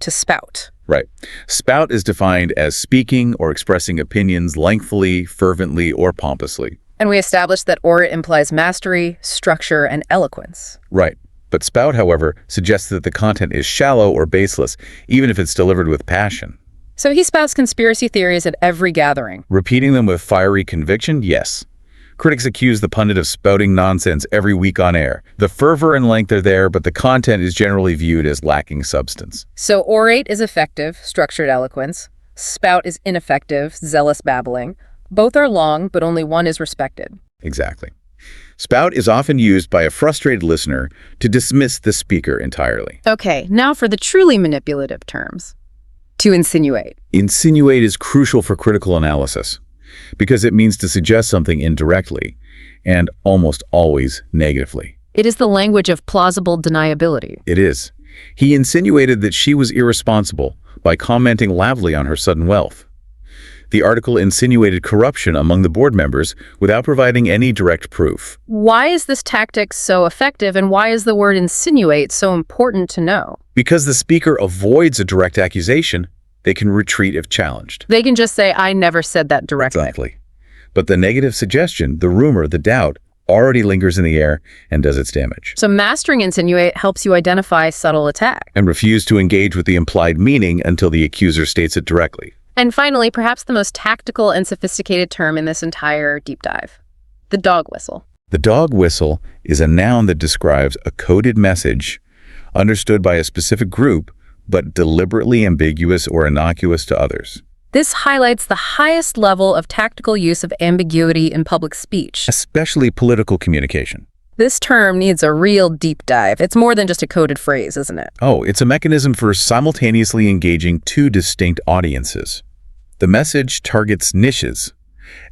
to spout. Right. Spout is defined as speaking or expressing opinions lengthily, fervently, or pompously. And we established that orate implies mastery, structure, and eloquence. Right. But spout, however, suggests that the content is shallow or baseless, even if it's delivered with passion. So he spouts conspiracy theories at every gathering. Repeating them with fiery conviction? Yes. Critics accuse the pundit of spouting nonsense every week on air. The fervor and length are there, but the content is generally viewed as lacking substance. So orate is effective, structured eloquence. Spout is ineffective, zealous babbling. Both are long, but only one is respected. Exactly. Spout is often used by a frustrated listener to dismiss the speaker entirely. Okay, now for the truly manipulative terms. To insinuate. Insinuate is crucial for critical analysis because it means to suggest something indirectly and almost always negatively. It is the language of plausible deniability. It is. He insinuated that she was irresponsible by commenting loudly on her sudden wealth. The article insinuated corruption among the board members without providing any direct proof. Why is this tactic so effective, and why is the word insinuate so important to know? Because the speaker avoids a direct accusation, they can retreat if challenged. They can just say, I never said that directly. Exactly. But the negative suggestion, the rumor, the doubt, already lingers in the air and does its damage. So mastering insinuate helps you identify subtle attack. And refuse to engage with the implied meaning until the accuser states it directly. And finally, perhaps the most tactical and sophisticated term in this entire deep dive, the dog whistle. The dog whistle is a noun that describes a coded message understood by a specific group, but deliberately ambiguous or innocuous to others. This highlights the highest level of tactical use of ambiguity in public speech. Especially political communication. This term needs a real deep dive. It's more than just a coded phrase, isn't it? Oh, it's a mechanism for simultaneously engaging two distinct audiences. The message targets niches.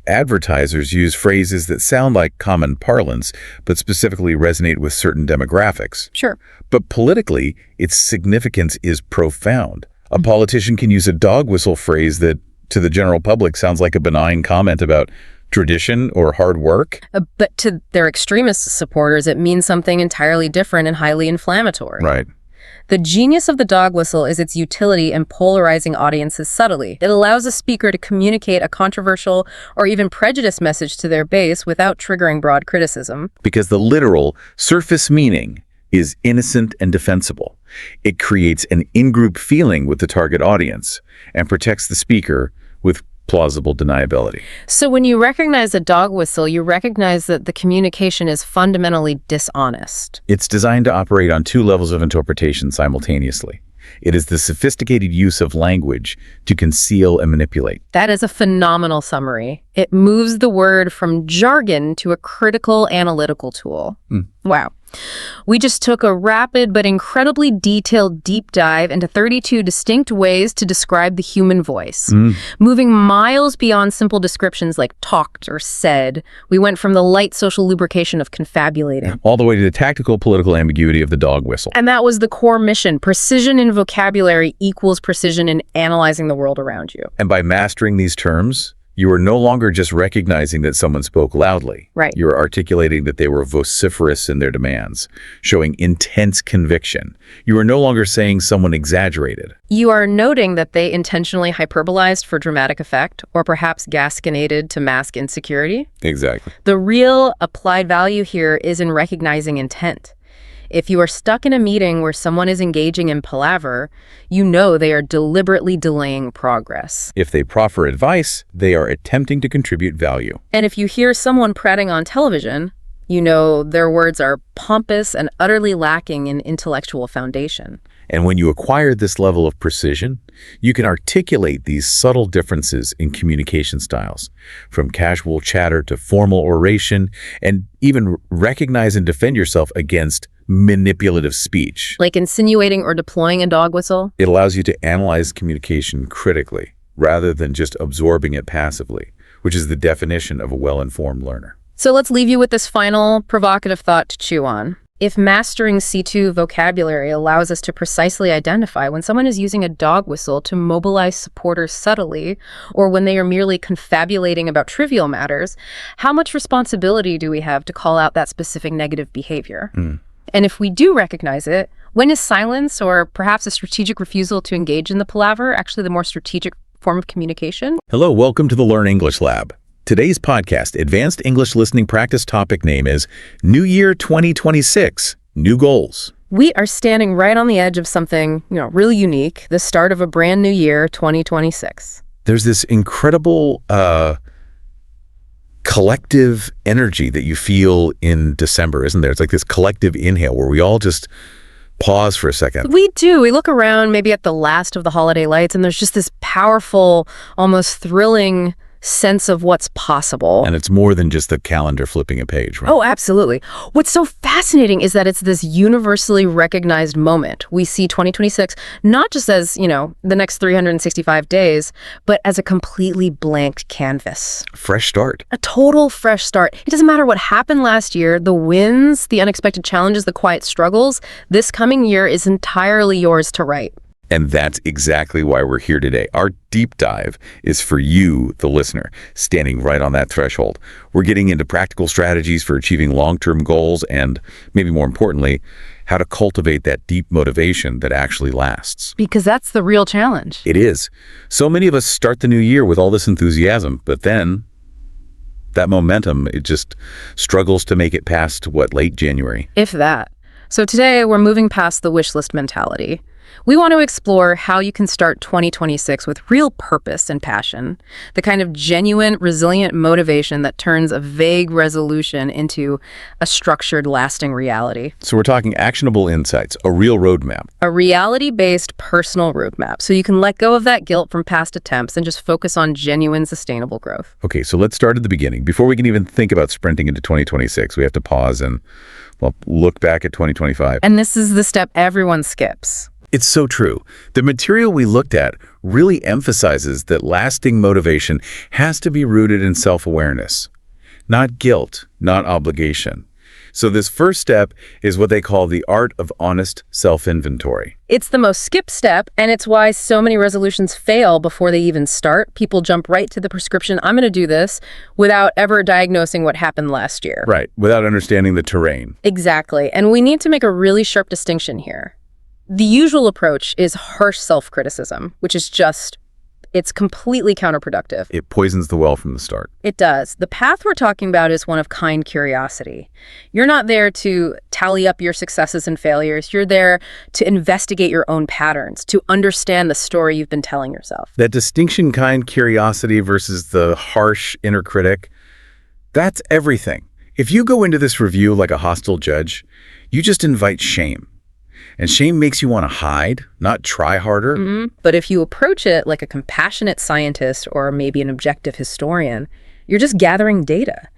Advertisers use phrases that sound like common parlance, but specifically resonate with certain demographics. Sure. But politically, its significance is profound. A politician can use a dog whistle phrase that, to the general public, sounds like a benign comment about tradition or hard work. But to their extremist supporters, it means something entirely different and highly inflammatory. Right. The genius of the dog whistle is its utility in polarizing audiences subtly. It allows a speaker to communicate a controversial or even prejudiced message to their base without triggering broad criticism. Because the literal surface meaning is innocent and defensible. It creates an in-group feeling with the target audience and protects the speaker with plausible deniability. So when you recognize a dog whistle, you recognize that the communication is fundamentally dishonest. It's designed to operate on two levels of interpretation simultaneously. It is the sophisticated use of language to conceal and manipulate. That is a phenomenal summary. It moves the word from jargon to a critical analytical tool. Wow. We just took a rapid but incredibly detailed deep dive into 32 distinct ways to describe the human voice. Moving miles beyond simple descriptions like talked or said, we went from the light social lubrication of confabulating all the way to the tactical political ambiguity of the dog whistle. And that was the core mission. Precision in vocabulary equals precision in analyzing the world around you. And by mastering these terms, you are no longer just recognizing that someone spoke loudly. Right. You are articulating that they were vociferous in their demands, showing intense conviction. You are no longer saying someone exaggerated. You are noting that they intentionally hyperbolized for dramatic effect, or perhaps gasconaded to mask insecurity. Exactly. The real applied value here is in recognizing intent. If you are stuck in a meeting where someone is engaging in palaver, you know they are deliberately delaying progress. If they proffer advice, they are attempting to contribute value. And if you hear someone prating on television, you know their words are pompous and utterly lacking in intellectual foundation. And when you acquire this level of precision, you can articulate these subtle differences in communication styles, from casual chatter to formal oration, and even recognize and defend yourself against manipulative speech. Like insinuating or deploying a dog whistle? It allows you to analyze communication critically, rather than just absorbing it passively, which is the definition of a well-informed learner. So let's leave you with this final provocative thought to chew on. If mastering C2 vocabulary allows us to precisely identify when someone is using a dog whistle to mobilize supporters subtly, or when they are merely confabulating about trivial matters, how much responsibility do we have to call out that specific negative behavior? And if we do recognize it, when is silence or perhaps a strategic refusal to engage in the palaver actually the more strategic form of communication? Hello, welcome to the Learn English Lab. Today's podcast, Advanced English Listening Practice topic name is New Year 2026, New Goals. We are standing right on the edge of something, really unique, the start of a brand new year, 2026. There's this incredible collective energy that you feel in December, isn't there? It's like this collective inhale where we all just pause for a second. We do. We look around maybe at the last of the holiday lights, and there's just this powerful, almost thrilling sense of what's possible. And it's more than just the calendar flipping a page, right? Oh, absolutely. What's so fascinating is that it's this universally recognized moment. We see 2026 not just as, the next 365 days, but as a completely blank canvas. Fresh start. A total fresh start. It doesn't matter what happened last year, the wins, the unexpected challenges, the quiet struggles. This coming year is entirely yours to write. And that's exactly why we're here today. Our deep dive is for you, the listener, standing right on that threshold. We're getting into practical strategies for achieving long-term goals and, maybe more importantly, how to cultivate that deep motivation that actually lasts. Because that's the real challenge. It is. So many of us start the new year with all this enthusiasm, but then that momentum, it just struggles to make it past, late January? If that. So today, we're moving past the wish list mentality. We want to explore how you can start 2026 with real purpose and passion, the kind of genuine, resilient motivation that turns a vague resolution into a structured, lasting reality. So we're talking actionable insights, a real roadmap. A reality-based personal roadmap, so you can let go of that guilt from past attempts and just focus on genuine, sustainable growth. Okay, so let's start at the beginning. Before we can even think about sprinting into 2026, we have to pause and, look back at 2025. And this is the step everyone skips. It's so true. The material we looked at really emphasizes that lasting motivation has to be rooted in self-awareness, not guilt, not obligation. So this first step is what they call the art of honest self-inventory. It's the most skipped step, and it's why so many resolutions fail before they even start. People jump right to the prescription, I'm going to do this, without ever diagnosing what happened last year. Right, without understanding the terrain. Exactly, and we need to make a really sharp distinction here. The usual approach is harsh self-criticism, which is it's completely counterproductive. It poisons the well from the start. It does. The path we're talking about is one of kind curiosity. You're not there to tally up your successes and failures. You're there to investigate your own patterns, to understand the story you've been telling yourself. That distinction, kind curiosity versus the harsh inner critic, that's everything. If you go into this review like a hostile judge, you just invite shame. And shame makes you want to hide, not try harder. But if you approach it like a compassionate scientist or maybe an objective historian, you're just gathering data.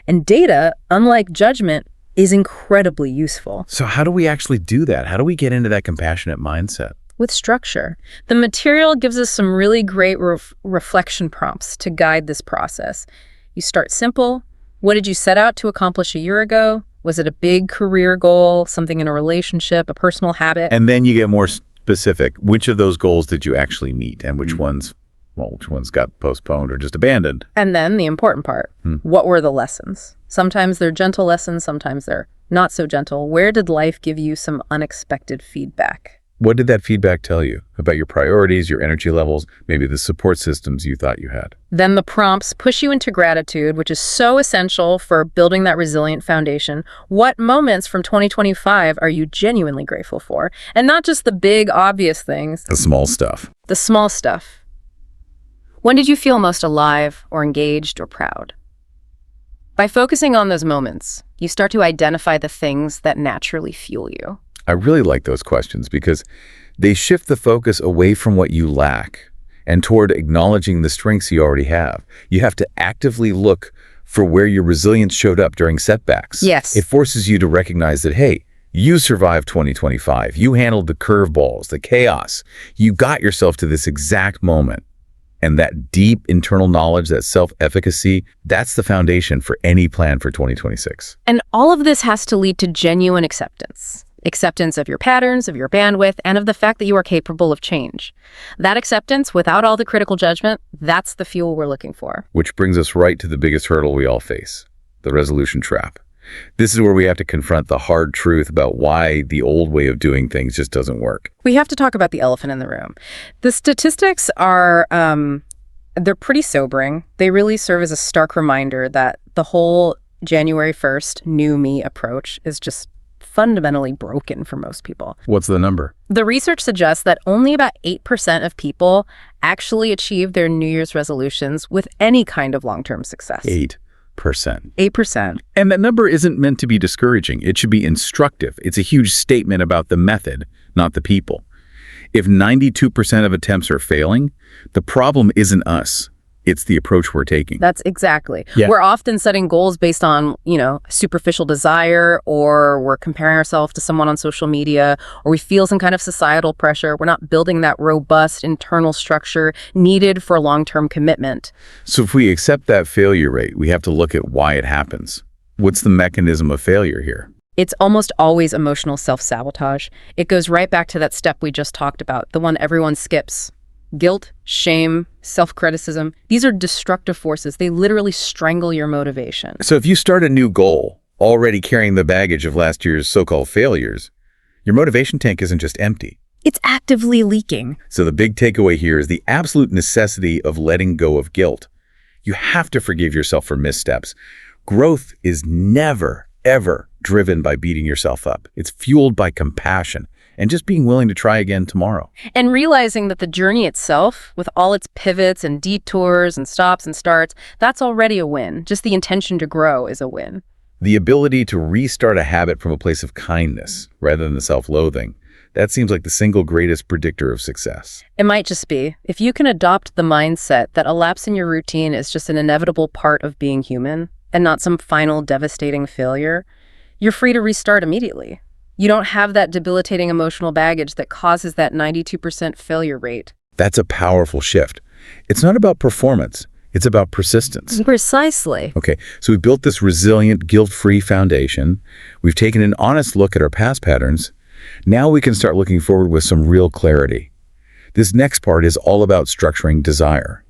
And data, unlike judgment, is incredibly useful. So how do we actually do that? How do we get into that compassionate mindset? With structure. The material gives us some really great reflection prompts to guide this process. You start simple. What did you set out to accomplish a year ago? Was it a big career goal, something in a relationship, a personal habit? And then you get more specific. Which of those goals did you actually meet? And which ones got postponed or just abandoned? And then the important part. What were the lessons? Sometimes they're gentle lessons, sometimes they're not so gentle. Where did life give you some unexpected feedback? What did that feedback tell you about your priorities, your energy levels, maybe the support systems you thought you had? Then the prompts push you into gratitude, which is so essential for building that resilient foundation. What moments from 2025 are you genuinely grateful for? And not just the big, obvious things. The small stuff. The small stuff. When did you feel most alive or engaged or proud? By focusing on those moments, you start to identify the things that naturally fuel you. I really like those questions because they shift the focus away from what you lack and toward acknowledging the strengths you already have. You have to actively look for where your resilience showed up during setbacks. Yes. It forces you to recognize that, hey, you survived 2025. You handled the curveballs, the chaos. You got yourself to this exact moment. And that deep internal knowledge, that self-efficacy, that's the foundation for any plan for 2026. And all of this has to lead to genuine acceptance. Acceptance of your patterns, of your bandwidth, and of the fact that you are capable of change. That acceptance, without all the critical judgment, that's the fuel we're looking for. Which brings us right to the biggest hurdle we all face, the resolution trap. This is where we have to confront the hard truth about why the old way of doing things just doesn't work. We have to talk about the elephant in the room. The statistics are, they're pretty sobering. They really serve as a stark reminder that the whole January 1st new me approach is just fundamentally broken for most people. What's the number? The research suggests that only about 8% of people actually achieve their New Year's resolutions with any kind of long-term success. 8%. 8%. And that number isn't meant to be discouraging. It should be instructive. It's a huge statement about the method, not the people. If 92% of attempts are failing, the problem isn't us. It's the approach we're taking. That's exactly. Yeah. We're often setting goals based on, superficial desire, or we're comparing ourselves to someone on social media, or we feel some kind of societal pressure. We're not building that robust internal structure needed for long-term commitment. So if we accept that failure rate, we have to look at why it happens. What's the mechanism of failure here? It's almost always emotional self-sabotage. It goes right back to that step we just talked about, the one everyone skips. Guilt, shame, self-criticism, these are destructive forces. They literally strangle your motivation. So if you start a new goal, already carrying the baggage of last year's so-called failures, your motivation tank isn't just empty. It's actively leaking. So the big takeaway here is the absolute necessity of letting go of guilt. You have to forgive yourself for missteps. Growth is never, ever driven by beating yourself up. It's fueled by compassion and just being willing to try again tomorrow. And realizing that the journey itself, with all its pivots and detours and stops and starts, that's already a win. Just the intention to grow is a win. The ability to restart a habit from a place of kindness rather than self-loathing, that seems like the single greatest predictor of success. It might just be. If you can adopt the mindset that a lapse in your routine is just an inevitable part of being human and not some final devastating failure, you're free to restart immediately. You don't have that debilitating emotional baggage that causes that 92% failure rate. That's a powerful shift. It's not about performance. It's about persistence. Precisely. Okay, so we built this resilient, guilt-free foundation. We've taken an honest look at our past patterns. Now we can start looking forward with some real clarity. This next part is all about structuring desire.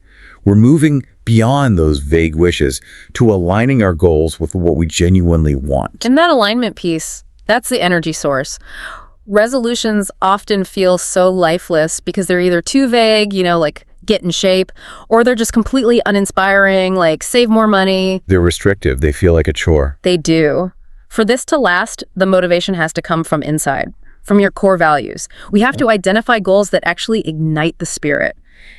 We're moving beyond those vague wishes to aligning our goals with what we genuinely want. And that alignment piece, that's the energy source. Resolutions often feel so lifeless because they're either too vague, like get in shape, or they're just completely uninspiring, like save more money. They're restrictive. They feel like a chore. They do. For this to last, the motivation has to come from inside, from your core values. We have to identify goals that actually ignite the spirit.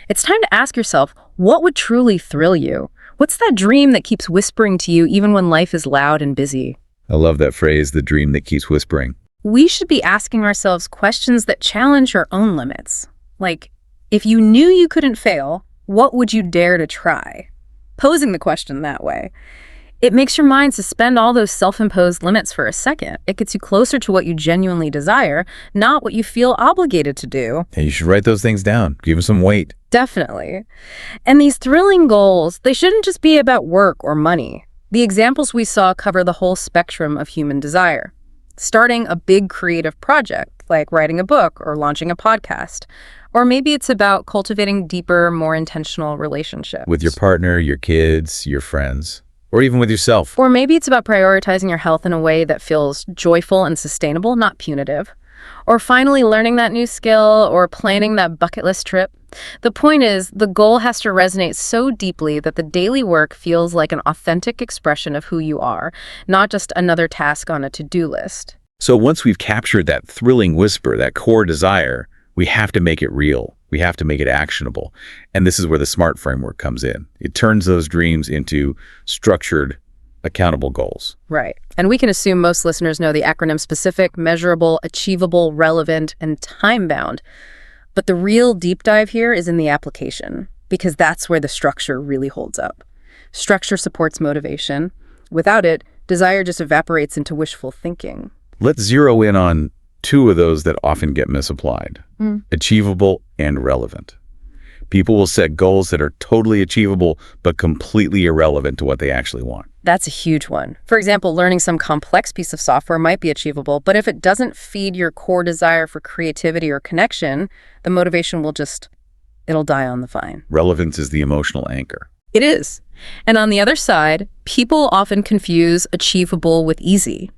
It's time to ask yourself, what would truly thrill you? What's that dream that keeps whispering to you even when life is loud and busy? I love that phrase, the dream that keeps whispering. We should be asking ourselves questions that challenge our own limits. Like, if you knew you couldn't fail, what would you dare to try? Posing the question that way. It makes your mind suspend all those self-imposed limits for a second. It gets you closer to what you genuinely desire, not what you feel obligated to do. And you should write those things down. Give them some weight. Definitely. And these thrilling goals, they shouldn't just be about work or money. The examples we saw cover the whole spectrum of human desire. Starting a big creative project, like writing a book or launching a podcast. Or maybe it's about cultivating deeper, more intentional relationships. With your partner, your kids, your friends, or even with yourself. Or maybe it's about prioritizing your health in a way that feels joyful and sustainable, not punitive. Or finally learning that new skill or planning that bucket list trip. The point is, the goal has to resonate so deeply that the daily work feels like an authentic expression of who you are, not just another task on a to-do list. So once we've captured that thrilling whisper, that core desire, we have to make it real. We have to make it actionable. And this is where the SMART framework comes in. It turns those dreams into structured, accountable goals. Right. And we can assume most listeners know the acronym specific, measurable, achievable, relevant, and time-bound. But the real deep dive here is in the application, because that's where the structure really holds up. Structure supports motivation. Without it, desire just evaporates into wishful thinking. Let's zero in on two of those that often get misapplied. Achievable and relevant. People will set goals that are totally achievable, but completely irrelevant to what they actually want. That's a huge one. For example, learning some complex piece of software might be achievable, but if it doesn't feed your core desire for creativity or connection, the motivation it'll die on the vine. Relevance is the emotional anchor. It is. And on the other side, people often confuse achievable with easy.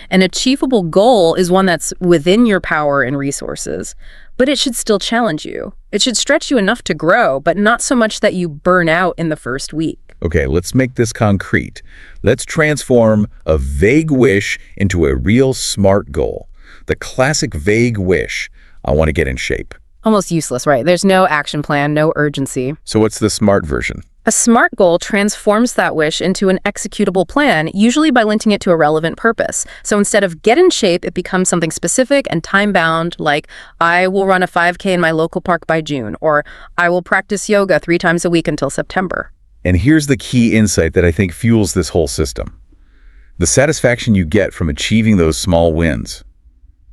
An achievable goal is one that's within your power and resources, but it should still challenge you. It should stretch you enough to grow, but not so much that you burn out in the first week. Okay, let's make this concrete. Let's transform a vague wish into a real SMART goal. The classic vague wish, I want to get in shape. Almost useless, right? There's no action plan, no urgency. So what's the SMART version? A SMART goal transforms that wish into an executable plan, usually by linking it to a relevant purpose. So instead of get in shape, it becomes something specific and time-bound, like I will run a 5K in my local park by June, or I will practice yoga 3 times a week until September. And here's the key insight that I think fuels this whole system. The satisfaction you get from achieving those small wins.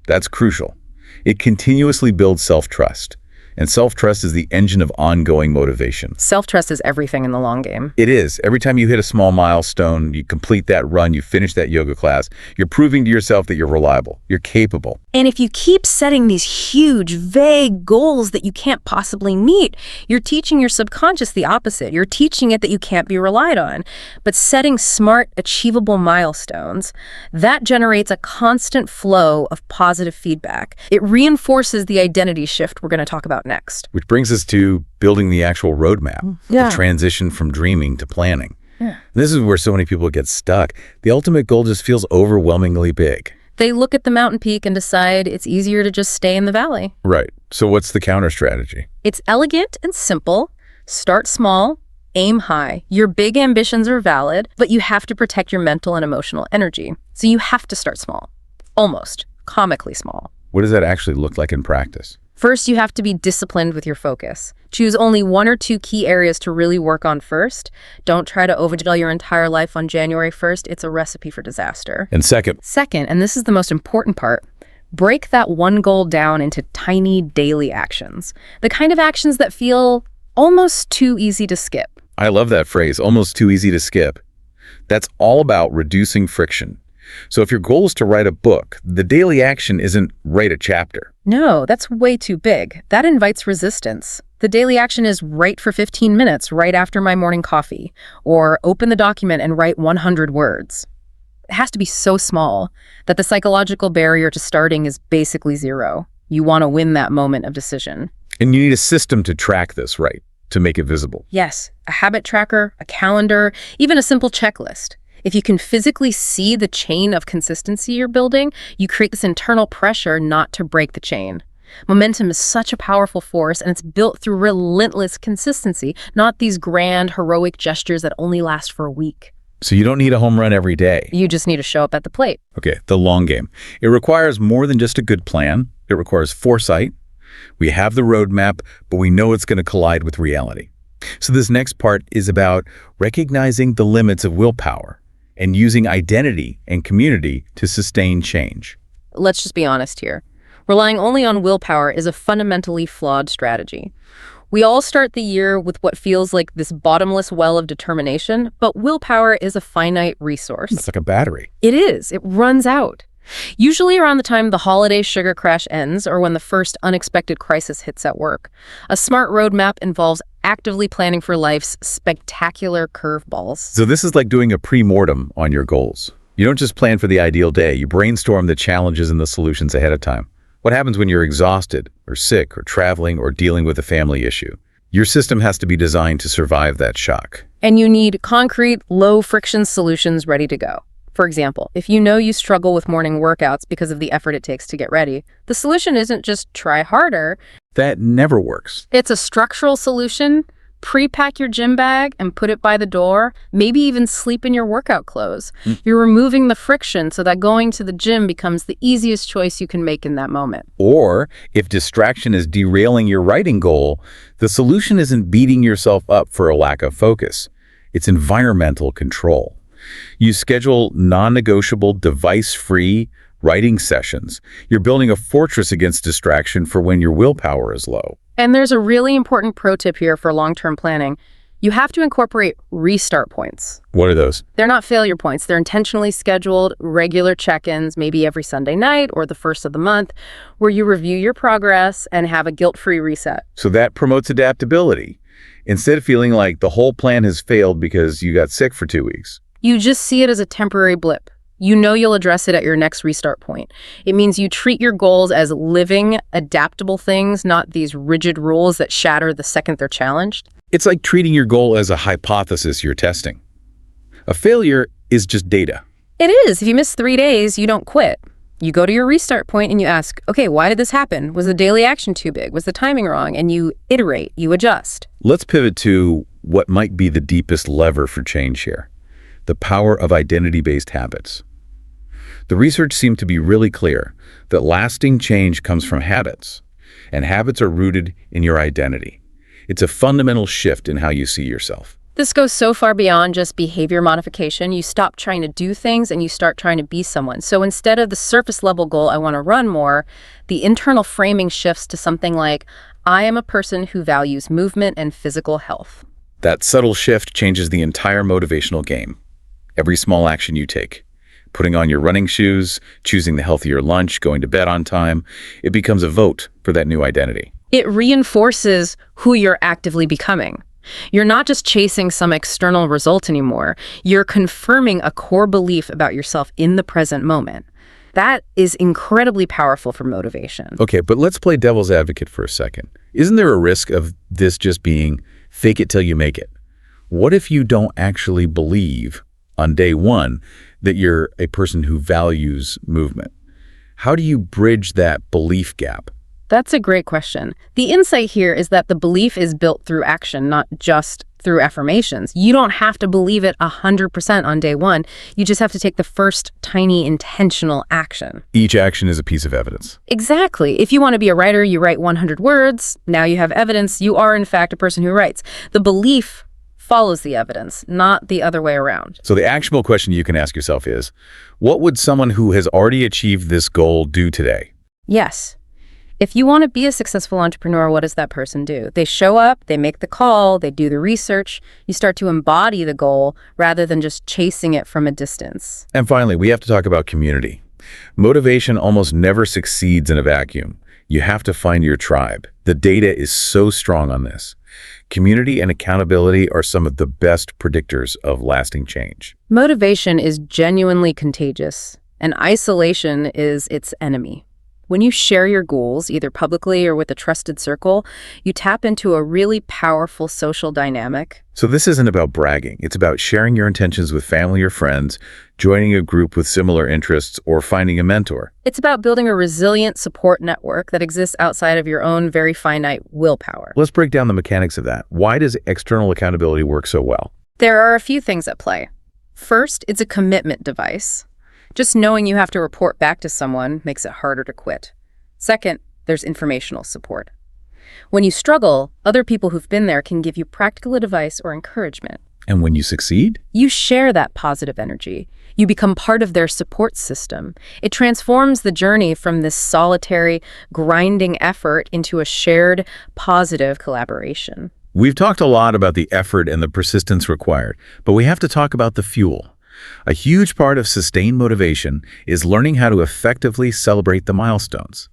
That's crucial. It continuously builds self-trust. And self-trust is the engine of ongoing motivation. Self-trust is everything in the long game. It is. Every time you hit a small milestone, you complete that run, you finish that yoga class, you're proving to yourself that you're reliable, you're capable. And if you keep setting these huge, vague goals that you can't possibly meet, you're teaching your subconscious the opposite. You're teaching it that you can't be relied on. But setting smart, achievable milestones, that generates a constant flow of positive feedback. It reinforces the identity shift we're going to talk about next. Which brings us to building the actual roadmap, Yeah. the transition from dreaming to planning. Yeah. This is where so many people get stuck. The ultimate goal just feels overwhelmingly big. They look at the mountain peak and decide it's easier to just stay in the valley. Right. So what's the counter strategy? It's elegant and simple. Start small, aim high. Your big ambitions are valid, but you have to protect your mental and emotional energy. So you have to start small. Almost. Comically small. What does that actually look like in practice? First, you have to be disciplined with your focus. Choose only 1 or 2 key areas to really work on first. Don't try to overhaul your entire life on January 1st. It's a recipe for disaster. And second, And this is the most important part, break that one goal down into tiny daily actions. The kind of actions that feel almost too easy to skip. I love that phrase, almost too easy to skip. That's all about reducing friction. So if your goal is to write a book, the daily action isn't write a chapter. No, that's way too big. That invites resistance. The daily action is write for 15 minutes right after my morning coffee, or open the document and write 100 words. It has to be so small that the psychological barrier to starting is basically zero. You want to win that moment of decision. And you need a system to track this, right? To make it visible. Yes, a habit tracker, a calendar, even a simple checklist. If you can physically see the chain of consistency you're building, you create this internal pressure not to break the chain. Momentum is such a powerful force, and it's built through relentless consistency, not these grand, heroic gestures that only last for a week. So you don't need a home run every day. You just need to show up at the plate. Okay, the long game. It requires more than just a good plan. It requires foresight. We have the roadmap, but we know it's going to collide with reality. So this next part is about recognizing the limits of willpower and using identity and community to sustain change. Let's just be honest here. Relying only on willpower is a fundamentally flawed strategy. We all start the year with what feels like this bottomless well of determination, but willpower is a finite resource. It's like a battery. It is. It runs out. Usually around the time the holiday sugar crash ends or when the first unexpected crisis hits at work. A smart roadmap involves actively planning for life's spectacular curveballs. So this is like doing a pre-mortem on your goals. You don't just plan for the ideal day. You brainstorm the challenges and the solutions ahead of time. What happens when you're exhausted or sick or traveling or dealing with a family issue? Your system has to be designed to survive that shock. And you need concrete, low-friction solutions ready to go. For example, if you know you struggle with morning workouts because of the effort it takes to get ready, the solution isn't just try harder. That never works. It's a structural solution. Pre-pack your gym bag and put it by the door, maybe even sleep in your workout clothes. You're removing the friction so that going to the gym becomes the easiest choice you can make in that moment. Or if distraction is derailing your writing goal, the solution isn't beating yourself up for a lack of focus. It's environmental control. You schedule non-negotiable, device-free writing sessions. You're building a fortress against distraction for when your willpower is low. And there's a really important pro tip here for long-term planning. You have to incorporate restart points. What are those? They're not failure points. They're intentionally scheduled, regular check-ins, maybe every Sunday night or the first of the month, where you review your progress and have a guilt-free reset. So that promotes adaptability. Instead of feeling like the whole plan has failed because you got sick for 2 weeks. You just see it as a temporary blip. You know you'll address it at your next restart point. It means you treat your goals as living, adaptable things, not these rigid rules that shatter the second they're challenged. It's like treating your goal as a hypothesis you're testing. A failure is just data. It is. If you miss 3 days, you don't quit. You go to your restart point and you ask, okay, why did this happen? Was the daily action too big? Was the timing wrong? And you iterate, you adjust. Let's pivot to what might be the deepest lever for change here. The power of identity-based habits. The research seemed to be really clear that lasting change comes from habits, and habits are rooted in your identity. It's a fundamental shift in how you see yourself. This goes so far beyond just behavior modification. You stop trying to do things and you start trying to be someone. So instead of the surface level goal, I want to run more, the internal framing shifts to something like, I am a person who values movement and physical health. That subtle shift changes the entire motivational game. Every small action you take, putting on your running shoes, choosing the healthier lunch, going to bed on time, it becomes a vote for that new identity. It reinforces who you're actively becoming. You're not just chasing some external result anymore. You're confirming a core belief about yourself in the present moment. That is incredibly powerful for motivation. Okay, but let's play devil's advocate for a second. Isn't there a risk of this just being fake it till you make it? What if you don't actually believe on day one that you're a person who values movement? How do you bridge that belief gap? That's a great question. The insight here is that the belief is built through action, not just through affirmations. You don't have to believe it 100% on day one. You just have to take the first tiny intentional action. Each action is a piece of evidence. Exactly. If you want to be a writer, you write 100 words. Now you have evidence. You are, in fact, a person who writes. The belief follows the evidence, not the other way around. So the actionable question you can ask yourself is, what would someone who has already achieved this goal do today? Yes. If you want to be a successful entrepreneur, what does that person do? They show up, they make the call, they do the research. You start to embody the goal rather than just chasing it from a distance. And finally, we have to talk about community. Motivation almost never succeeds in a vacuum. You have to find your tribe. The data is so strong on this. Community and accountability are some of the best predictors of lasting change. Motivation is genuinely contagious, and isolation is its enemy. When you share your goals, either publicly or with a trusted circle, you tap into a really powerful social dynamic. So this isn't about bragging. It's about sharing your intentions with family or friends, joining a group with similar interests, or finding a mentor. It's about building a resilient support network that exists outside of your own very finite willpower. Let's break down the mechanics of that. Why does external accountability work so well? There are a few things at play. First, it's a commitment device. Just knowing you have to report back to someone makes it harder to quit. Second, there's informational support. When you struggle, other people who've been there can give you practical advice or encouragement. And when you succeed? You share that positive energy. You become part of their support system. It transforms the journey from this solitary, grinding effort into a shared, positive collaboration. We've talked a lot about the effort and the persistence required, but we have to talk about the fuel. A huge part of sustained motivation is learning how to effectively celebrate the milestones.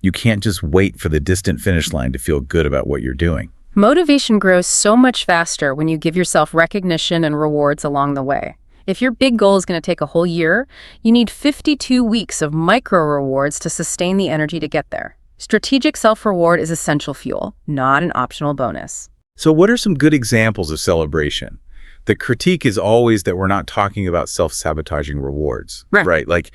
You can't just wait for the distant finish line to feel good about what you're doing. Motivation grows so much faster when you give yourself recognition and rewards along the way. If your big goal is going to take a whole year, you need 52 weeks of micro rewards to sustain the energy to get there. Strategic self-reward is essential fuel, not an optional bonus. So what are some good examples of celebration? The critique is always that we're not talking about self-sabotaging rewards, right? Like,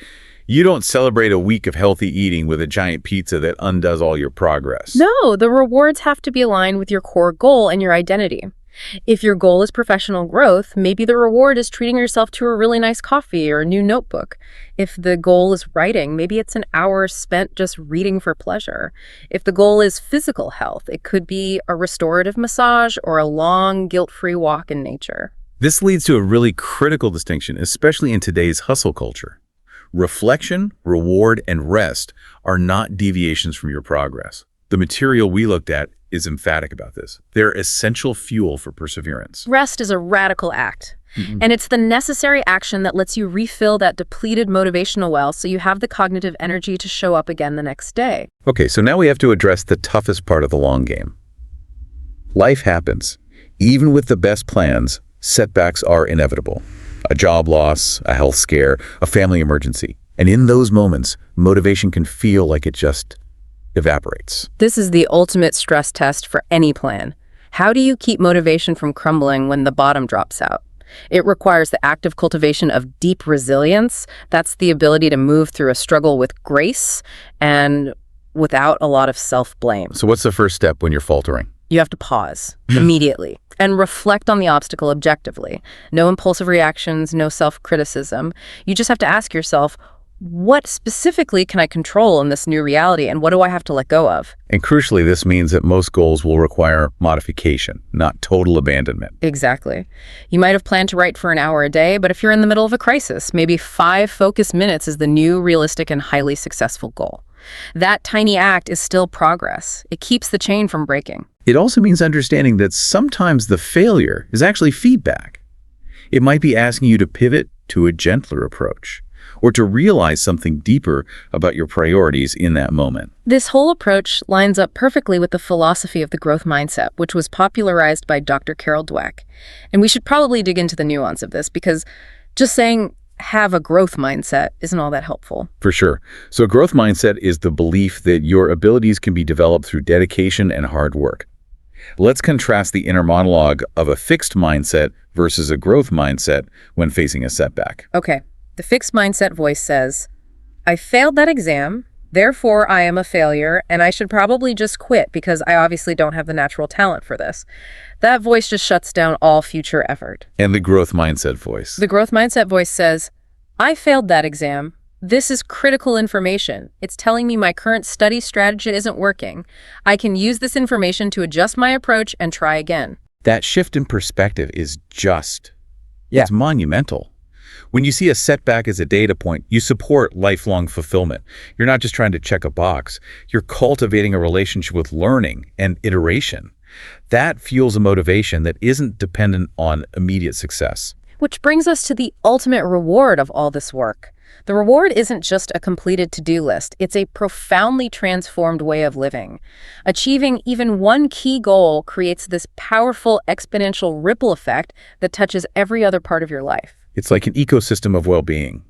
you don't celebrate a week of healthy eating with a giant pizza that undoes all your progress. No, the rewards have to be aligned with your core goal and your identity. If your goal is professional growth, maybe the reward is treating yourself to a really nice coffee or a new notebook. If the goal is writing, maybe it's an hour spent just reading for pleasure. If the goal is physical health, it could be a restorative massage or a long, guilt-free walk in nature. This leads to a really critical distinction, especially in today's hustle culture. Reflection, reward, and rest are not deviations from your progress. The material we looked at is emphatic about this. They're essential fuel for perseverance. Rest is a radical act, and it's the necessary action that lets you refill that depleted motivational well so you have the cognitive energy to show up again the next day. Okay, so now we have to address the toughest part of the long game. Life happens. Even with the best plans, setbacks are inevitable. A job loss, a health scare, a family emergency. And in those moments, motivation can feel like it just evaporates. This is the ultimate stress test for any plan. How do you keep motivation from crumbling when the bottom drops out? It requires the active cultivation of deep resilience. That's the ability to move through a struggle with grace and without a lot of self-blame. So what's the first step when you're faltering? You have to pause immediately and reflect on the obstacle objectively. No impulsive reactions, no self-criticism. You just have to ask yourself, what specifically can I control in this new reality, and what do I have to let go of? And crucially, this means that most goals will require modification, not total abandonment. Exactly. You might have planned to write for an hour a day, but if you're in the middle of a crisis, maybe 5 focused minutes is the new, realistic, and highly successful goal. That tiny act is still progress. It keeps the chain from breaking. It also means understanding that sometimes the failure is actually feedback. It might be asking you to pivot to a gentler approach, or to realize something deeper about your priorities in that moment. This whole approach lines up perfectly with the philosophy of the growth mindset, which was popularized by Dr. Carol Dweck. And we should probably dig into the nuance of this, because just saying have a growth mindset isn't all that helpful. For sure. So a growth mindset is the belief that your abilities can be developed through dedication and hard work. Let's contrast the inner monologue of a fixed mindset versus a growth mindset when facing a setback. Okay. The fixed mindset voice says, I failed that exam, therefore I am a failure, and I should probably just quit because I obviously don't have the natural talent for this. That voice just shuts down all future effort. And the growth mindset voice? The growth mindset voice says, I failed that exam. This is critical information. It's telling me my current study strategy isn't working. I can use this information to adjust my approach and try again. That shift in perspective is it's monumental. When you see a setback as a data point, you support lifelong fulfillment. You're not just trying to check a box. You're cultivating a relationship with learning and iteration. That fuels a motivation that isn't dependent on immediate success. Which brings us to the ultimate reward of all this work, The reward isn't just a completed to-do list, it's a profoundly transformed way of living. Achieving even one key goal creates this powerful exponential ripple effect that touches every other part of your life. It's like an ecosystem of well-being.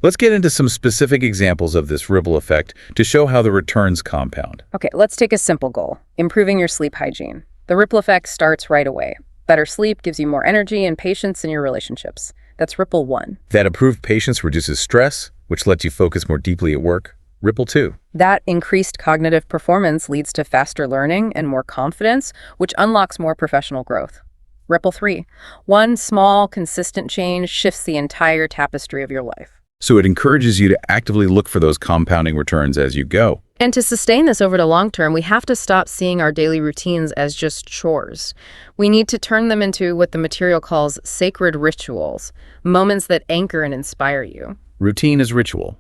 Let's get into some specific examples of this ripple effect to show how the returns compound. Okay, let's take a simple goal, improving your sleep hygiene. The ripple effect starts right away. Better sleep gives you more energy and patience in your relationships. That's ripple 1. That improved patience reduces stress, which lets you focus more deeply at work. Ripple 2. That increased cognitive performance leads to faster learning and more confidence, which unlocks more professional growth. Ripple 3. One small, consistent change shifts the entire tapestry of your life. So it encourages you to actively look for those compounding returns as you go. And to sustain this over the long term, we have to stop seeing our daily routines as just chores. We need to turn them into what the material calls sacred rituals, moments that anchor and inspire you. Routine is ritual.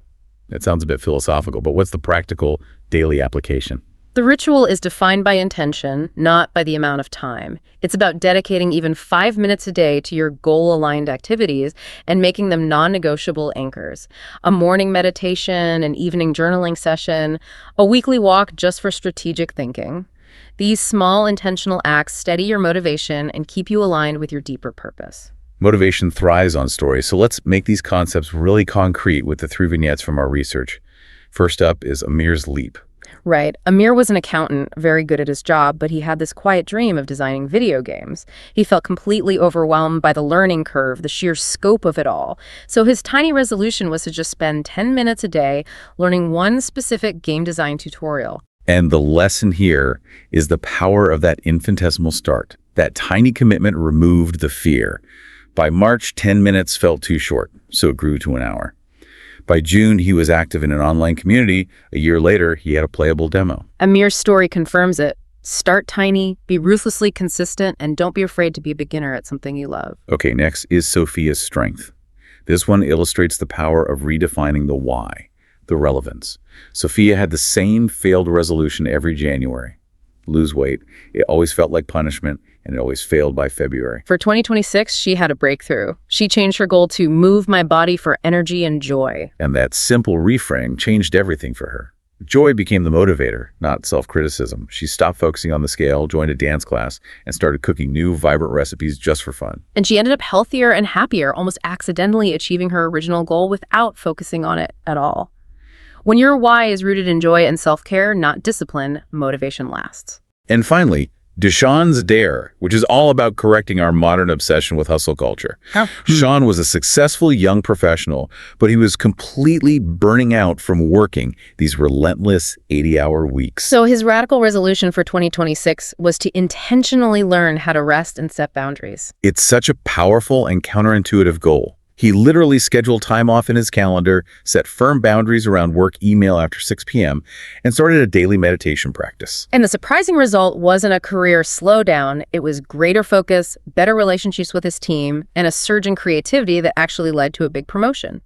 That sounds a bit philosophical, but what's the practical daily application? The ritual is defined by intention, not by the amount of time. It's about dedicating even 5 minutes a day to your goal-aligned activities and making them non-negotiable anchors. A morning meditation, an evening journaling session, a weekly walk just for strategic thinking. These small intentional acts steady your motivation and keep you aligned with your deeper purpose. Motivation thrives on stories, so let's make these concepts really concrete with the 3 vignettes from our research. First up is Amir's leap. Right. Amir was an accountant, very good at his job, but he had this quiet dream of designing video games. He felt completely overwhelmed by the learning curve, the sheer scope of it all. So his tiny resolution was to just spend 10 minutes a day learning one specific game design tutorial. And the lesson here is the power of that infinitesimal start. That tiny commitment removed the fear. By March, 10 minutes felt too short, so it grew to an hour. By June, he was active in an online community. A year later, he had a playable demo. Amir's story confirms it. Start tiny, be ruthlessly consistent, and don't be afraid to be a beginner at something you love. Okay, next is Sophia's strength. This one illustrates the power of redefining the why, the relevance. Sophia had the same failed resolution every January. Lose weight. It always felt like punishment, and it always failed by February. For 2026, she had a breakthrough. She changed her goal to move my body for energy and joy. And that simple reframe changed everything for her. Joy became the motivator, not self-criticism. She stopped focusing on the scale, joined a dance class, and started cooking new, vibrant recipes just for fun. And she ended up healthier and happier, almost accidentally achieving her original goal without focusing on it at all. When your why is rooted in joy and self-care, not discipline, motivation lasts. And finally, Deshaun's Dare, which is all about correcting our modern obsession with hustle culture. Sean was a successful young professional, but he was completely burning out from working these relentless 80-hour weeks. So his radical resolution for 2026 was to intentionally learn how to rest and set boundaries. It's such a powerful and counterintuitive goal. He literally scheduled time off in his calendar, set firm boundaries around work email after 6 p.m., and started a daily meditation practice. And the surprising result wasn't a career slowdown. It was greater focus, better relationships with his team, and a surge in creativity that actually led to a big promotion.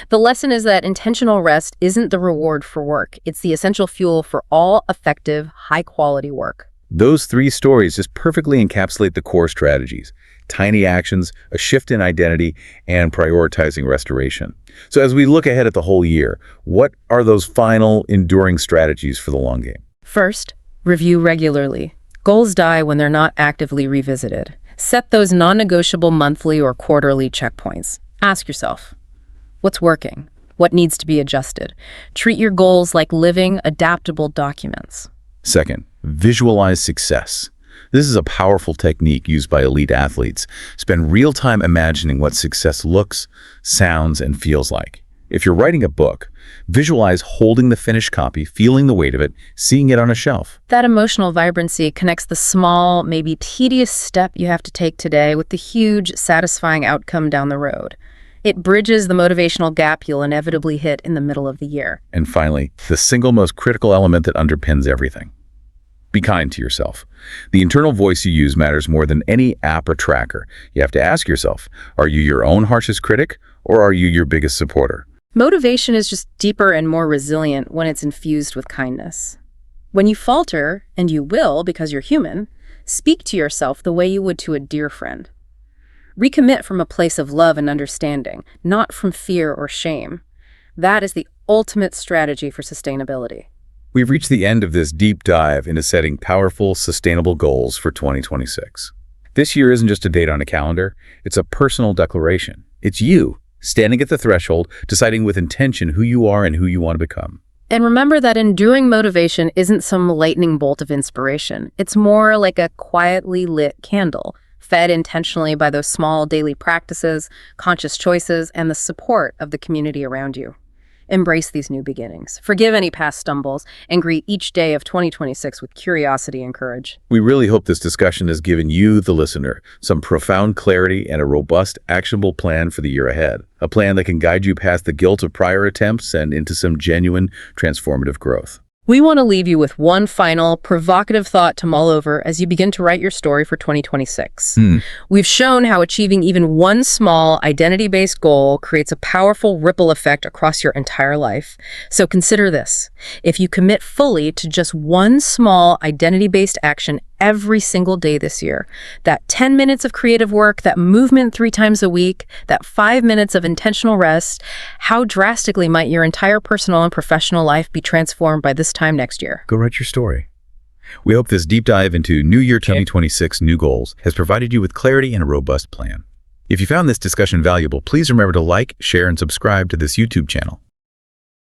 The lesson is that intentional rest isn't the reward for work. It's the essential fuel for all effective, high-quality work. Those 3 stories just perfectly encapsulate the core strategies: tiny actions, a shift in identity, and prioritizing restoration. So as we look ahead at the whole year, what are those final enduring strategies for the long game? First, review regularly. Goals die when they're not actively revisited. Set those non-negotiable monthly or quarterly checkpoints. Ask yourself, what's working? What needs to be adjusted? Treat your goals like living, adaptable documents. Second, visualize success. This is a powerful technique used by elite athletes. Spend real time imagining what success looks, sounds, and feels like. If you're writing a book, visualize holding the finished copy, feeling the weight of it, seeing it on a shelf. That emotional vibrancy connects the small, maybe tedious step you have to take today with the huge, satisfying outcome down the road. It bridges the motivational gap you'll inevitably hit in the middle of the year. And finally, the single most critical element that underpins everything. Be kind to yourself. The internal voice you use matters more than any app or tracker. You have to ask yourself, are you your own harshest critic, or are you your biggest supporter? Motivation is just deeper and more resilient when it's infused with kindness. When you falter, and you will because you're human, speak to yourself the way you would to a dear friend. Recommit from a place of love and understanding, not from fear or shame. That is the ultimate strategy for sustainability. We've reached the end of this deep dive into setting powerful, sustainable goals for 2026. This year isn't just a date on a calendar, it's a personal declaration. It's you, standing at the threshold, deciding with intention who you are and who you want to become. And remember that enduring motivation isn't some lightning bolt of inspiration. It's more like a quietly lit candle, fed intentionally by those small daily practices, conscious choices, and the support of the community around you. Embrace these new beginnings. Forgive any past stumbles, and greet each day of 2026 with curiosity and courage. We really hope this discussion has given you, the listener, some profound clarity and a robust, actionable plan for the year ahead. A plan that can guide you past the guilt of prior attempts and into some genuine, transformative growth. We want to leave you with one final, provocative thought to mull over as you begin to write your story for 2026. We've shown how achieving even one small, identity-based goal creates a powerful ripple effect across your entire life. So consider this. If you commit fully to just one small, identity-based action every single day this year, that 10 minutes of creative work, that movement 3 times a week, that 5 minutes of intentional rest, how drastically might your entire personal and professional life be transformed by this time next year? Go write your story. We hope this deep dive into New Year 2026 new goals has provided you with clarity and a robust plan. If you found this discussion valuable, please remember to like, share, and subscribe to this YouTube channel.